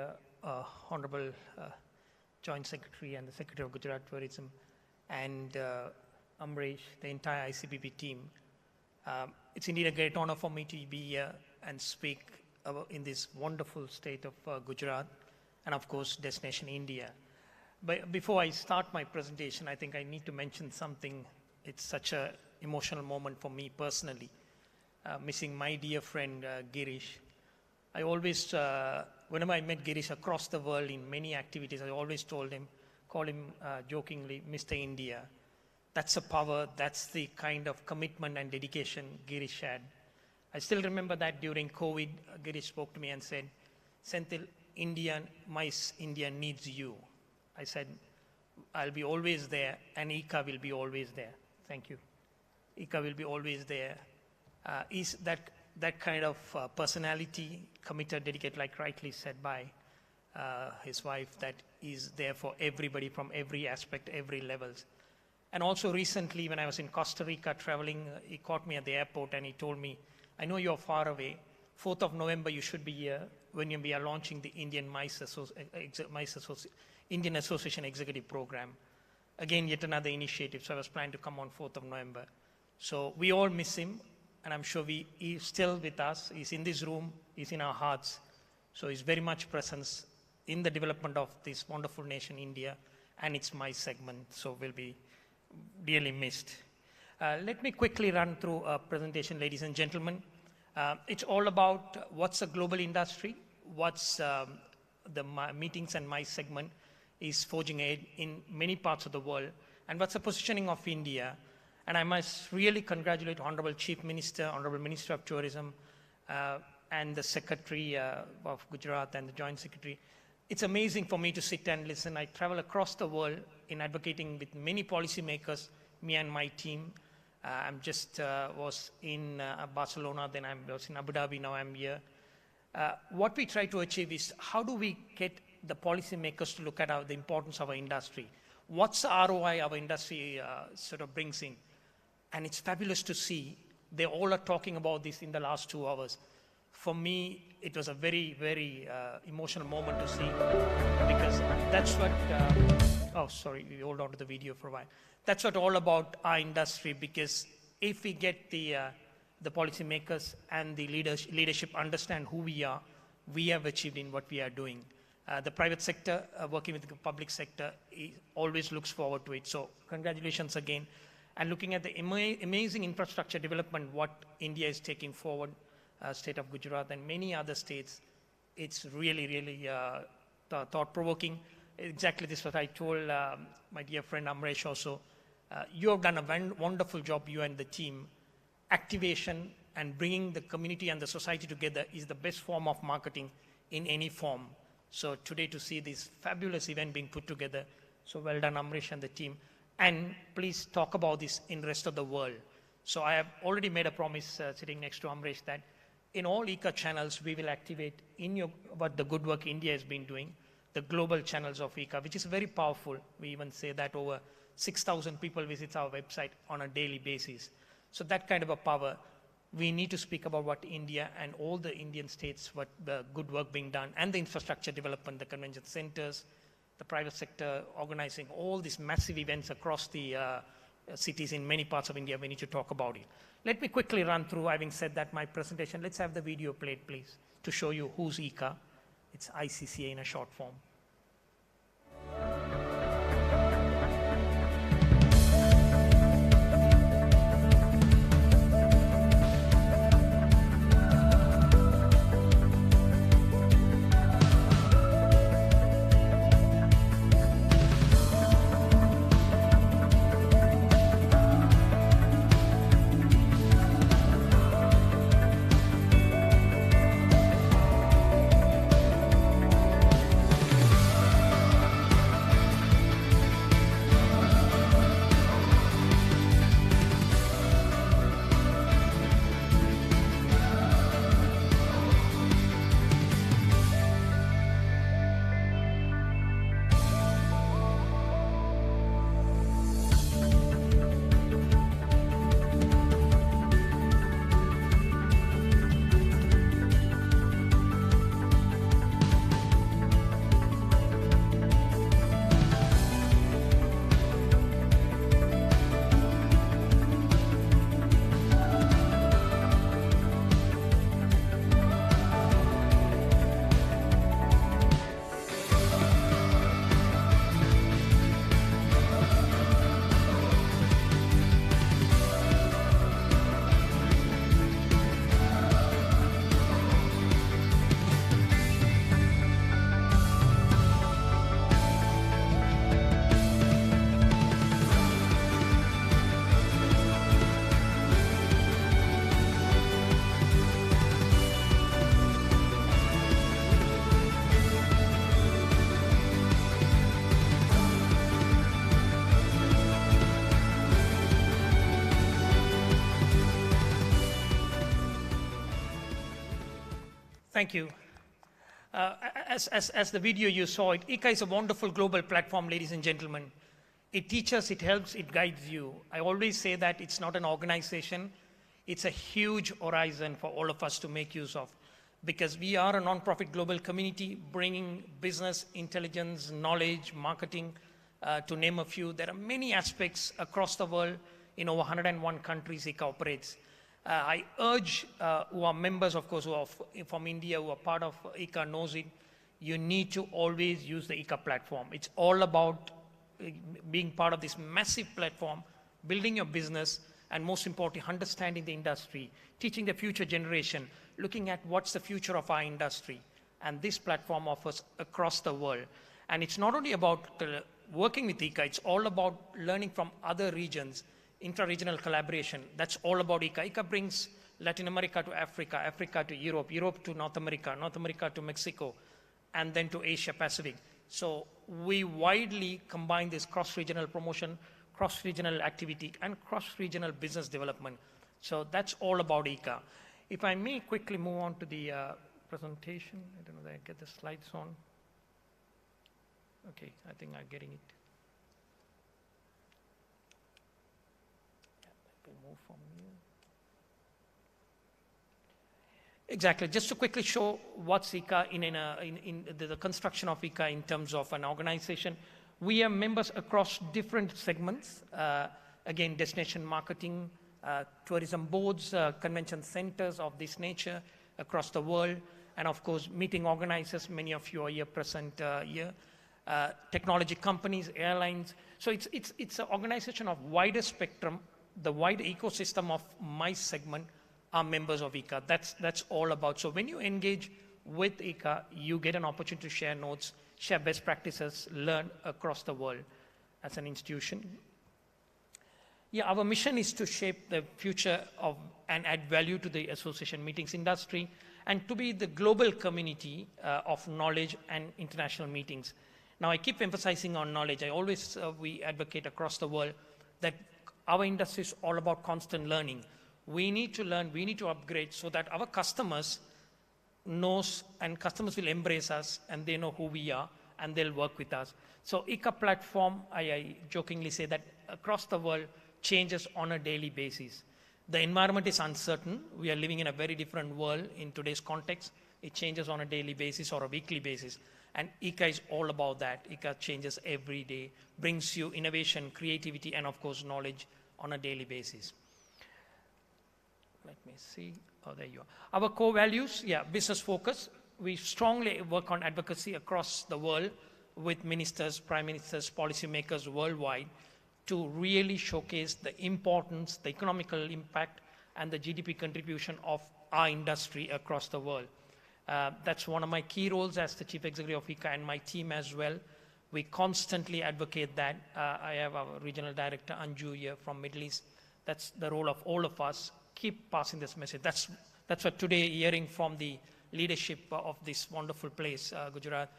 Honorable Joint Secretary and the Secretary of Gujarat Tourism, and Amrish, the entire ICBP team. It's indeed a great honor for me to be here and speak in this wonderful state of Gujarat and of course destination India. But before I start my presentation, I think I need to mention something. It's such an emotional moment for me personally, missing my dear friend Girish. I always, whenever I met Girish across the world in many activities, I always call him jokingly, Mr. India. That's a power, that's the kind of commitment and dedication Girish had. I still remember that during COVID, Girish spoke to me and said, Senthil, India needs you. I said, I'll be always there, and ICA will be always there. Thank you. ICA will be always there. Is that kind of personality, committed, dedicated, like rightly said by his wife, that is there for everybody from every aspect, every levels. And also recently when I was in Costa Rica traveling, he caught me at the airport and he told me, I know you're far away. 4th of November you should be here when we are launching the Indian Indian Association Executive Program. Again, yet another initiative. So I was planning to come on 4th of November. So we all miss him, and I'm sure he's still with us. He's in this room, he's in our hearts. So he's very much presence in the development of this wonderful nation, India, and it's my segment, so will be dearly missed. Let me quickly run through a presentation, ladies and gentlemen. It's all about what's a global industry, what's the meetings and my segment is forging ahead in many parts of the world, and what's the positioning of India. And I must really congratulate Honorable Chief Minister, Honorable Minister of Tourism, and the Secretary of Gujarat and the Joint Secretary. It's amazing for me to sit and listen. I travel across the world in advocating with many policymakers, me and my team. I'm just was in Barcelona, then I was in Abu Dhabi, now I'm here. What we try to achieve is how do we get the policymakers to look at the importance of our industry? What's the ROI our industry sort of brings in? And it's fabulous to see they all are talking about this in the last 2 hours. For me, it was a very, very emotional moment to see, because that's what, oh, sorry, we hold on to the video for a while. That's what all about our industry, because if we get the policymakers and the leadership understand who we are, we have achieved in what we are doing. The private sector, working with the public sector, always looks forward to it. So congratulations again. And looking at the amazing infrastructure development, what India is taking forward, state of Gujarat and many other states, it's really, really thought-provoking. Exactly this is what I told my dear friend Amresh also. You have done a wonderful job, you and the team. Activation and bringing the community and the society together is the best form of marketing in any form. So today to see this fabulous event being put together, so well done Amrish and the team. And please talk about this in the rest of the world. So I have already made a promise sitting next to Amrish that in all ICA channels, we will activate what the good work India has been doing, the global channels of ICA, which is very powerful. We even say that over 6,000 people visit our website on a daily basis. So that kind of a power, we need to speak about what India and all the Indian states, what the good work being done, and the infrastructure development, the convention centers, the private sector organizing all these massive events across the cities in many parts of India. We need to talk about it. Let me quickly run through, having said that, my presentation. Let's have the video played, please, to show you who's ICA. It's ICCA in a short form. Thank you. As the video you saw, ICA is a wonderful global platform, ladies and gentlemen. It teaches, it helps, it guides you. I always say that it's not an organization, it's a huge horizon for all of us to make use of, because we are a non-profit global community bringing business, intelligence, knowledge, marketing, to name a few. There are many aspects across the world. In over 101 countries, ICA operates. I urge who are members, of course, who are from India, who are part of ICA knows it, you need to always use the ICA platform. It's all about being part of this massive platform, building your business, and most importantly, understanding the industry, teaching the future generation, looking at what's the future of our industry. And this platform offers across the world. And it's not only about working with ICA, it's all about learning from other regions, intra-regional collaboration. That's all about ICA. ICA brings Latin America to Africa, Africa to Europe, Europe to North America, North America to Mexico, and then to Asia Pacific. So we widely combine this cross-regional promotion, cross-regional activity, and cross-regional business development. So that's all about ICA. If I may quickly move on to the presentation. I don't know whether I get the slides on. Okay, I think I'm getting it. Move from here. Exactly. Just to quickly show what's ICA in the construction of ICA in terms of an organization. We are members across different segments. Again, destination marketing, tourism boards, convention centers of this nature across the world, and of course, meeting organizers. Many of you are here present here. Technology companies, airlines. So it's an organization of wider spectrum. The wide ecosystem of my segment are members of ICA. That's all about. So when you engage with ICA, you get an opportunity to share notes, share best practices, learn across the world as an institution. Yeah, our mission is to shape the future of and add value to the association meetings industry and to be the global community of knowledge and international meetings. Now, I keep emphasizing on knowledge. I always, we advocate across the world that our industry is all about constant learning. We need to learn, we need to upgrade so that our customers knows and customers will embrace us and they know who we are and they'll work with us. So ICA platform, I jokingly say that across the world changes on a daily basis. The environment is uncertain. We are living in a very different world in today's context. It changes on a daily basis or a weekly basis. And ICA is all about that. ICA changes every day, brings you innovation, creativity, and of course, knowledge on a daily basis. Let me see. Oh, there you are. Our core values, business focus. We strongly work on advocacy across the world with ministers, prime ministers, policymakers worldwide to really showcase the importance, the economical impact, and the GDP contribution of our industry across the world. That's one of my key roles as the Chief Executive of ICA and my team as well. We constantly advocate that. I have our Regional Director, Anju, here from Middle East. That's the role of all of us. Keep passing this message. That's what today, hearing from the leadership of this wonderful place, Gujarat,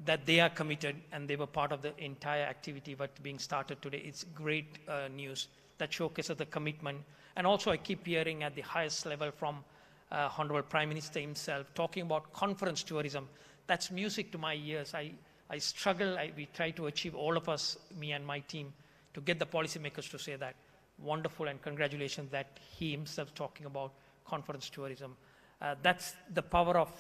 that they are committed and they were part of the entire activity but being started today. It's great news that showcases the commitment. And also I keep hearing at the highest level from Honorable Prime Minister himself talking about conference tourism. That's music to my ears. I struggle, we try to achieve, all of us, me and my team, to get the policymakers to say that. Wonderful, and congratulations that he himself talking about conference tourism. That's the power of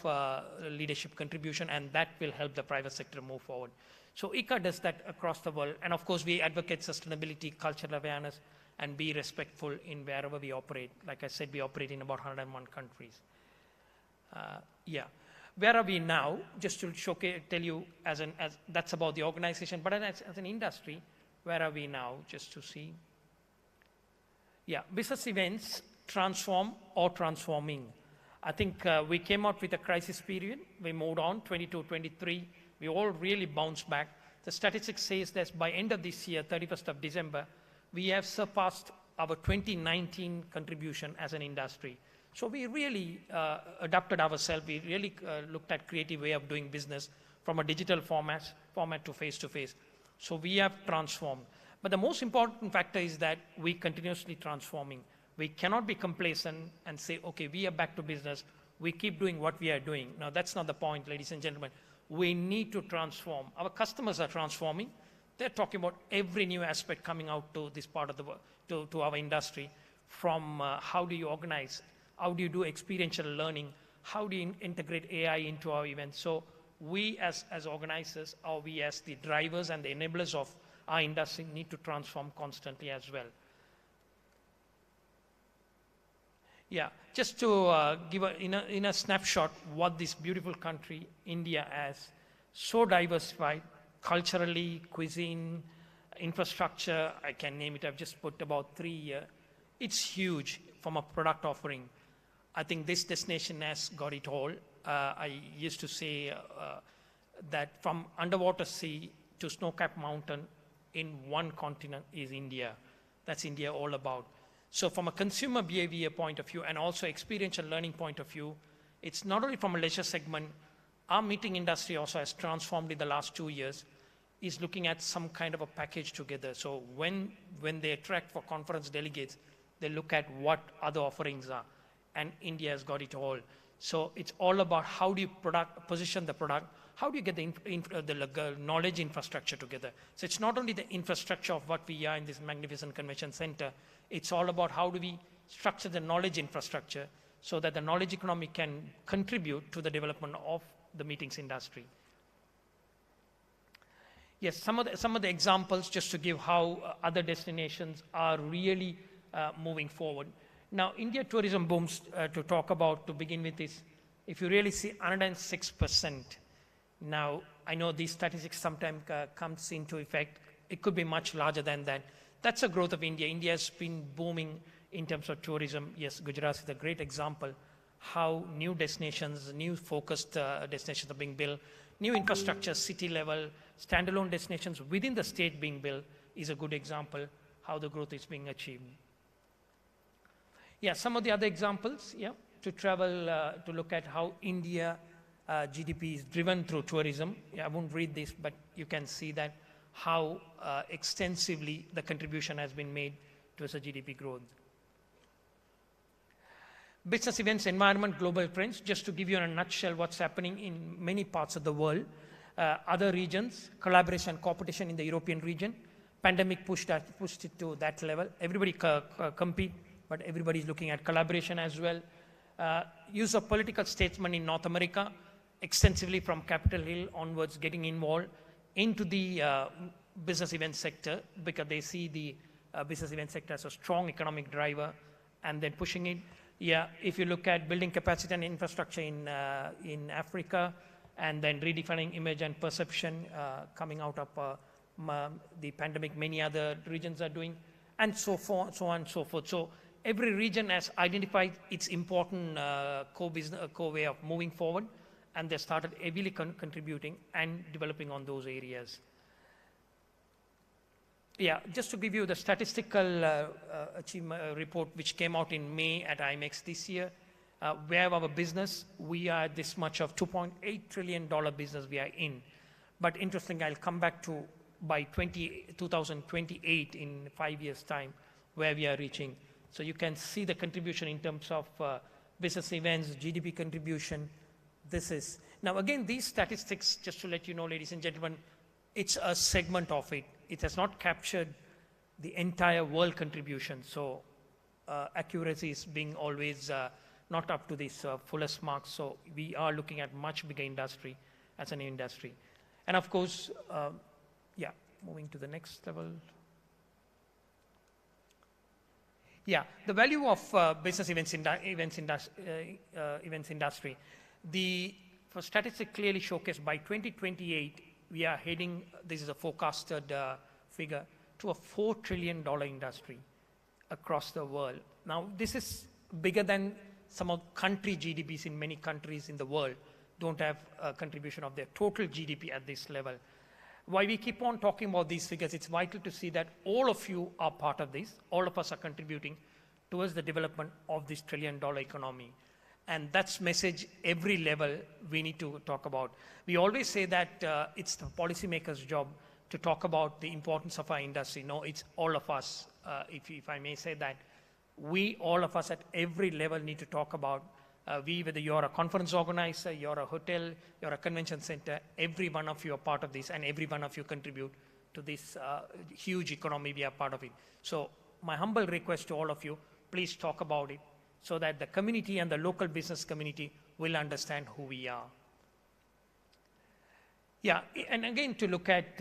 leadership contribution, and that will help the private sector move forward. So ICA does that across the world, and of course we advocate sustainability, cultural awareness, and be respectful in wherever we operate. Like I said, we operate in about 101 countries. Where are we now? Just to showcase, tell you, as that's about the organization, but as an industry, where are we now? Just to see. Business events transform or transforming. I think we came out with a crisis period. We moved on, 22, 23. We all really bounced back. The statistics says that by end of this year, 31st of December, we have surpassed our 2019 contribution as an industry. So we really adapted ourselves. We really looked at creative way of doing business from a digital format to face-to-face. So we have transformed. But the most important factor is that we continuously transforming. We cannot be complacent and say, okay, we are back to business. We keep doing what we are doing. Now, that's not the point, ladies and gentlemen. We need to transform. Our customers are transforming. They're talking about every new aspect coming out to this part of the world, to our industry, from how do you organize, how do you do experiential learning, how do you integrate AI into our events. So we as organizers, or we as the drivers and the enablers of our industry need to transform constantly as well. Just to give in a snapshot what this beautiful country, India, has, so diversified, culturally, cuisine, infrastructure, I can name it, I've just put about 3 here. It's huge from a product offering. I think this destination has got it all. I used to say that from underwater sea to snow-capped mountain in one continent is India. That's India all about. So from a consumer behavior point of view and also experiential learning point of view, it's not only from a leisure segment, our meeting industry also has transformed in the last 2 years, is looking at some kind of a package together. So when they attract for conference delegates, they look at what other offerings are, and India has got it all. So it's all about how do you position the product, how do you get the knowledge infrastructure together. So it's not only the infrastructure of what we are in this magnificent convention center, it's all about how do we structure the knowledge infrastructure so that the knowledge economy can contribute to the development of the meetings industry. Yes, some of the examples just to give how other destinations are really moving forward. Now, India tourism booms, to talk about to begin with, is if you really see 106%. Now, I know these statistics sometimes comes into effect. It could be much larger than that. That's a growth of India. India has been booming in terms of tourism. Yes, Gujarat is a great example how new destinations, new focused destinations are being built. New infrastructure, city level, standalone destinations within the state being built is a good example how the growth is being achieved. Yeah, some of the other examples, to travel, to look at how India GDP is driven through tourism. I won't read this, but you can see that how extensively the contribution has been made towards the GDP growth. Business events, environment, global trends, just to give you in a nutshell what's happening in many parts of the world. Other regions, collaboration, competition in the European region. Pandemic pushed it to that level. Everybody compete, but everybody is looking at collaboration as well. Use of political statesmen in North America. extensively from Capitol Hill onwards, getting involved into the business event sector because they see the business event sector as a strong economic driver and then pushing it. Yeah, if you look at building capacity and infrastructure in Africa and then redefining image and perception coming out of the pandemic, many other regions are doing, and so on and so forth. So every region has identified its important co-way of moving forward, and they started heavily contributing and developing on those areas. Yeah, just to give you the statistical achievement report which came out in May at IMEX this year, we have our business, we are this much of $2.8 trillion business we are in. But interesting, I'll come back to by 2028 in 5 years' time where we are reaching. So you can see the contribution in terms of business events, GDP contribution. This is, now again, these statistics, just to let you know, ladies and gentlemen, it's a segment of it. It has not captured the entire world contribution. So accuracy is being always not up to this fullest mark. So we are looking at much bigger industry as an industry. And of course, yeah, moving to the next level. Yeah, the value of business events industry. The statistic clearly showcased by 2028, we are heading, this is a forecasted figure, to a $4 trillion industry across the world. Now, this is bigger than some of country GDPs in many countries in the world don't have a contribution of their total GDP at this level. Why we keep on talking about these figures, it's vital to see that all of you are part of this. All of us are contributing towards the development of this $1 trillion economy. And that's message every level we need to talk about. We always say that it's the policymakers' job to talk about the importance of our industry. No, it's all of us, if I may say that. We, all of us at every level need to talk about, whether you're a conference organizer, you're a hotel, you're a convention center, every one of you are part of this and every one of you contribute to this huge economy, we are part of it. So my humble request to all of you, please talk about it so that the community and the local business community will understand who we are. Yeah, and again to look at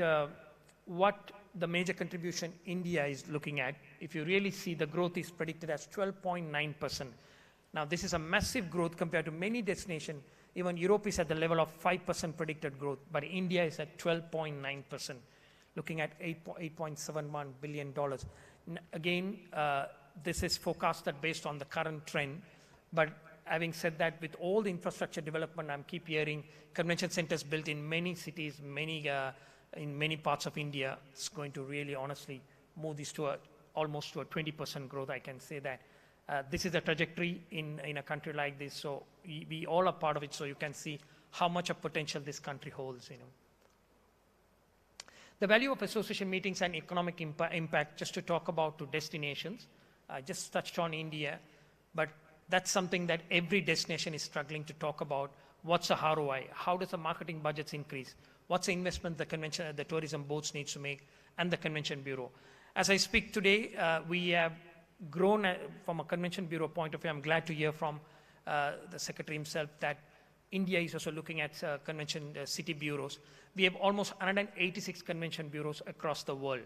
what the major contribution India is looking at, if you really see the growth is predicted as 12.9%. Now this is a massive growth compared to many destinations. Even Europe is at the level of 5% predicted growth, but India is at 12.9%, looking at $8.71 billion. Again, this is forecasted based on the current trend, but having said that, with all the infrastructure development, I keep hearing convention centers built in many cities, in many parts of India, it's going to really honestly move this to almost to a 20% growth, I can say that. This is a trajectory in a country like this, so we all are part of it, so you can see how much of potential this country holds. The value of association meetings and economic impact, just to talk about to destinations. I just touched on India, but that's something that every destination is struggling to talk about. What's the ROI? How does the marketing budgets increase? What's the investment the tourism boards needs to make and the convention bureau? As I speak today, we have grown from a convention bureau point of view. I'm glad to hear from the secretary himself that India is also looking at convention city bureaus. We have almost 186 convention bureaus across the world.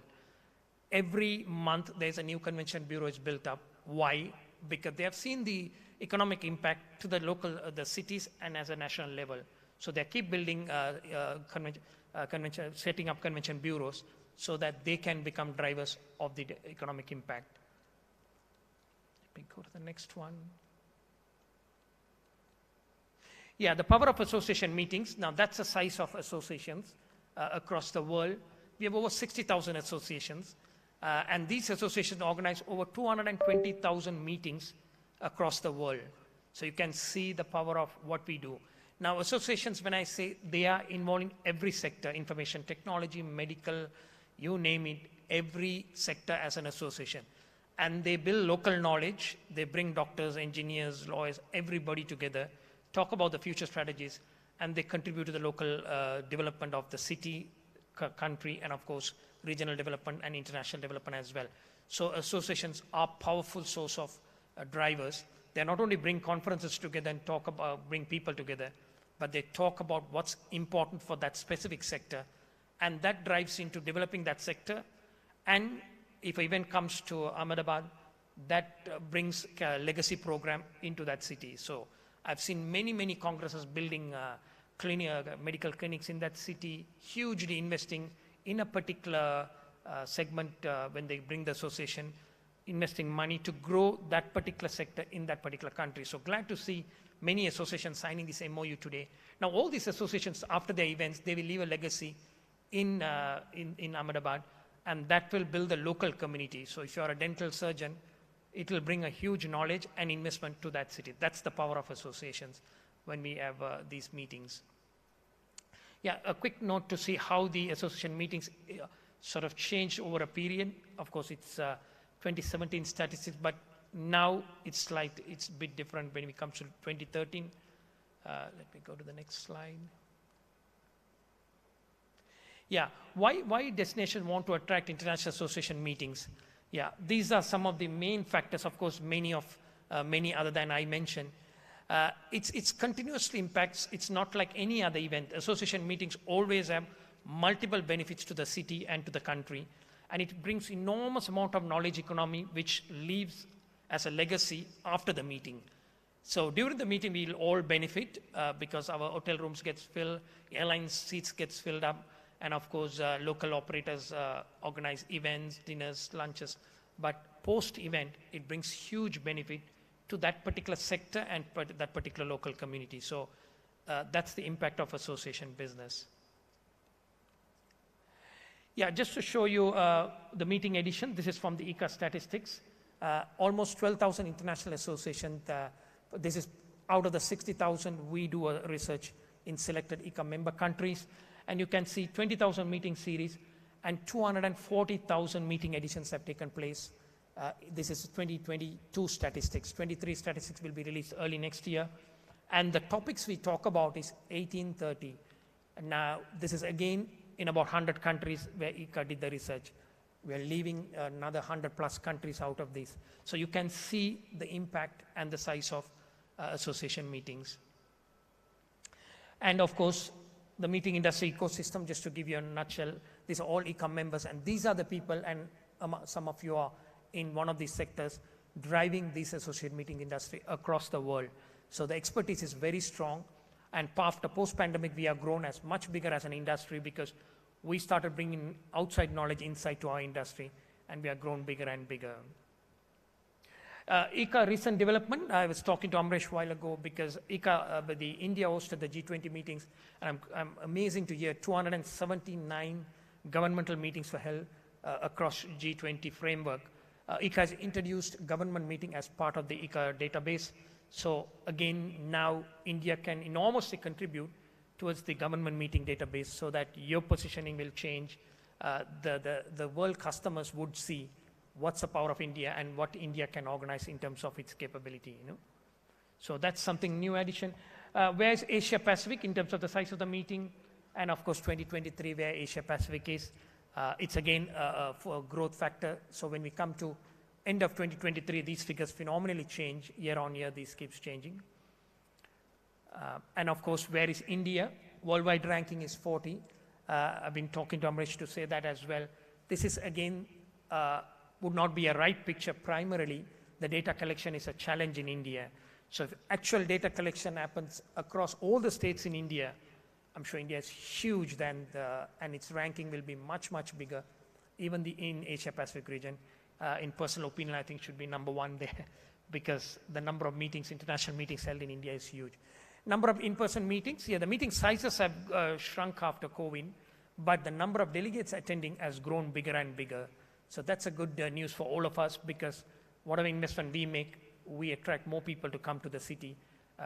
Every month there's a new convention bureau is built up. Why? Because they have seen the economic impact to the local, the cities and as a national level. So they keep building setting up convention bureaus so that they can become drivers of the economic impact. Let me go to the next one. Yeah, the power of association meetings. Now that's the size of associations across the world. We have over 60,000 associations. And these associations organize over 220,000 meetings across the world. So you can see the power of what we do. Now associations, when I say they are involved in every sector, information technology, medical, you name it, every sector as an association. And they build local knowledge. They bring doctors, engineers, lawyers, everybody together, talk about the future strategies, and they contribute to the local development of the city, country, and of course, regional development and international development as well. So associations are powerful source of drivers. They not only bring conferences together and talk about, bring people together, but they talk about what's important for that specific sector, and that drives into developing that sector. And if an event comes to Ahmedabad, that brings a legacy program into that city. So I've seen many congresses building medical clinics in that city, hugely investing in a particular segment when they bring the association, investing money to grow that particular sector in that particular country. So glad to see many associations signing this MOU today. Now all these associations, after their events, they will leave a legacy in Ahmedabad, and that will build the local community. So if you are a dental surgeon, it will bring a huge knowledge and investment to that city. That's the power of associations when we have these meetings. Yeah, a quick note to see how the association meetings sort of changed over a period. Of course, it's 2017 statistics, but now it's a bit different when it comes to 2013. Let me go to the next slide. Yeah, why destinations want to attract international association meetings? Yeah, these are some of the main factors. Of course, many other than I mentioned. It's continuously impacts. It's not like any other event. Association meetings always have multiple benefits to the city and to the country, and it brings enormous amount of knowledge economy, which leaves as a legacy after the meeting. So during the meeting, we'll all benefit because our hotel rooms gets filled, airline seats gets filled up, and of course, local operators organize events, dinners, lunches. But post-event, it brings huge benefit to that particular sector and that particular local community. So that's the impact of association business. Yeah, just to show you the meeting edition, this is from the ICA statistics. Almost 12,000 international associations. This is out of the 60,000, we do a research in selected ICA member countries. And you can see 20,000 meeting series and 240,000 meeting editions have taken place. This is 2022 statistics. 23 statistics will be released early next year. And the topics we talk about is 1830. And now, this is again in about 100 countries where ICA did the research. We are leaving another 100 plus countries out of this. So you can see the impact and the size of association meetings. And of course, the meeting industry ecosystem, just to give you a nutshell, these are all ICA members, and these are the people, and some of you are in one of these sectors, driving this associate meeting industry across the world. So the expertise is very strong, and after post-pandemic, we have grown as much bigger as an industry because we started bringing outside knowledge inside to our industry, and we have grown bigger and bigger. ICA recent development, I was talking to Amresh a while ago because ICA, the India hosted the G20 meetings, and I'm amazing to hear 279 governmental meetings were held across G20 framework. ICA has introduced government meeting as part of the ICA database. So again, now India can enormously contribute towards the government meeting database so that your positioning will change. The world customers would see what's the power of India and what India can organize in terms of its capability, you know. So that's something new addition. Where's Asia Pacific in terms of the size of the meeting? And of course, 2023, where Asia Pacific is, it's again for a growth factor. So when we come to end of 2023, these figures phenomenally change year on year, these keeps changing. And of course, where is India? Worldwide ranking is 40. I've been talking to Amresh to say that as well. This is again, would not be a right picture. Primarily, the data collection is a challenge in India. So if actual data collection happens across all the states in India, I'm sure India is huge then, and its ranking will be much, much bigger, even in Asia Pacific region. In personal opinion, I think should be number one there because the number of meetings, international meetings held in India is huge. Number of in-person meetings, yeah, the meeting sizes have shrunk after COVID, but the number of delegates attending has grown bigger and bigger. So that's a good news for all of us because whatever investment we make, we attract more people to come to the city.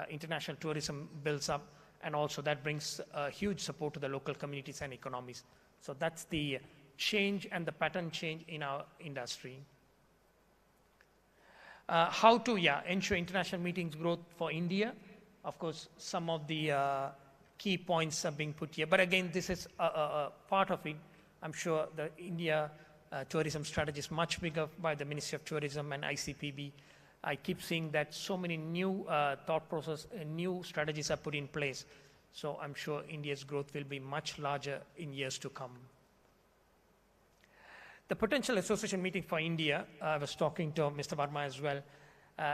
International tourism builds up, and also that brings huge support to the local communities and economies. So that's the change and the pattern change in our industry. How to ensure international meetings growth for India? Of course, some of the key points are being put here. But again, this is a part of it. I'm sure the India tourism strategy is much bigger by the Ministry of Tourism and ICPB. I keep seeing that so many new thought process, new strategies are put in place. So I'm sure India's growth will be much larger in years to come. The potential association meeting for India, I was talking to Mr. Verma as well.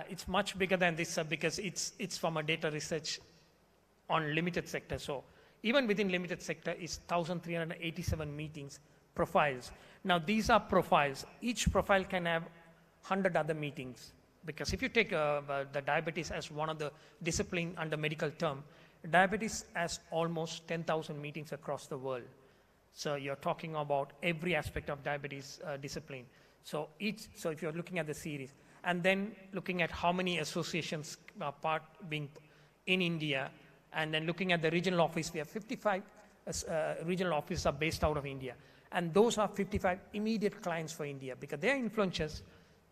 It's much bigger than this because it's from a data research on limited sector. So even within limited sector is 1,387 meetings, profiles. Now these are profiles. Each profile can have 100 other meetings. Because if you take the diabetes as one of the discipline under medical term, diabetes has almost 10,000 meetings across the world. So you're talking about every aspect of diabetes discipline. So if you're looking at the series, and then looking at how many associations are part being in India, and then looking at the regional office, we have 55 regional offices are based out of India. And those are 55 immediate clients for India because they are influencers.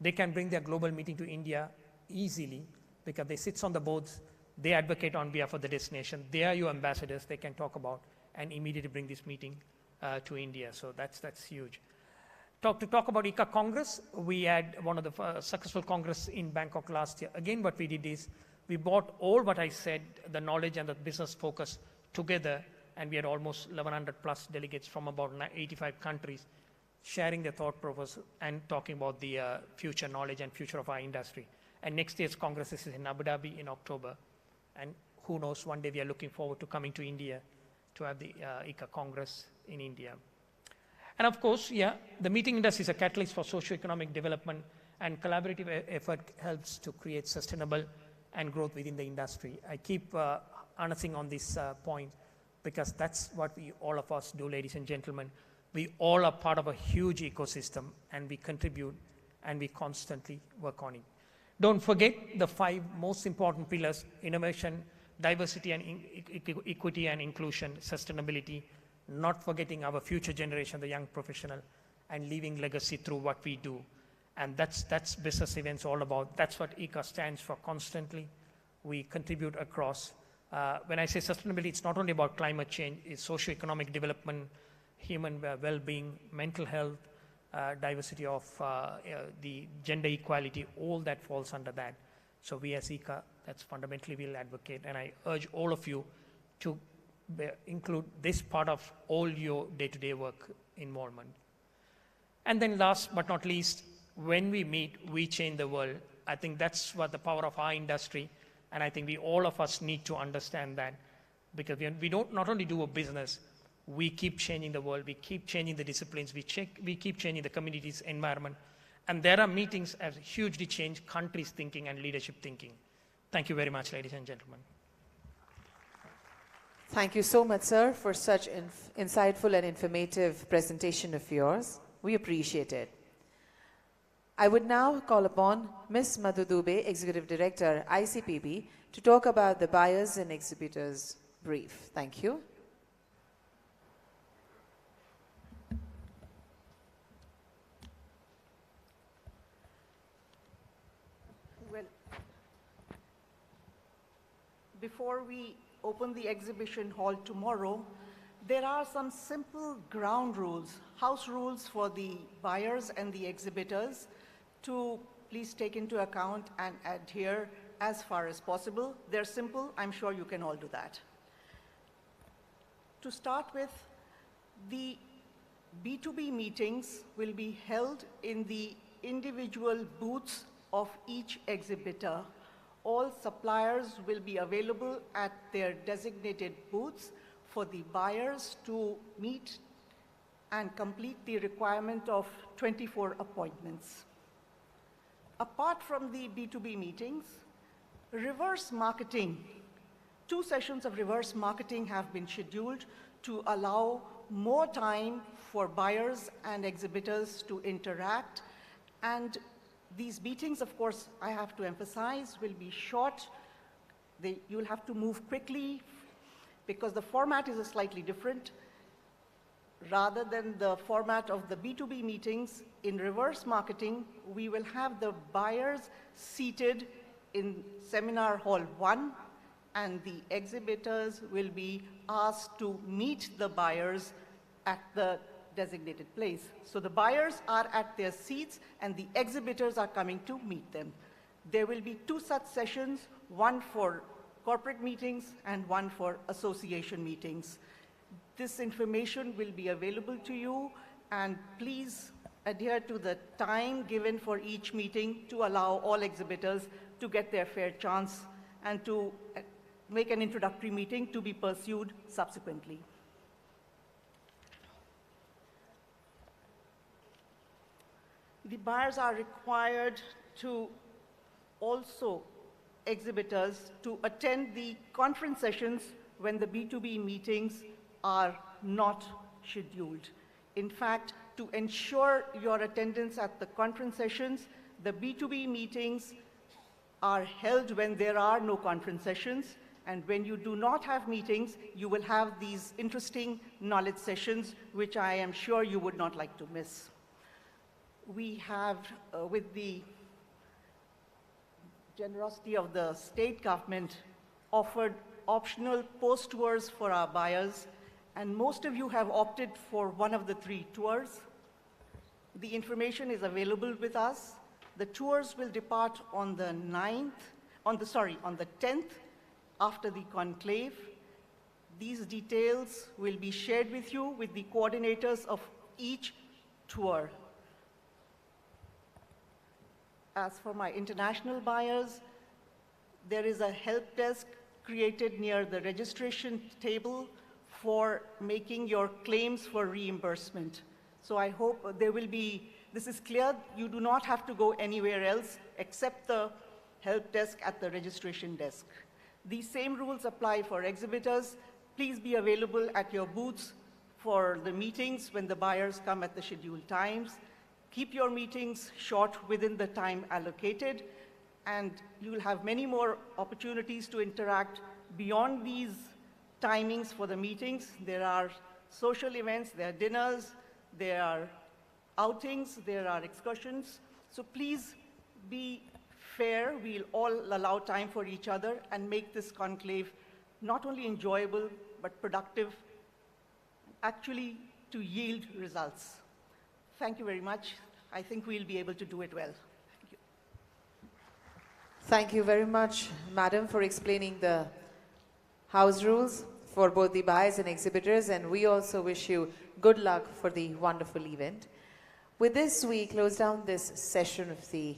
They can bring their global meeting to India easily because they sit on the boards, they advocate on behalf of the destination. They are your ambassadors, they can talk about and immediately bring this meeting to India. So that's huge. To talk about ICA Congress, we had one of the successful Congress in Bangkok last year. Again, what we did is we brought all what I said, the knowledge and the business focus together, and we had almost 1,100 plus delegates from about 85 countries sharing their thought process and talking about the future knowledge and future of our industry. And next year's Congress is in Abu Dhabi in October. And who knows, one day we are looking forward to coming to India to have the ICA Congress in India. And of course, the meeting industry is a catalyst for socio-economic development, and collaborative effort helps to create sustainable and growth within the industry. I keep harnessing on this point because that's what all of us do, ladies and gentlemen. We all are part of a huge ecosystem, and we contribute, and we constantly work on it. Don't forget the 5 most important pillars: innovation, diversity and equity and inclusion, sustainability, not forgetting our future generation, the young professional, and leaving legacy through what we do. And that's business events all about. That's what ICA stands for constantly. We contribute across. When I say sustainability, it's not only about climate change, it's socio-economic development, human well-being, mental health, diversity of the gender equality, all that falls under that. So we as ICA, that's fundamentally we'll advocate, and I urge all of you to include this part of all your day-to-day work involvement. And then last but not least, when we meet, we change the world. I think that's what the power of our industry, and I think all of us need to understand that, because we don't not only do a business, we keep changing the world, we keep changing the disciplines, we keep changing the community's environment, and there are meetings that hugely change countries' thinking and leadership thinking. Thank you very much, ladies and gentlemen. Thank you so much, sir, for such insightful and informative presentation of yours. We appreciate it. I would now call upon Ms. Madhu Dubey, Executive Director, ICPB, to talk about the buyers and exhibitors brief. Thank you. Well, before we open the exhibition hall tomorrow, there are some simple ground rules, house rules for the buyers and the exhibitors to please take into account and adhere as far as possible. They're simple. I'm sure you can all do that. To start with, the B2B meetings will be held in the individual booths of each exhibitor. All suppliers will be available at their designated booths for the buyers to meet and complete the requirement of 24 appointments. Apart from the B2B meetings, reverse marketing, 2 sessions of reverse marketing have been scheduled to allow more time for buyers and exhibitors to interact. And these meetings, of course, I have to emphasize, will be short. You'll have to move quickly because the format is slightly different. Rather than the format of the B2B meetings, in reverse marketing, we will have the buyers seated in seminar hall 1, and the exhibitors will be asked to meet the buyers at the designated place. So the buyers are at their seats and the exhibitors are coming to meet them. There will be 2 such sessions, one for corporate meetings and one for association meetings. This information will be available to you, and please adhere to the time given for each meeting to allow all exhibitors to get their fair chance and to make an introductory meeting to be pursued subsequently. The buyers are required to also, exhibitors, to attend the conference sessions when the B2B meetings are not scheduled. In fact, to ensure your attendance at the conference sessions, the B2B meetings are held when there are no conference sessions, and when you do not have meetings, you will have these interesting knowledge sessions, which I am sure you would not like to miss. We have, with the generosity of the state government, offered optional post tours for our buyers, and most of you have opted for one of the 3 tours. The information is available with us. The tours will depart on the 10th after the conclave. These details will be shared with you with the coordinators of each tour. As for my international buyers, there is a help desk created near the registration table for making your claims for reimbursement. So I hope this is clear. You do not have to go anywhere else except the help desk at the registration desk. These same rules apply for exhibitors. Please be available at your booths for the meetings when the buyers come at the scheduled times. Keep your meetings short within the time allocated, and you will have many more opportunities to interact beyond these timings for the meetings. There are social events, there are dinners, there are outings, there are excursions. So please be fair. We'll all allow time for each other and make this conclave not only enjoyable, but productive, actually to yield results. Thank you very much. I think we'll be able to do it well. Thank you. Thank you very much, Madam, for explaining the house rules for both the buyers and exhibitors, and we also wish you good luck for the wonderful event. With this, we close down this session of the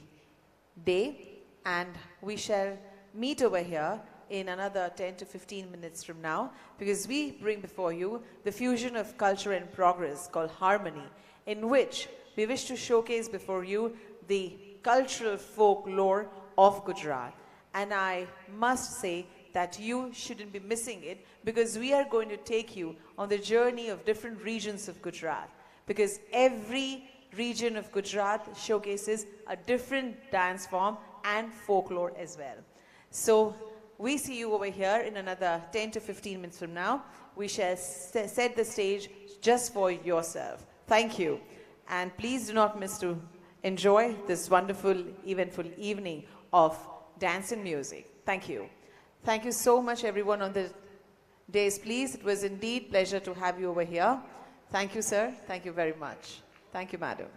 day, and we shall meet over here in another 10 to 15 minutes from now, because we bring before you the fusion of culture and progress called Harmony, in which we wish to showcase before you the cultural folklore of Gujarat. And I must say that you shouldn't be missing it, because we are going to take you on the journey of different regions of Gujarat, because every region of Gujarat showcases a different dance form and folklore as well. So we see you over here in another 10 to 15 minutes from now. We shall set the stage just for yourself. Thank you. And please do not miss to enjoy this wonderful, eventful evening of dance and music. Thank you. Thank you so much, everyone on the days, please. It was indeed a pleasure to have you over here. Thank you, sir. Thank you very much. Thank you, madam.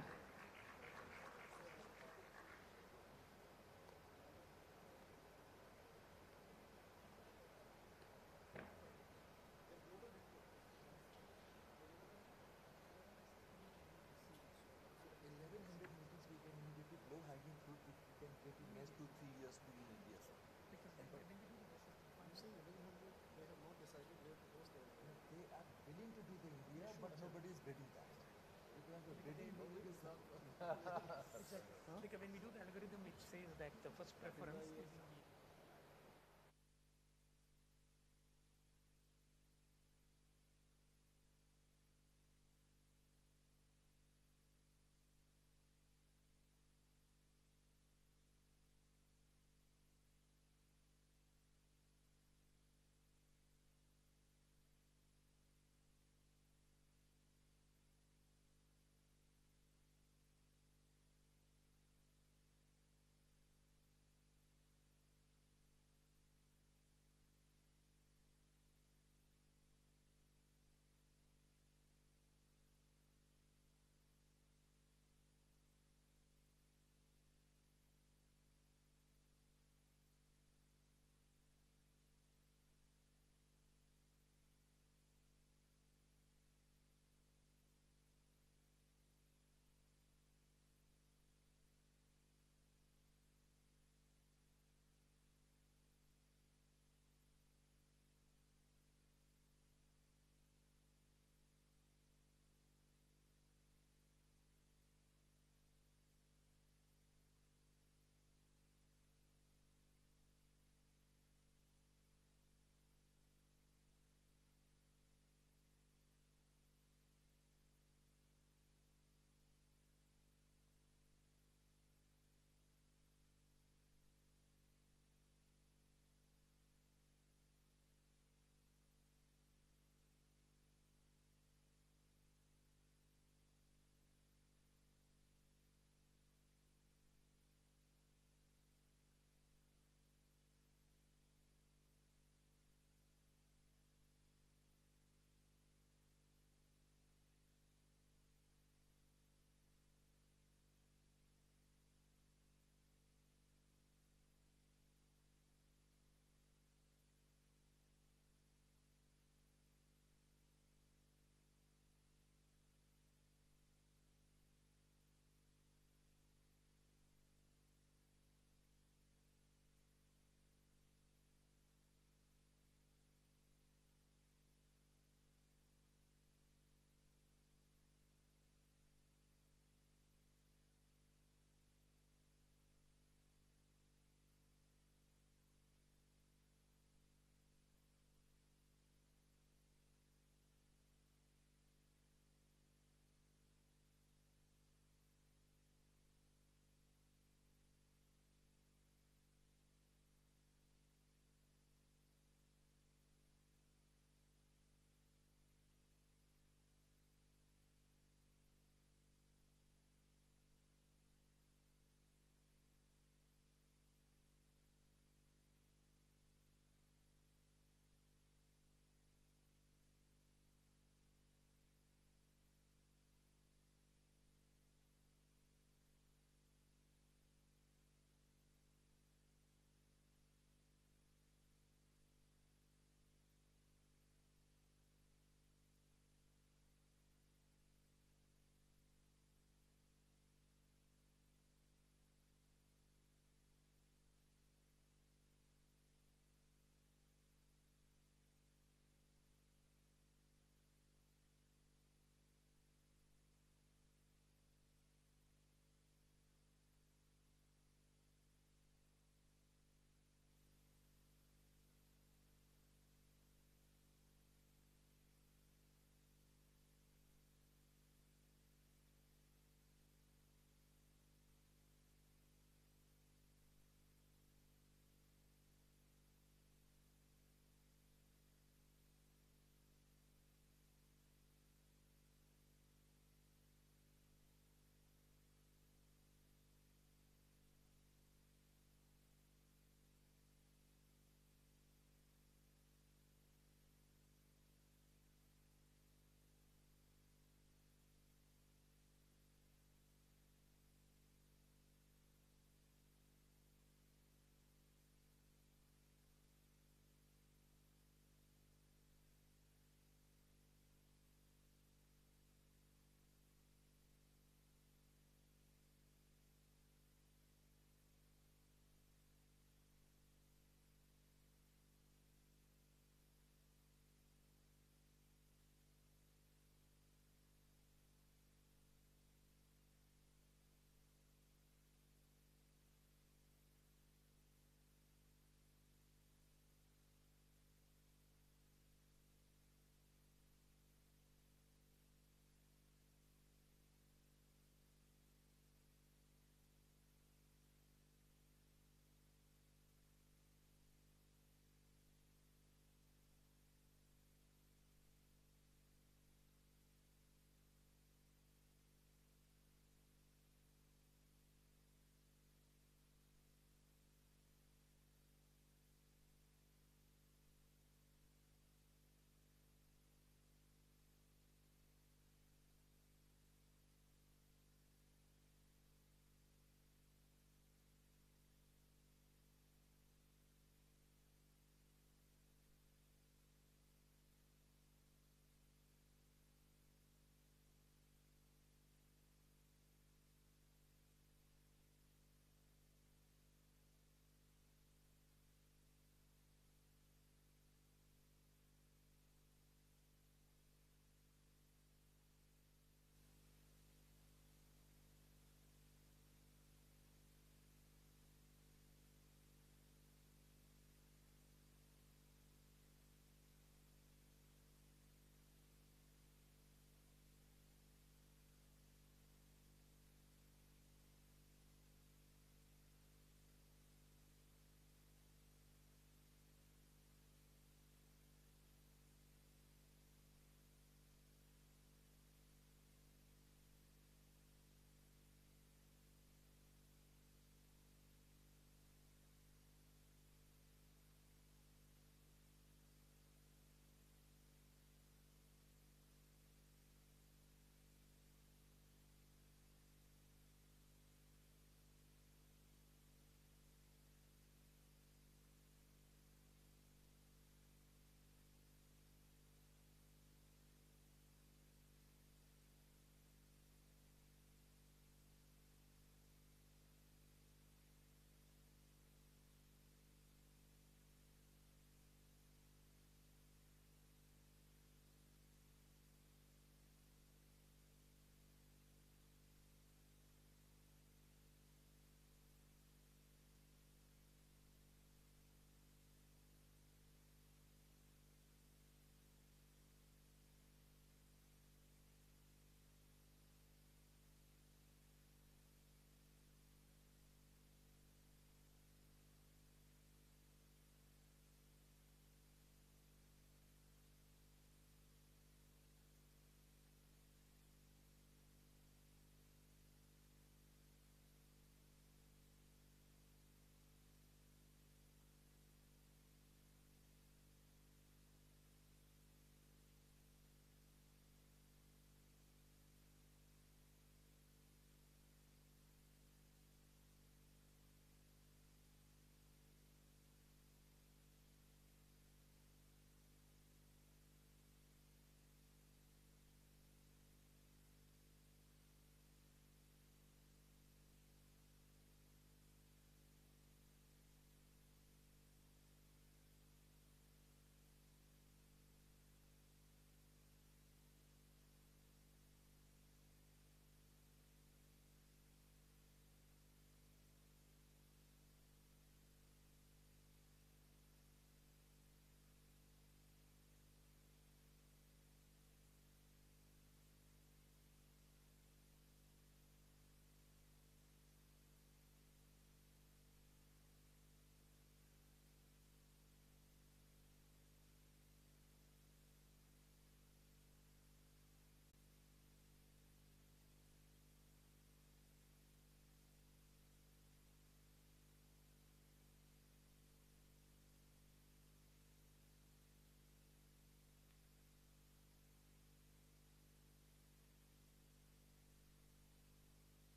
Because when we do the algorithm, it says that the first preference is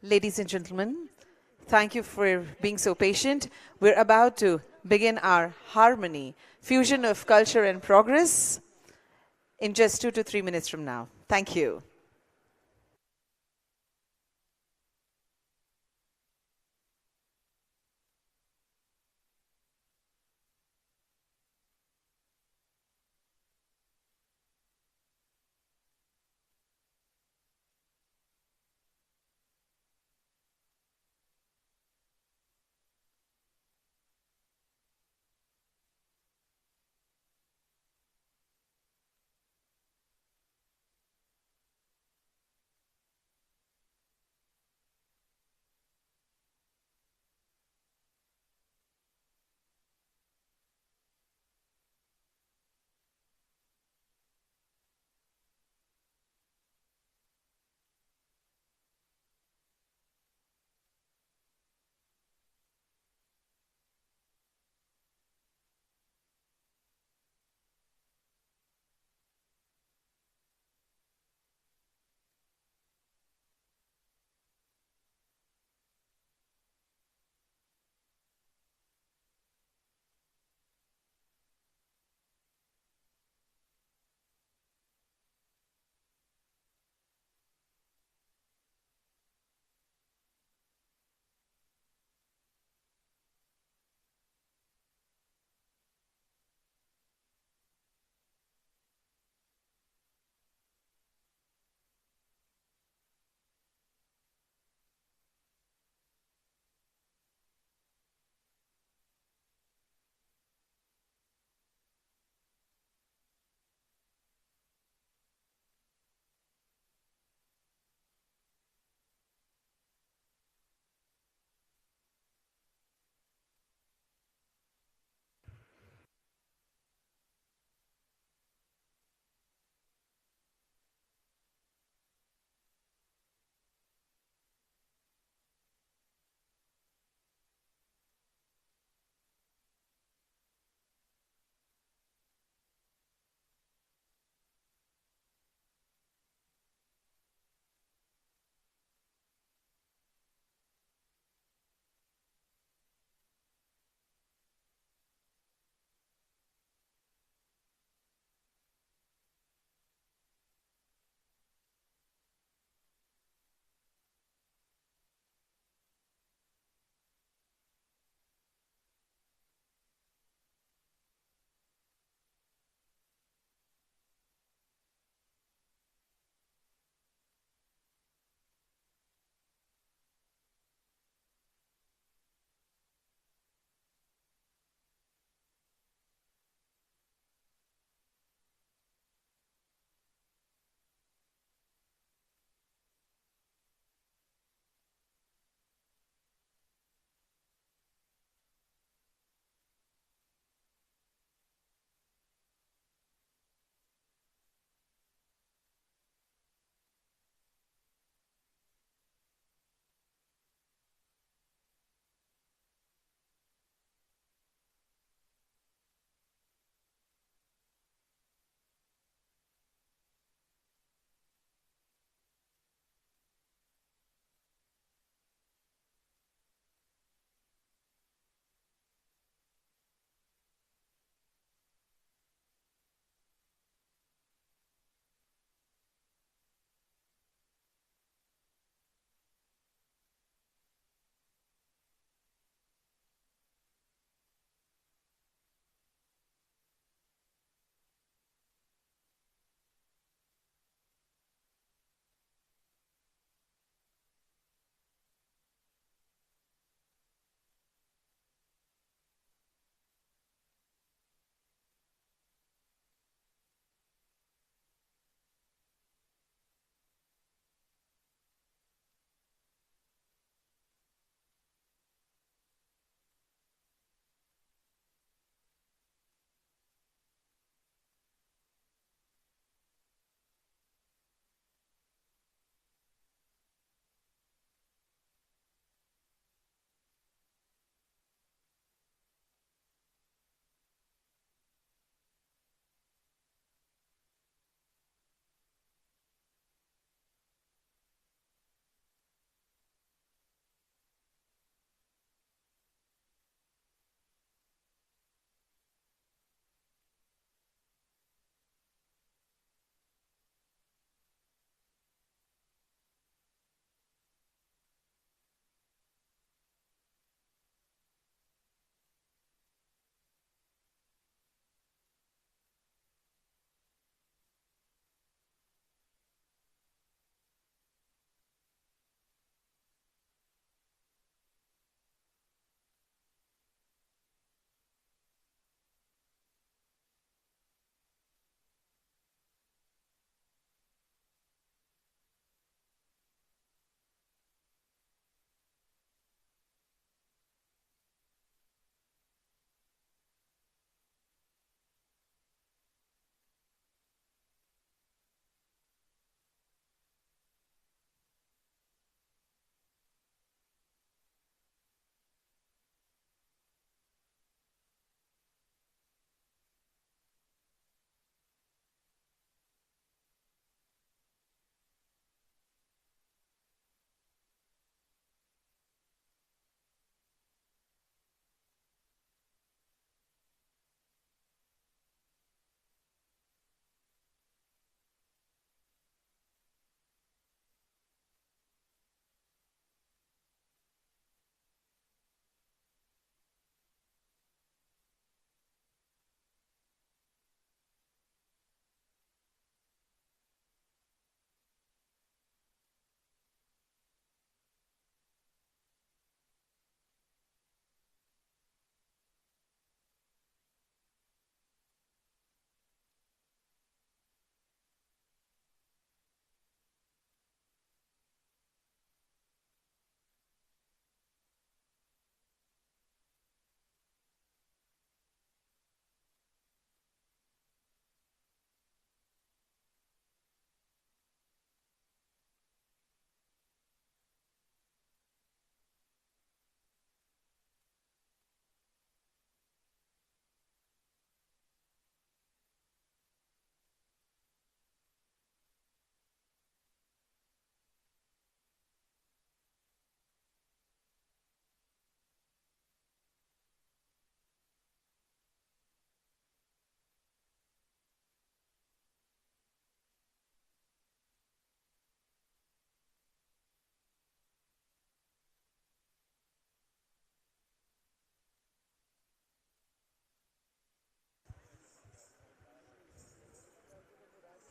Ladies and gentlemen, thank you for being so patient. We're about to begin our harmony, fusion of culture and progress in just 2 to 3 minutes from now. Thank you.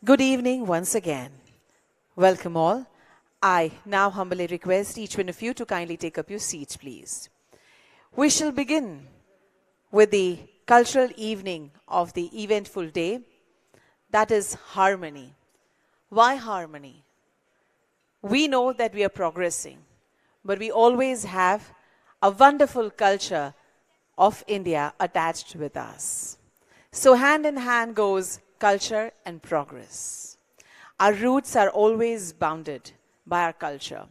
Good evening once again. Welcome all. I now humbly request each one of you to kindly take up your seats, please. We shall begin with the cultural evening of the eventful day, that is harmony. Why harmony? We know that we are progressing, but we always have a wonderful culture of India attached with us. So hand in hand goes culture and progress. Our roots are always bounded by our culture.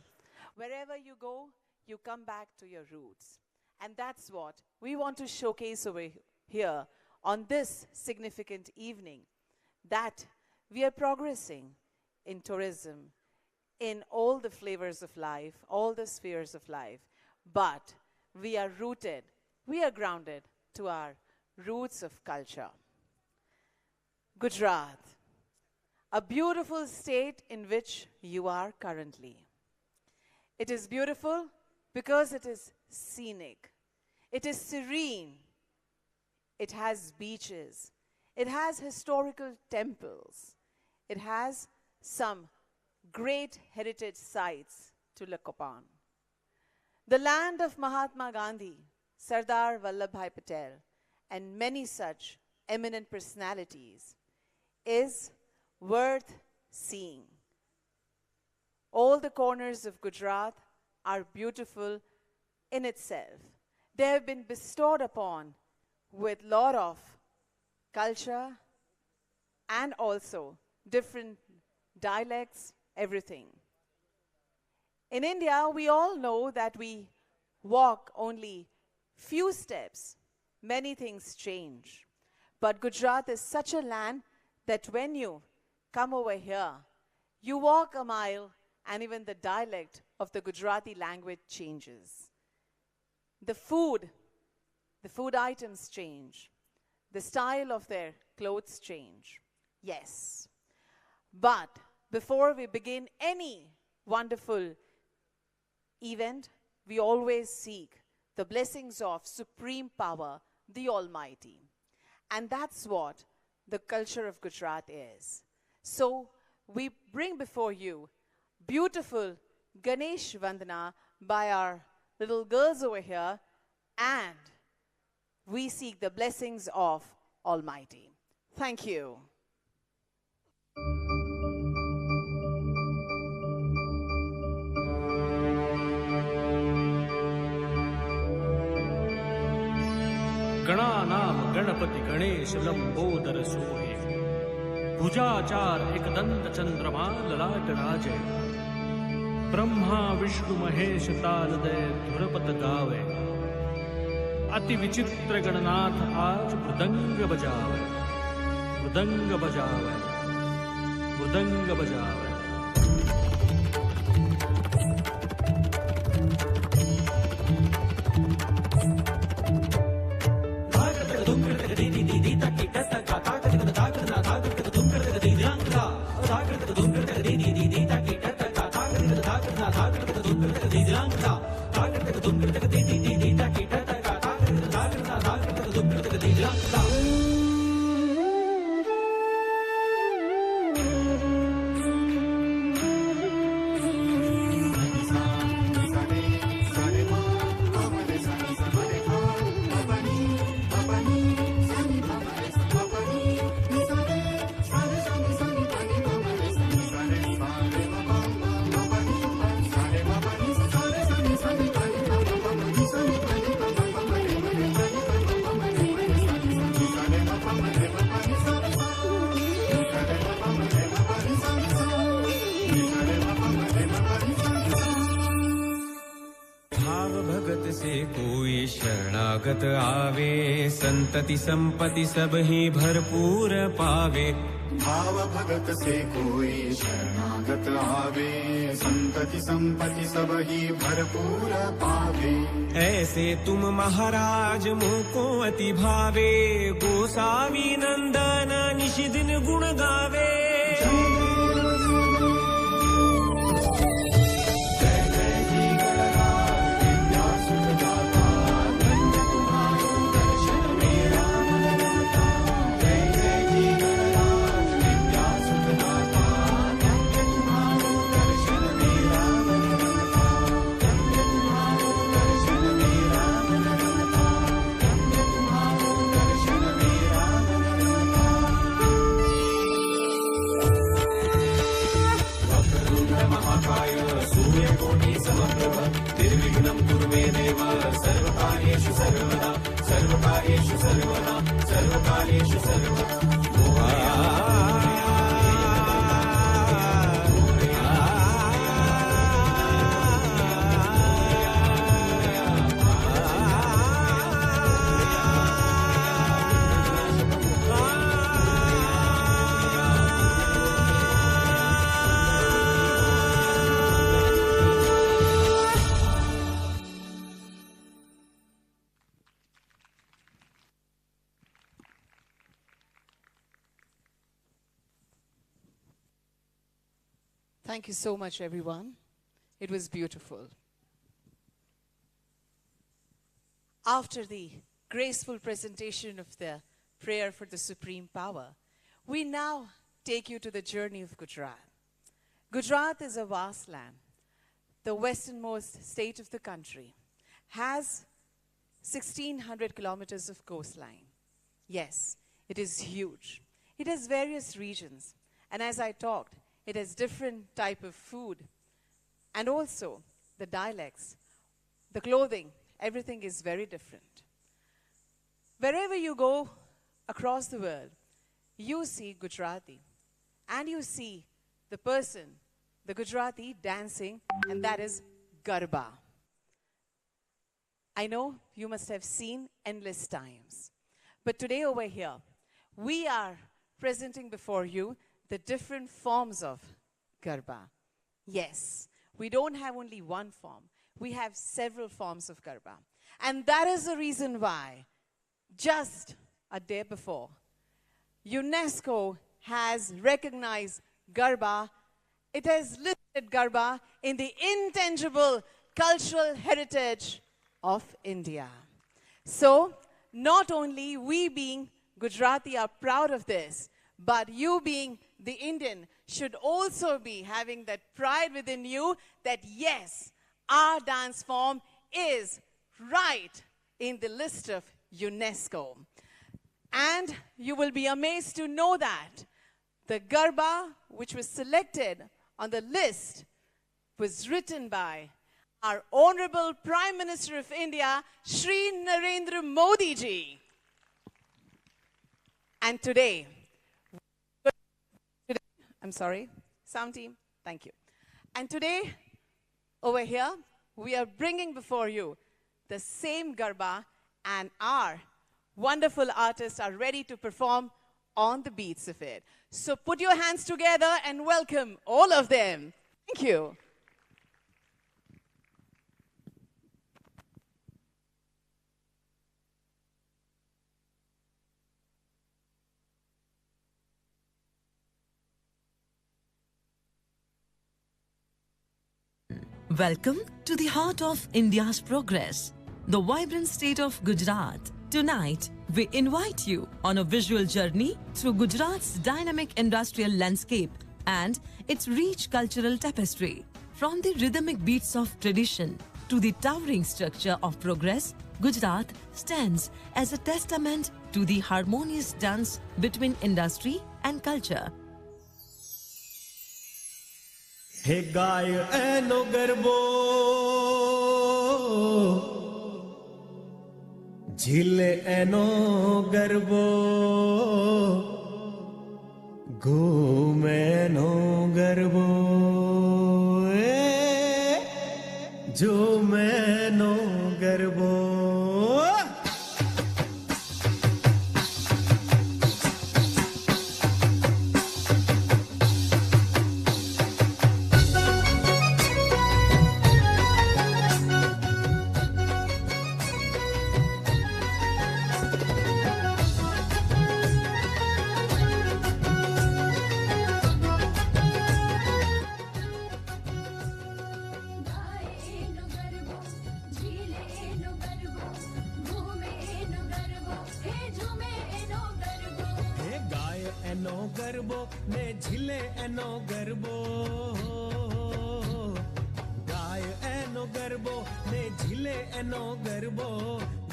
Wherever you go, you come back to your roots. And that's what we want to showcase over here on this significant evening, that we are progressing in tourism, in all the flavors of life, all the spheres of life, but we are rooted, we are grounded to our roots of culture. Gujarat, a beautiful state in which you are currently. It is beautiful because it is scenic. It is serene. It has beaches. It has historical temples. It has some great heritage sites to look upon. The land of Mahatma Gandhi, Sardar Vallabhbhai Patel, and many such eminent personalities is worth seeing. All the corners of Gujarat are beautiful in itself. They have been bestowed upon with lot of culture and also different dialects, everything. In India, we all know that we walk only few steps, many things change. But Gujarat is such a land that when you come over here, you walk a mile and even the dialect of the Gujarati language changes. The food items change. The style of their clothes change. Yes. But before we begin any wonderful event, we always seek the blessings of Supreme Power, the Almighty. And that's what the culture of Gujarat is. So we bring before you beautiful Ganesh Vandana by our little girls over here, and we seek the blessings of Almighty. Thank you. गणानाम Ganpati Ganesh Lambodar सोहे भुजाचार एकदंत चंद्रमा ललाट राजे ब्रह्मा विष्णु महेश तालदय धुरपत गावे अति विचित्र गणनाथ आज मृदंग बजावे मृदंग बजावे मृदंग बजावे शरणागत आवे संतति संपत्ति सब ही भरपूर पावे भाव भगत से कोई शरणागत आवे संतति संपत्ति सब ही भरपूर पावे ऐसे तुम महाराज मुझको अति भावे गोसावी नंदन निशिदिन गुण गावे Thank you so much, everyone. It was beautiful. After the graceful presentation of the prayer for the supreme power, we now take you to the journey of Gujarat. Gujarat is a vast land. The westernmost state of the country has 1,600 kilometers of coastline. Yes, it is huge. It has various regions. And as I talked, it has different type of food. And also the dialects, the clothing, everything is very different. Wherever you go across the world, you see Gujarati. And you see the person, the Gujarati dancing, and that is Garba. I know you must have seen endless times. But today over here, we are presenting before you the different forms of Garba. Yes, we don't have only one form. We have several forms of Garba. And that is the reason why, just a day before, UNESCO has recognized Garba. It has listed Garba in the intangible cultural heritage of India. So, not only we being Gujarati are proud of this, but you being the Indian should also be having that pride within you that yes, our dance form is right in the list of UNESCO. And you will be amazed to know that the Garba, which was selected on the list, was written by our Honorable Prime Minister of India, Shri Narendra Modi ji. And today, I'm sorry, sound team, thank you. And today, over here, we are bringing before you the same Garba, and our wonderful artists are ready to perform on the beats of it. So put your hands together and welcome all of them. Thank you. Welcome to the heart of India's progress, the vibrant state of Gujarat. Tonight, we invite you on a visual journey through Gujarat's dynamic industrial landscape and its rich cultural tapestry. From the rhythmic beats of tradition to the towering structure of progress, Gujarat stands as a testament to the harmonious dance between industry and culture. हे गाय एनो गरबो झीले एनो गरबो घूमेनो गरबो जो मैनो गरबो गरबो ने झिले एनो गरबो गाय एनो गरबो ने झिले एनो गरबो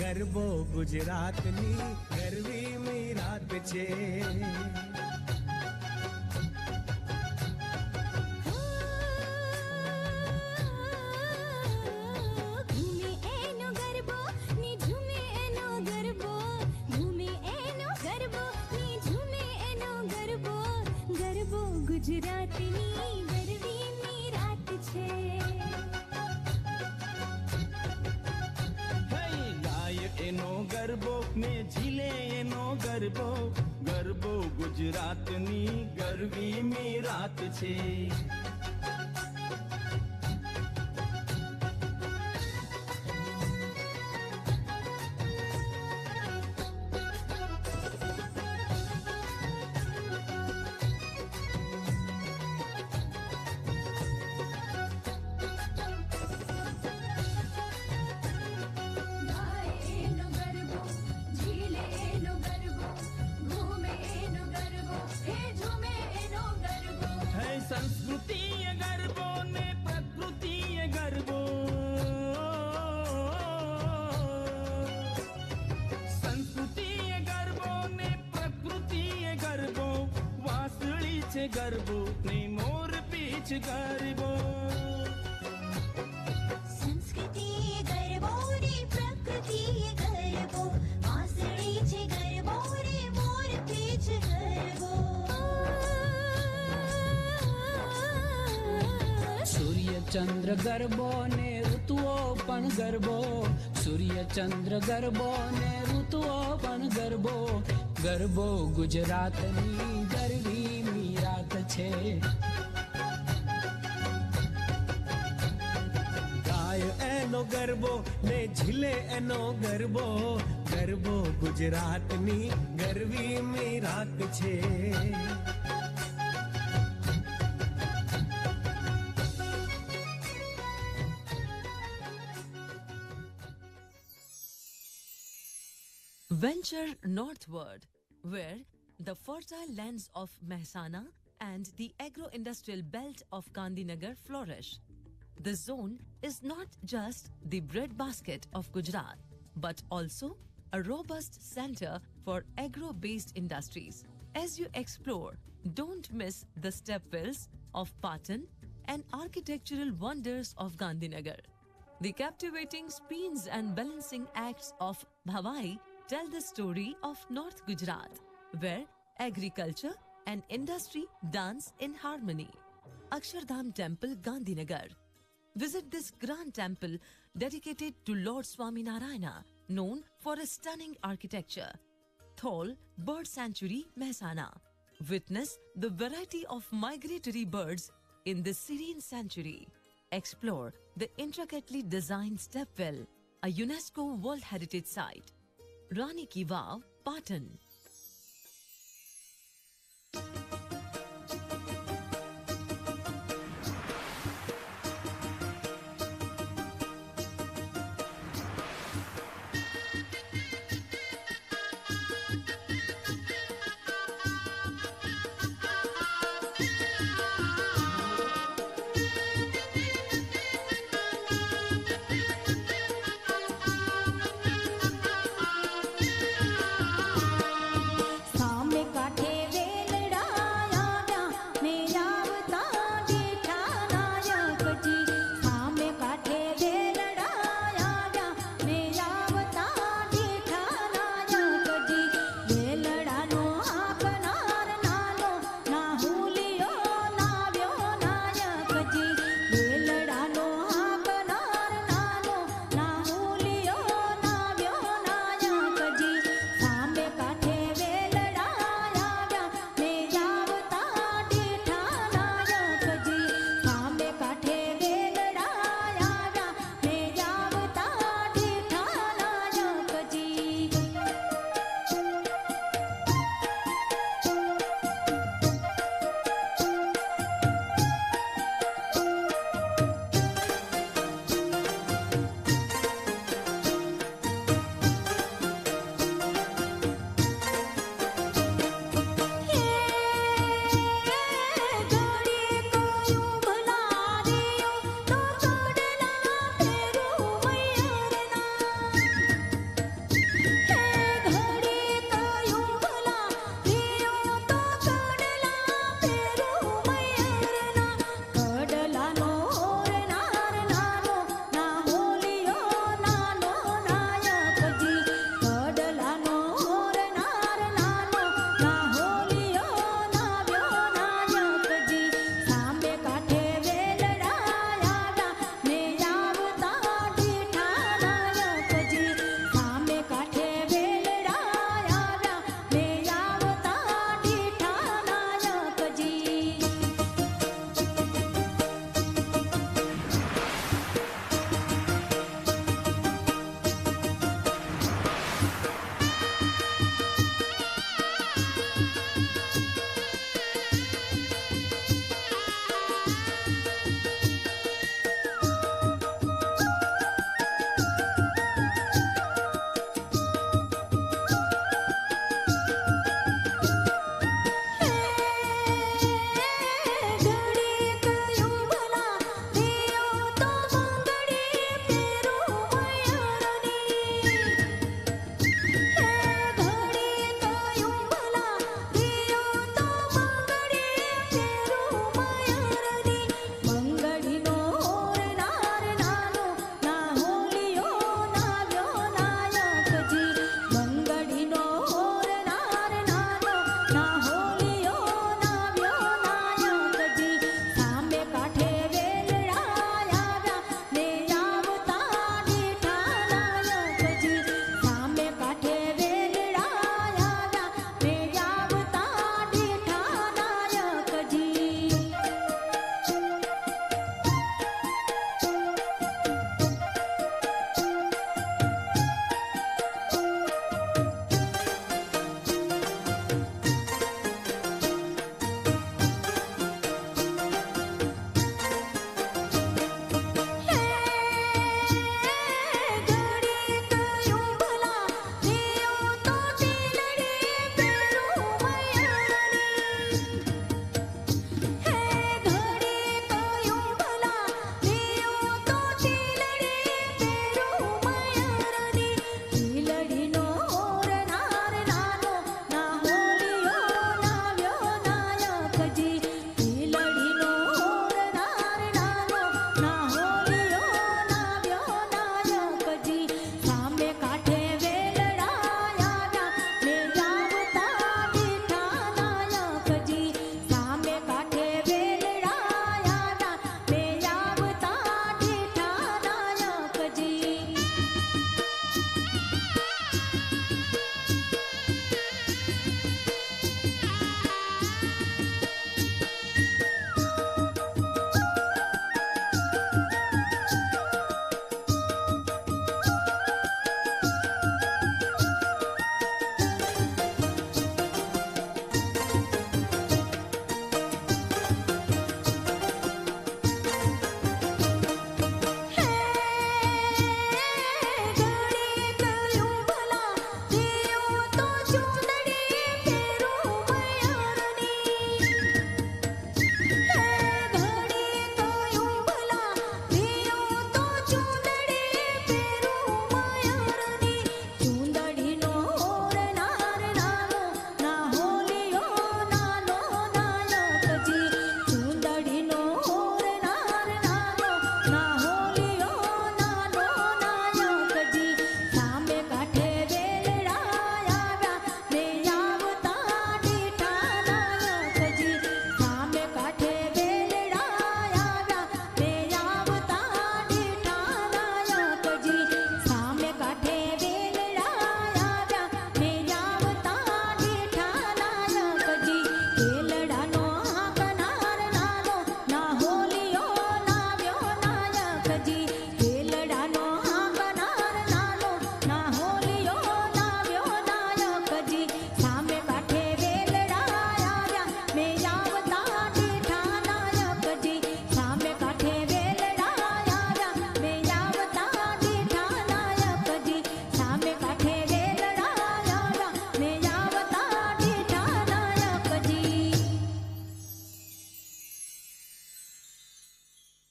गरबो गुजरात नी गरवी मीरात छे गरबो गुजरात नी गरवी मीरात छे गरबो ने मोर पीछ गरबो संस्कृति गरबो ने प्रकृति गरबो आसड़ी छे गरबो ने मोर पीछ गरबो सूर्य चंद्र गरबो ने ऋतुओ पण गरबो सूर्य चंद्र गरबो ने ऋतुओ पण गरबो गरबो गुजरातनी गरवी मीरात छे गाय एनो गरबो ने झीले एनो गरबो गरबो गुजरातनी गरवी मीरात छे Venture northward, where the fertile lands of Mehsana and the agro-industrial belt of Gandhinagar flourish. The zone is not just the breadbasket of Gujarat, but also a robust center for agro-based industries. As you explore, don't miss the stepwells of Patan and architectural wonders of Gandhinagar. The captivating spins and balancing acts of Bhavai tell the story of North Gujarat, where agriculture and industry dance in harmony. Akshardham Temple, Gandhinagar. Visit this grand temple dedicated to Lord Swaminarayana, known for its stunning architecture. Thol Bird Sanctuary, Mehsana. Witness the variety of migratory birds in this serene sanctuary. Explore the intricately designed stepwell, a UNESCO World Heritage Site. Rani Ki Vav, Patan.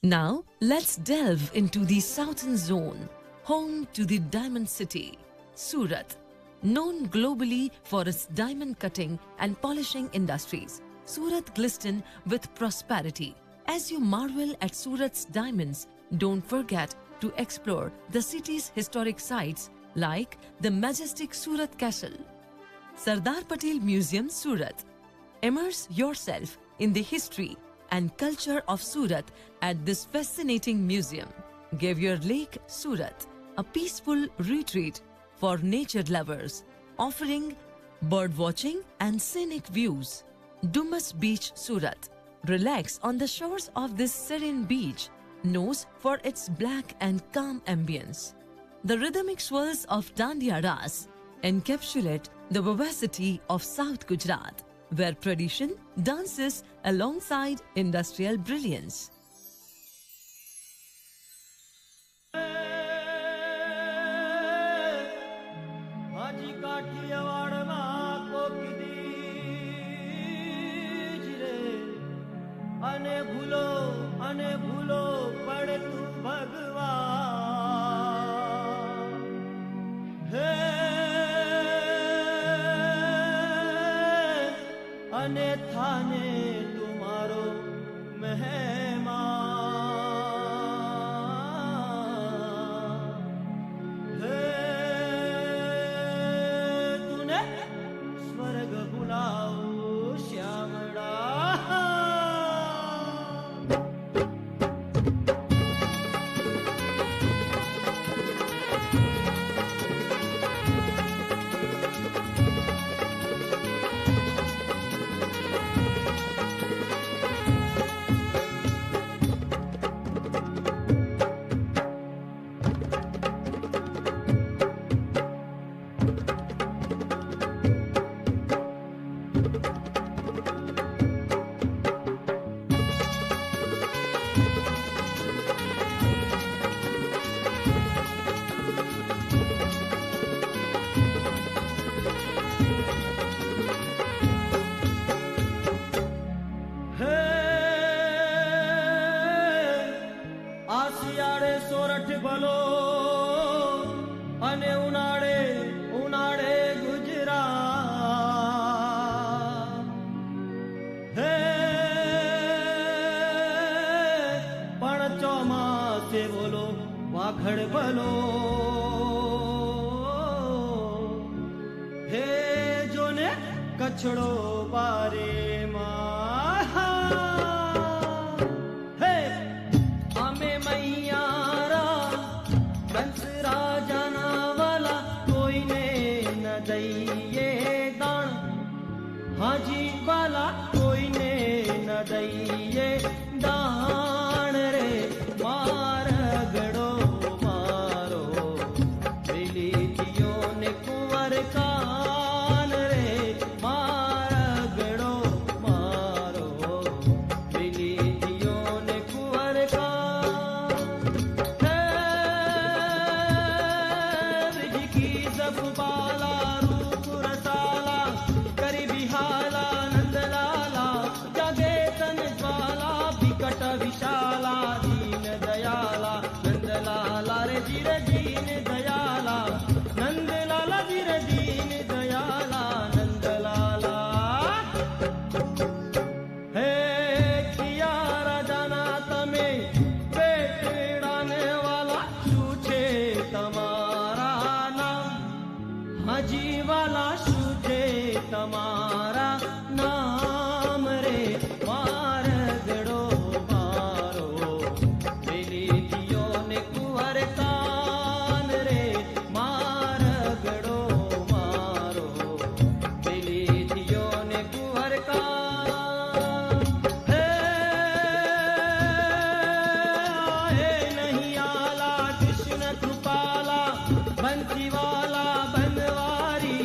Now, let's delve into the southern zone, home to the Diamond City, Surat. Known globally for its diamond cutting and polishing industries, Surat glistens with prosperity. As you marvel at Surat's diamonds, don't forget to explore the city's historic sites like the majestic Surat Castle, Sardar Patel Museum, Surat. Immerse yourself in the history and culture of Surat at this fascinating museum. Give your lake, Surat, a peaceful retreat for nature lovers, offering bird watching and scenic views. Dumas Beach, Surat. Relax on the shores of this serene beach, known for its black and calm ambience. The rhythmic swirls of Dandiya Ras encapsulate the vivacity of South Gujarat, where tradition dances alongside industrial brilliance. હાજી કાઠિયાવાડમાં કોક દીજ રે અને ભૂલો પડતું ભગવાન હે અને થાને તુમારો મહેમાન હે તુને સ્વર્ગ બુલાવો શ્યામડા આશિયાળે સોરઠ ભલો અને ઉનાળે ગુજરાત હે પણ ચોમાસે બોલો વાખડ ભલો હે જોને કચડો બારે हाजी वाला कोई ने न दइए दान रे मार गड़ो मारो मिली दियो ने कुंवर कान रे मार गड़ो मारो मिली दियो ने कुंवर कान है की सब बाला रूप रसाला हाला नंदलाला जगे तन ज्वाला विकट विशाला दीन दयाला नंदलाला रे जीर दीन दयाला नंदलाला जीर दीन दयाला नंदलाला हे किया राजाना तमे बेटड़ाने वाला सूझे तमारा नाम हाजी वाला सूझे तमारा नाम रे मार गड़ो मारो मिली दियो ने कुंवर कान रे मार गड़ो मारो मिली दियो ने कुंवर कान हे नहीं आला कृष्ण कृपाला बंसी वाला बनवारी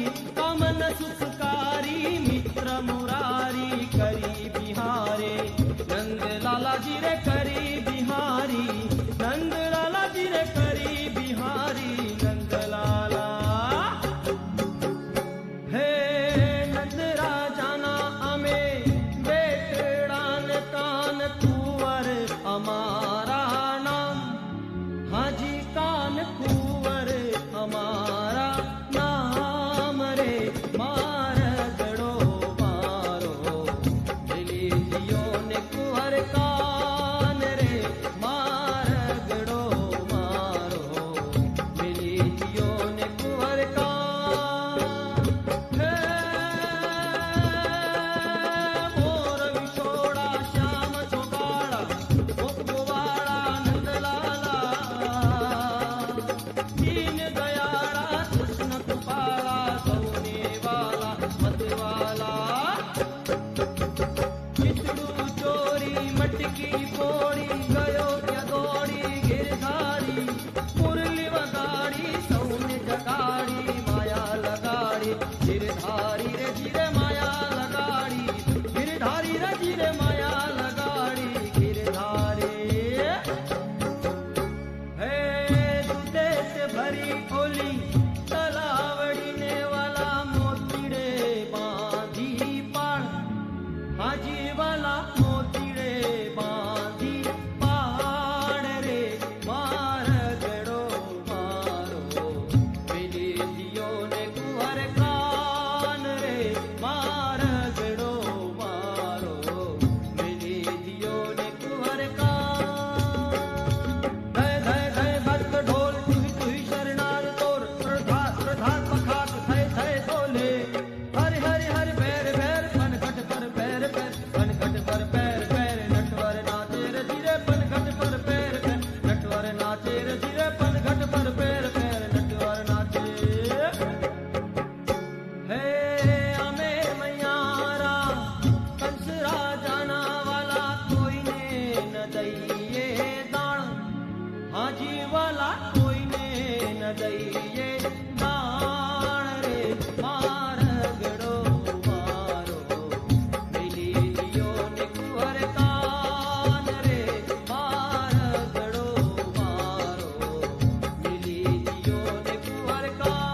हरी ओली तलावड़ी ने वाला मोतीड़े बांधी पाड़ हाजी वाला मोतीड़े बांधी पाड़ रे मार गड़ो मारो मिली दियो ने कुहर कान रे मार गड़ो मारो मिली दियो ने कुहर कान धय धय धय भक्त ढोल तुही तुही शरणार तोर प्रधान प्रधान पखाक थय थय ढोले हरि हरि हरि पैर पैर पनघट पर पैर पैर पनघट पर पैर पैर नटवर नाचे रे धीरे पनघट पर पैर पैर नटवर नाचे रे धीरे पनघट पर पैर पैर नटवर नाचे हे आमेर मैयारा कंस राजाना वाला कोई ने न दइए दान हाजी वाला कोई ने न दइए दान रे मार गड़ो मारो मिली दियो ने कुहर कान रे मार गड़ो मारो मिली दियो ने कुहर कान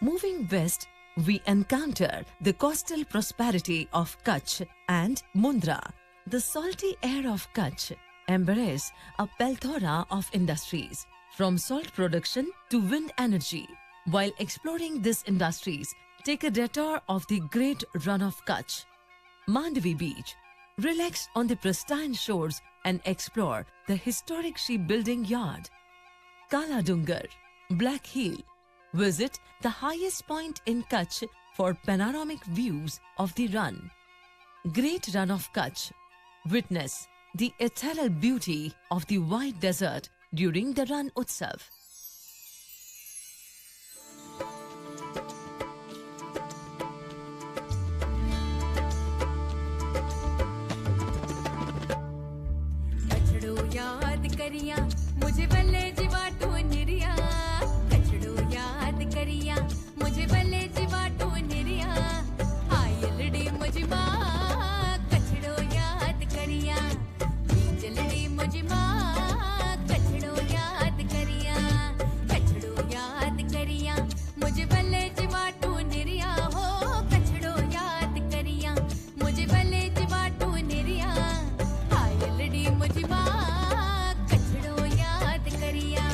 Moving west, we encounter the coastal prosperity of Kutch and Mundra. The salty air of Kutch embrace a plethora of industries, from salt production to wind energy. While exploring these industries, take a detour of the great run of Kutch. Mandvi Beach. Relax on the pristine shores and explore the historic shipbuilding yard. Kala Dungar, Black Hill. Visit the highest point in Kutch for panoramic views of the run. Great Run of Kutch. Witness the ethereal beauty of the white desert during the Run Utsav. कछड़ो याद करिया मुझे बल्ले जीवाटू निरिया कछड़ो याद करिया मुझे बल्ले जीवाटू निरिया आयलड़ी मुझे माँ कछड़ो याद करिया बीजलड़ी मुझे माँ कछड़ो याद करिया मुझे बल्ले जीवाटू निरिया हो कछड़ो याद करिया मुझे बल्ले जीवाटू निरिया आयलड़ी मुझे माँ कछड़ो याद करिया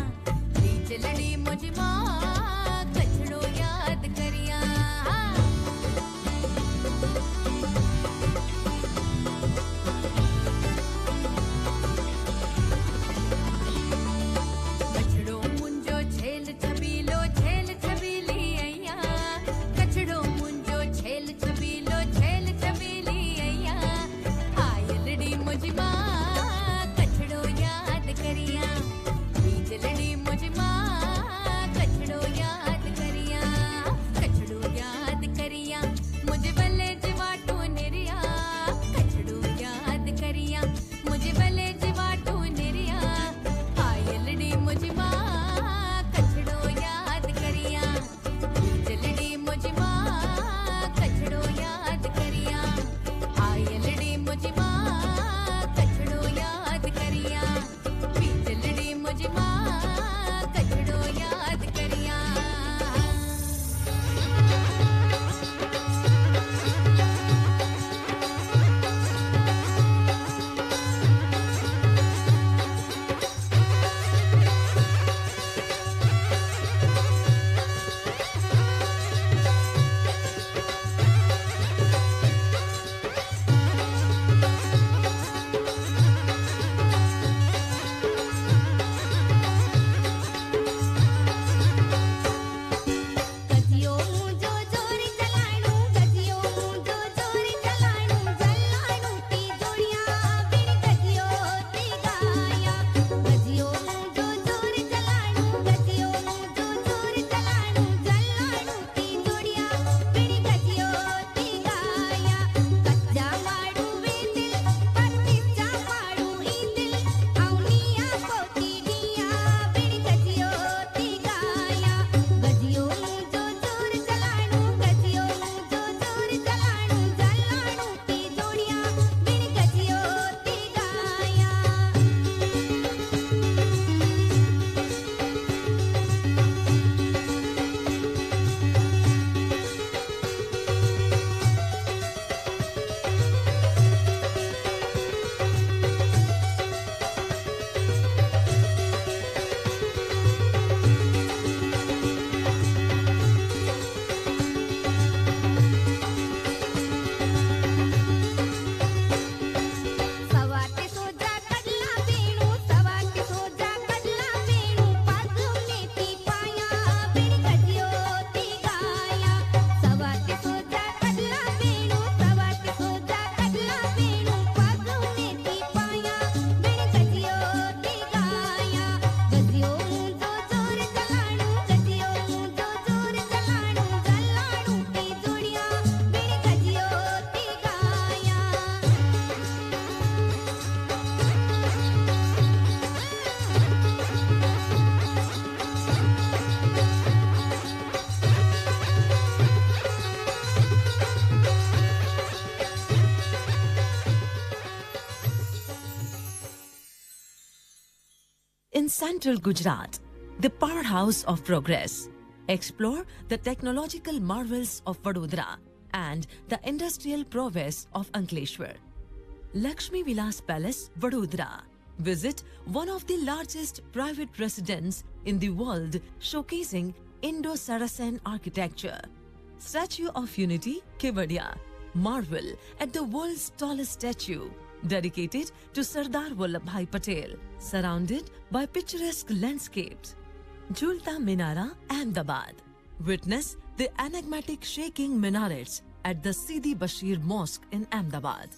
in central Gujarat, the powerhouse of progress. Explore the technological marvels of Vadodara and the industrial prowess of Ankleshwar. Lakshmi Vilas Palace, Vadodara. Visit one of the largest private residences in the world, showcasing Indo-Saracen architecture. Statue of Unity, Kevadia. Marvel at the world's tallest statue, dedicated to Sardar Vallabhbhai Patel, surrounded by picturesque landscapes. Jhulta Minara, Ahmedabad. Witness the enigmatic shaking minarets at the Sidi Bashir Mosque in Ahmedabad.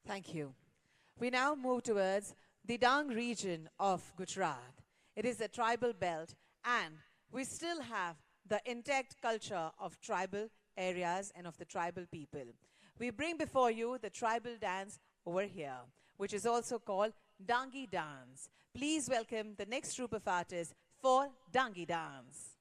Thank you. We now move towards the Dang region of Gujarat. It is a tribal belt, and we still have the intact culture of tribal areas and of the tribal people. We bring before you the tribal dance over here, which is also called Dangi dance. Please welcome the next group of artists for Dangi dance.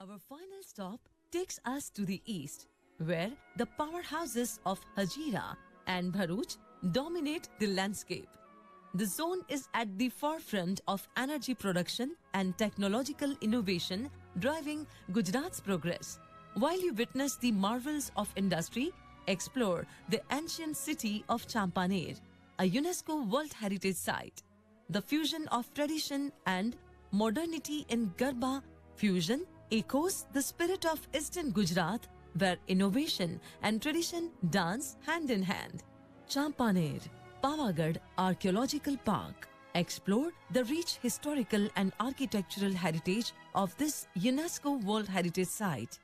Our final stop takes us to the east, where the powerhouses of Hazira and Bharuch dominate the landscape. The zone is at the forefront of energy production and technological innovation, driving Gujarat's progress. While you witness the marvels of industry, explore the ancient city of Champaner, a UNESCO World Heritage Site. The fusion of tradition and modernity in Garba fusion echoes the spirit of Eastern Gujarat, where innovation and tradition dance hand in hand. Champaner, Pavagad Archaeological Park. Explore the rich historical and architectural heritage of this UNESCO World Heritage Site.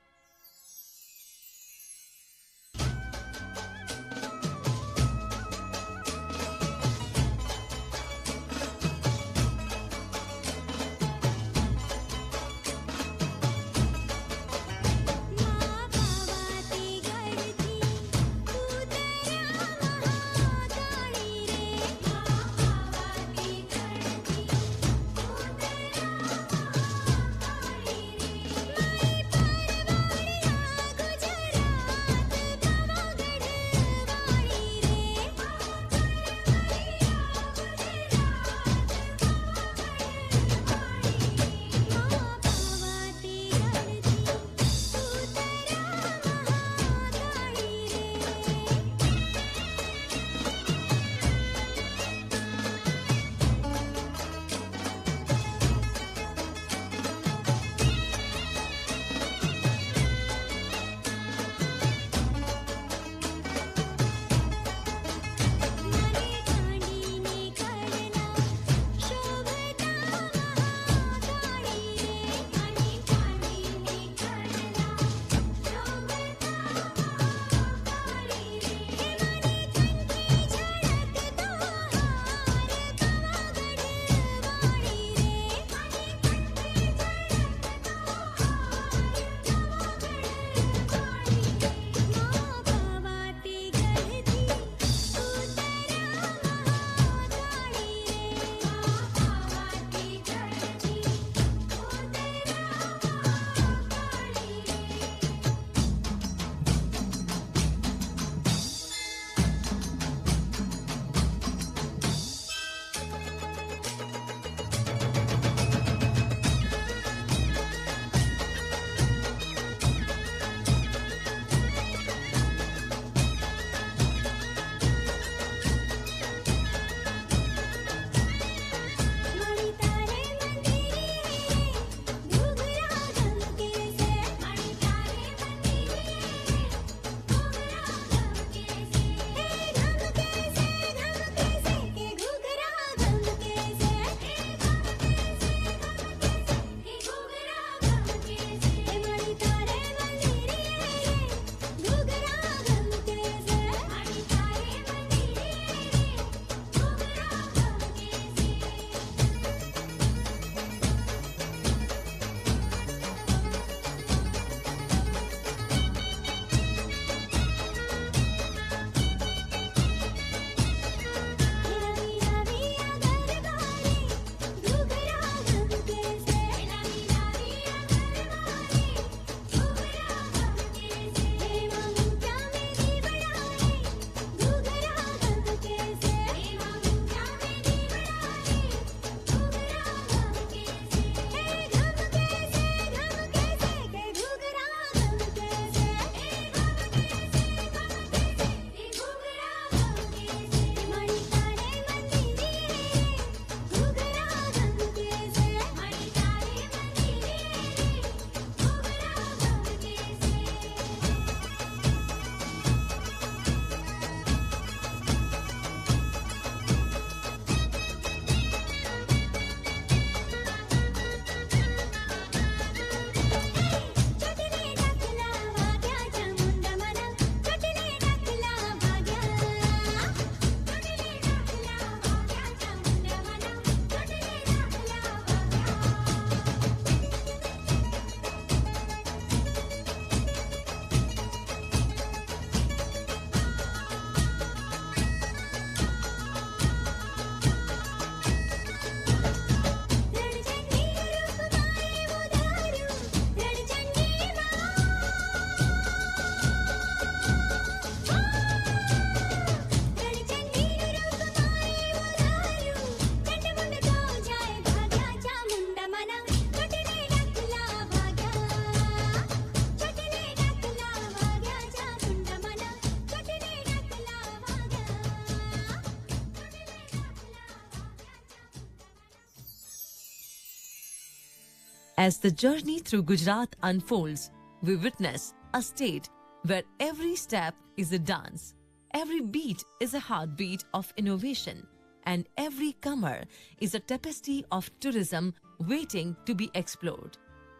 As the journey through Gujarat unfolds, we witness a state where every step is a dance, every beat is a heartbeat of innovation, and every comer is a tapestry of tourism waiting to be explored.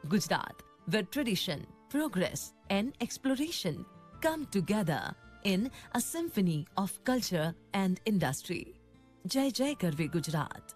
Gujarat, where tradition, progress, and exploration come together in a symphony of culture and industry. Jai Jai Garve Gujarat.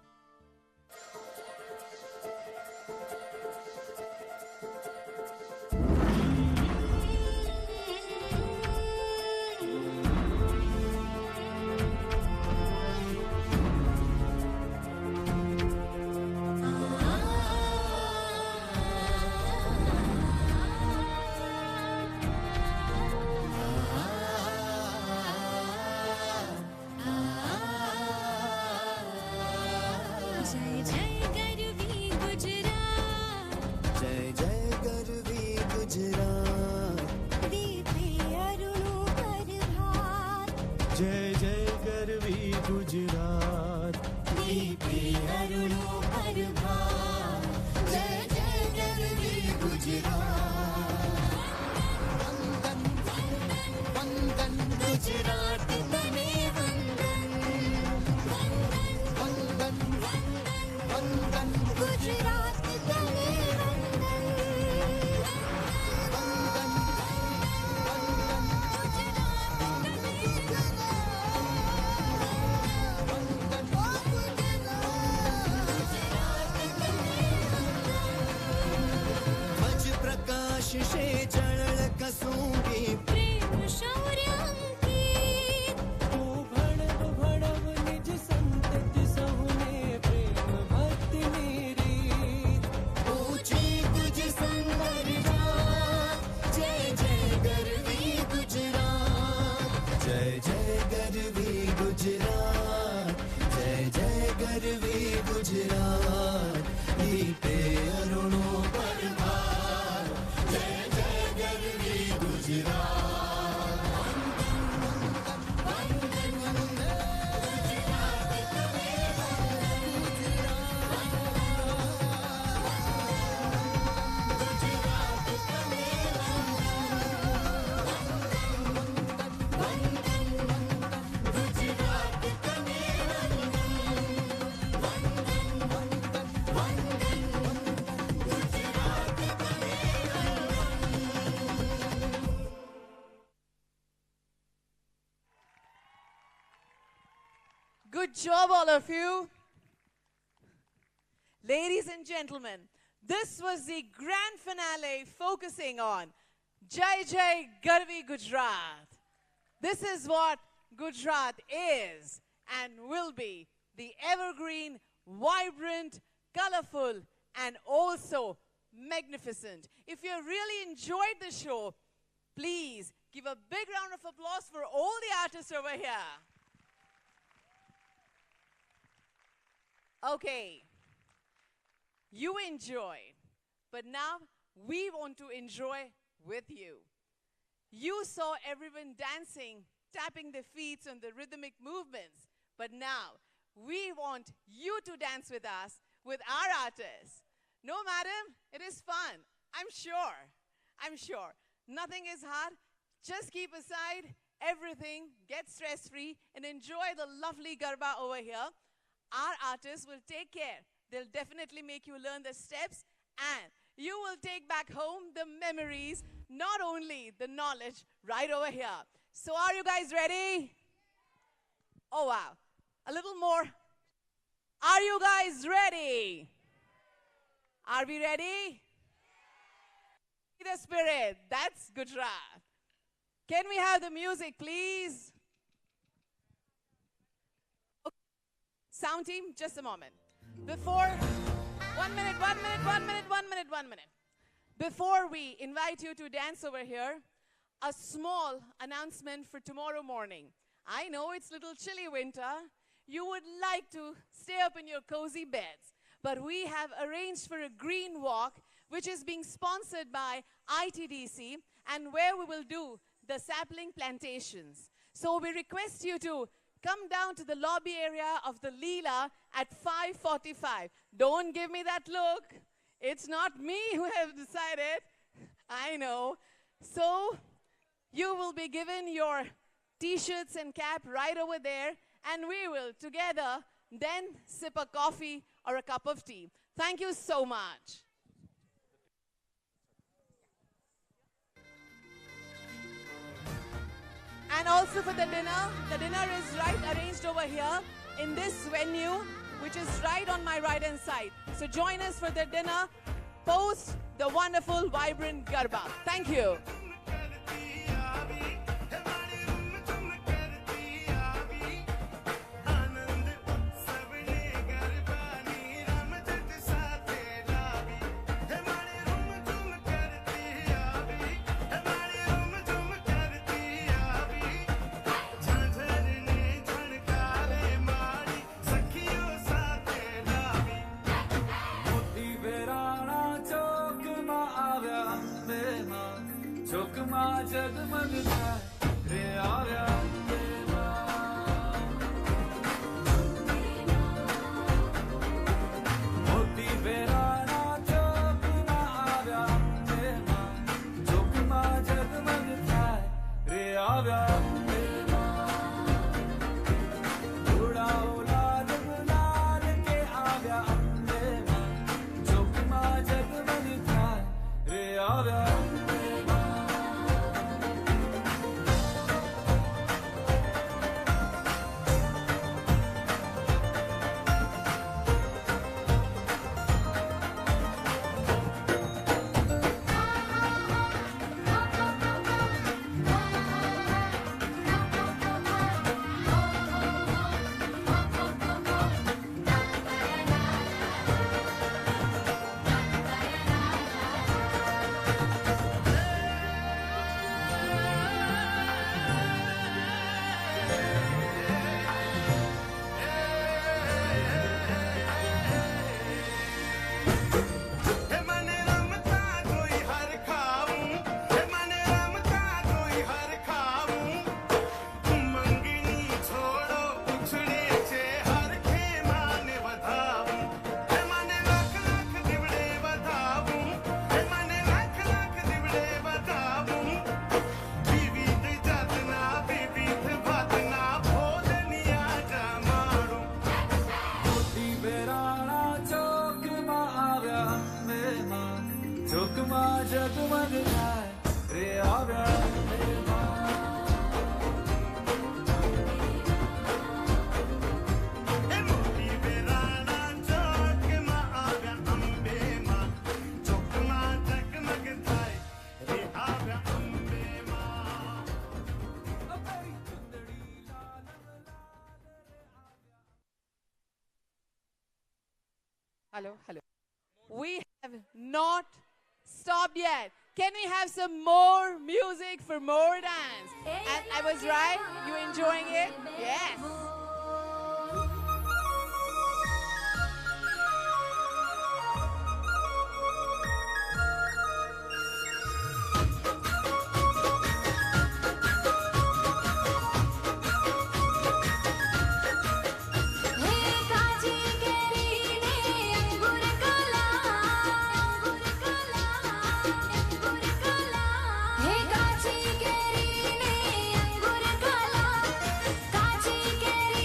Good job, all of you. Ladies and gentlemen, this was the grand finale focusing on Jai Jai Garvi Gujarat. This is what Gujarat is and will be: the evergreen, vibrant, colorful, and also magnificent. If you really enjoyed the show, please give a big round of applause for all the artists over here. Okay, you enjoyed, but now we want to enjoy with you. You saw everyone dancing, tapping their feet on the rhythmic movements, but now we want you to dance with us, with our artists. No, madam, it is fun. I'm sure. Nothing is hard. Just keep aside everything, get stress-free, and enjoy the lovely Garba over here. Our artists will take care. They'll definitely make you learn the steps, and you will take back home the memories, not only the knowledge, right over here. So are you guys ready? Oh, wow. A little more. Are you guys ready? Are we ready? The spirit. That's Gujarat. Can we have the music, please? Okay. Sound team, just a moment. Before, 1 minute. Before we invite you to dance over here, a small announcement for tomorrow morning. I know it's a little chilly winter. You would like to stay up in your cozy beds, but we have arranged for a green walk, which is being sponsored by ITDC, and where we will do the sapling plantations. So we request you to come down to the lobby area of the Leela at 5:45. Don't give me that look. It's not me who have decided. I know. So you will be given your t-shirts and cap right over there, and we will together then sip a coffee or a cup of tea. Thank you so much. And also for the dinner is right arranged over here in this venue, which is right on my right hand side. So join us for the dinner post the wonderful, vibrant Garba. Thank you. Hello. We have not stopped yet. Can we have some more music for more dance? And I was right? You enjoying it? Yes. काची केरी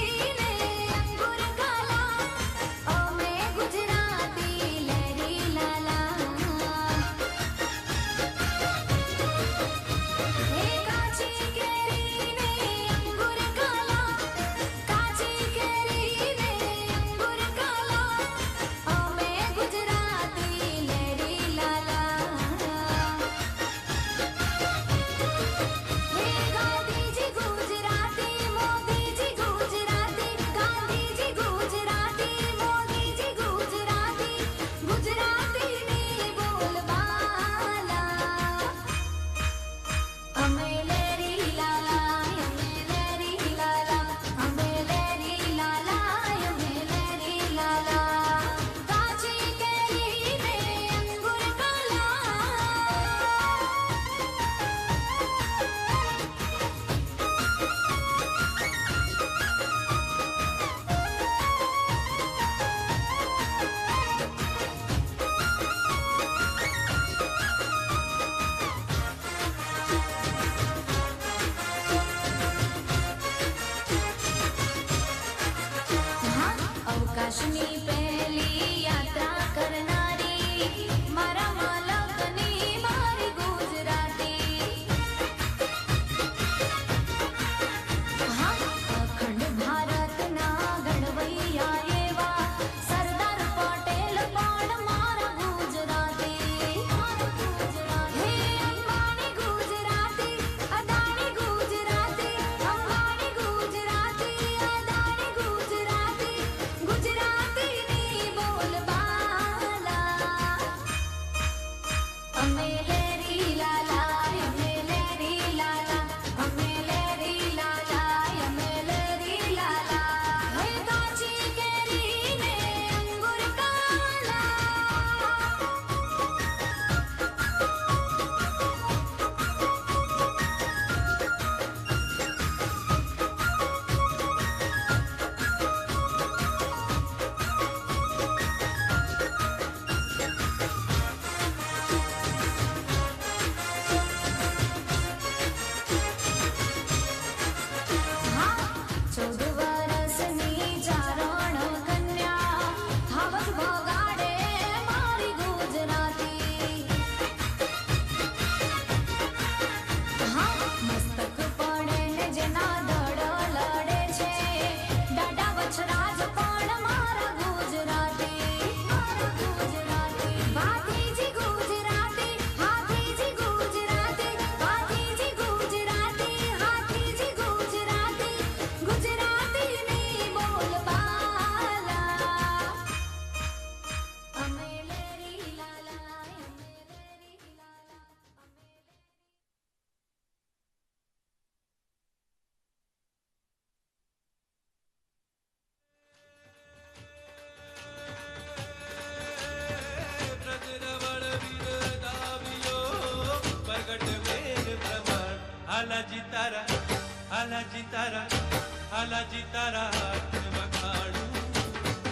હાલાજી તારા હાથ વખાણું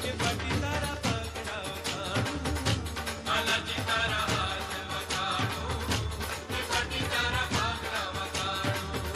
કે પટી તારા પગડા વખાણું હાલાજી તારા હાથ વખાણું કે પટી તારા પગડા વખાણું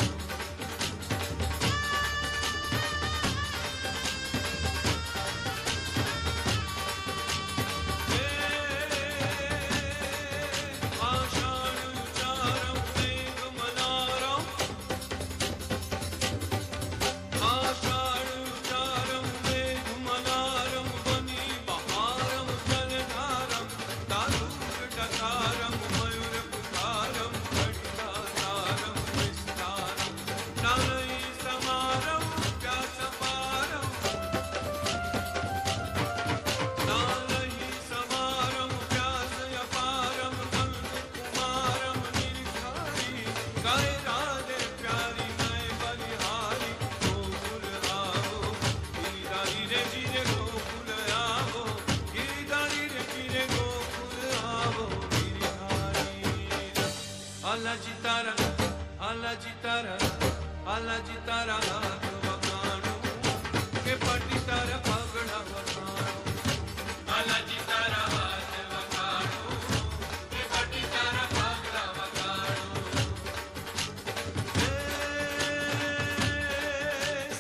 હાલાજી તારા હાથ વખાણું કે પટી તારા પગડા વખાણું હાલાજી તારા હાથ વખાણું કે પટી તારા પગડા વખાણું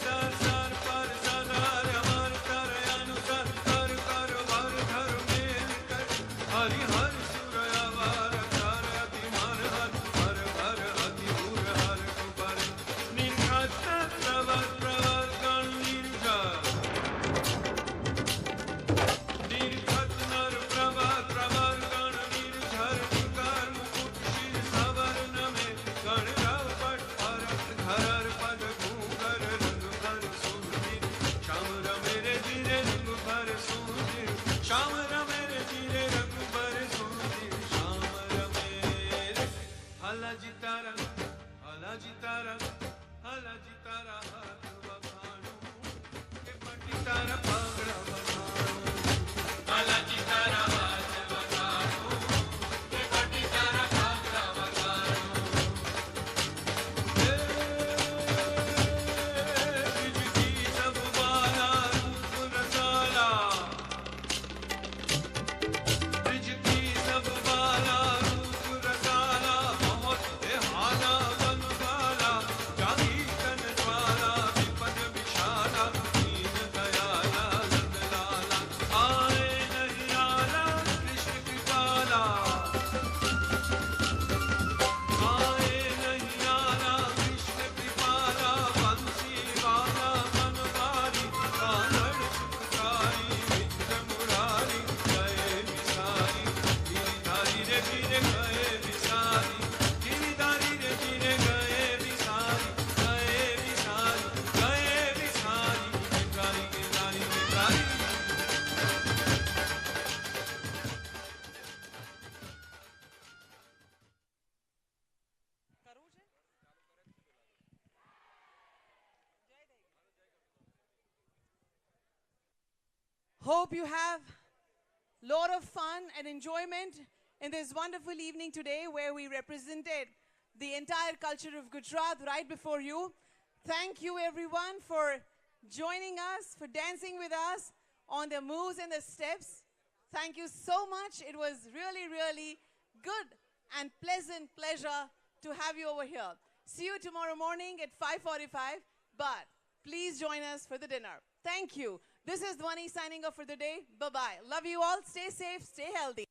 સર સર પર સદાર હર તર અનુસર કર કર વર ધર મેલ કર હરિ હર સુર અવર કર અભિમાન હર હર હર અતિ ઉર હર કુબર નિર્ઘત પ્રવર પ્રવર ગણ નિર્ઘત નિર્ઘત નર પ્રવર પ્રવર ગણ નિર્ઝર નિકર મુકુટ શિર સવર નમે ગણ રવ પટ હરક ધરર પદ ભૂગર રંગ ભર સુંદિર શ્યામ રમે રે ધીરે રંગ ભર સુંદિર શ્યામ રમે રે ધીરે રંગ ભર સુંદિર શ્યામ રમે રે હાલાજી તારા હાથ વખાણું કે પટી તારા પગડા વખાણું હાલાજી તારા હાથ વખાણું કે પટી તારા પગડા વખાણું બીજકી સબ વાલા રૂપ રસાલા બીજકી સબ વાલા રૂપ રસાલા बहुत हाला वन वाला जागी तन ज्वाला विपद विशाला दीन दयाला नंद लाला आए नहीं आला कृष्ण कृपाला आए नहीं आला कृष्ण कृपाला बंसी वाला बनवारी कानड़ सुखकारी विद्य मुरारी गए विसारी गिरिधारी रे गिरे गए विसारी गिरिधारी रे गिरे गए विसारी गए विसारी गए विसारी Girdhari Girdhari Girdhari Hope you have lot of fun and enjoyment in this wonderful evening today where we represented the entire culture of Gujarat right before you. Thank you everyone for joining us, for dancing with us on the moves and the steps. Thank you so much. It was really, really good and pleasant pleasure to have you over here. See you tomorrow morning at 5:45, but please join us for the dinner. Thank you. This is Dhwani signing off for the day. Bye-bye. Love you all. Stay safe. Stay healthy.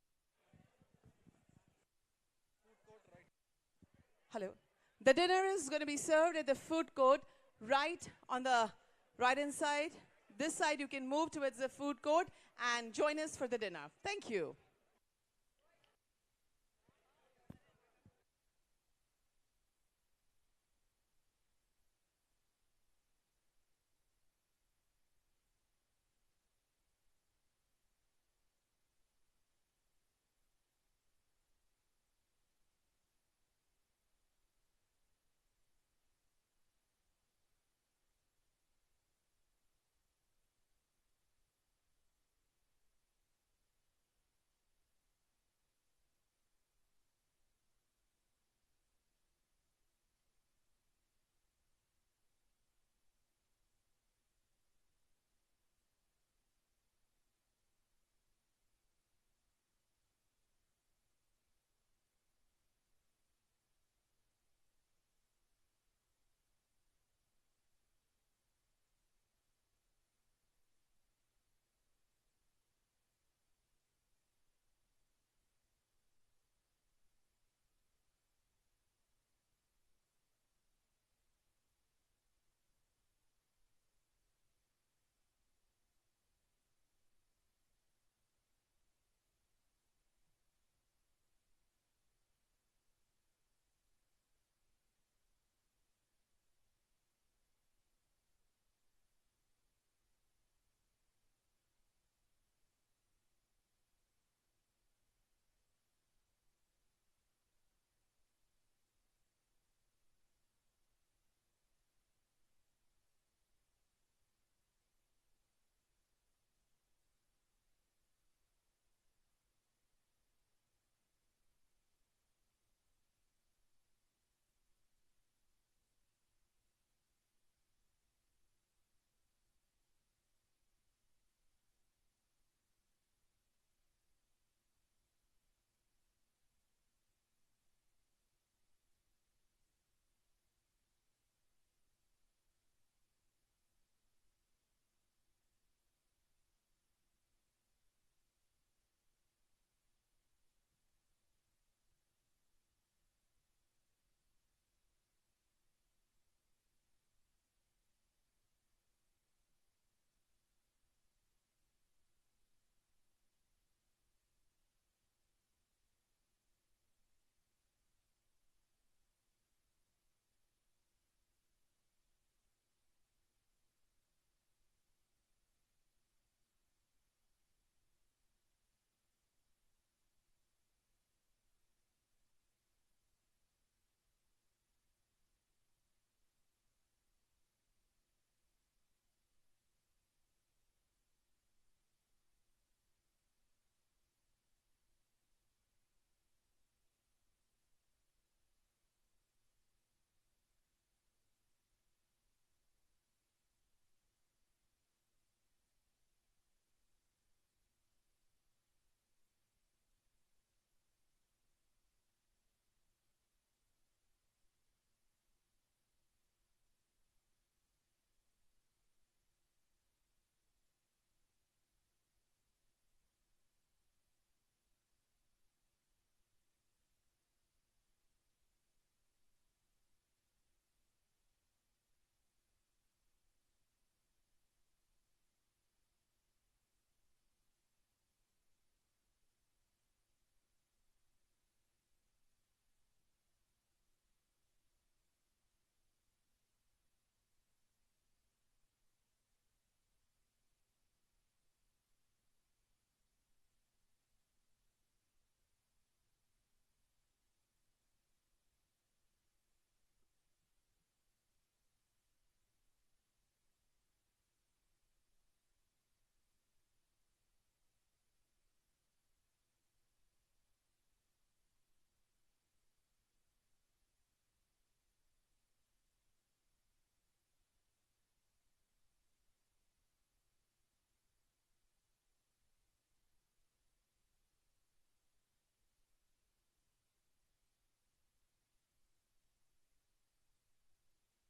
Hello. The dinner is going to be served at the food court right on the right-hand side. This side you can move towards the food court and join us for the dinner. Thank you.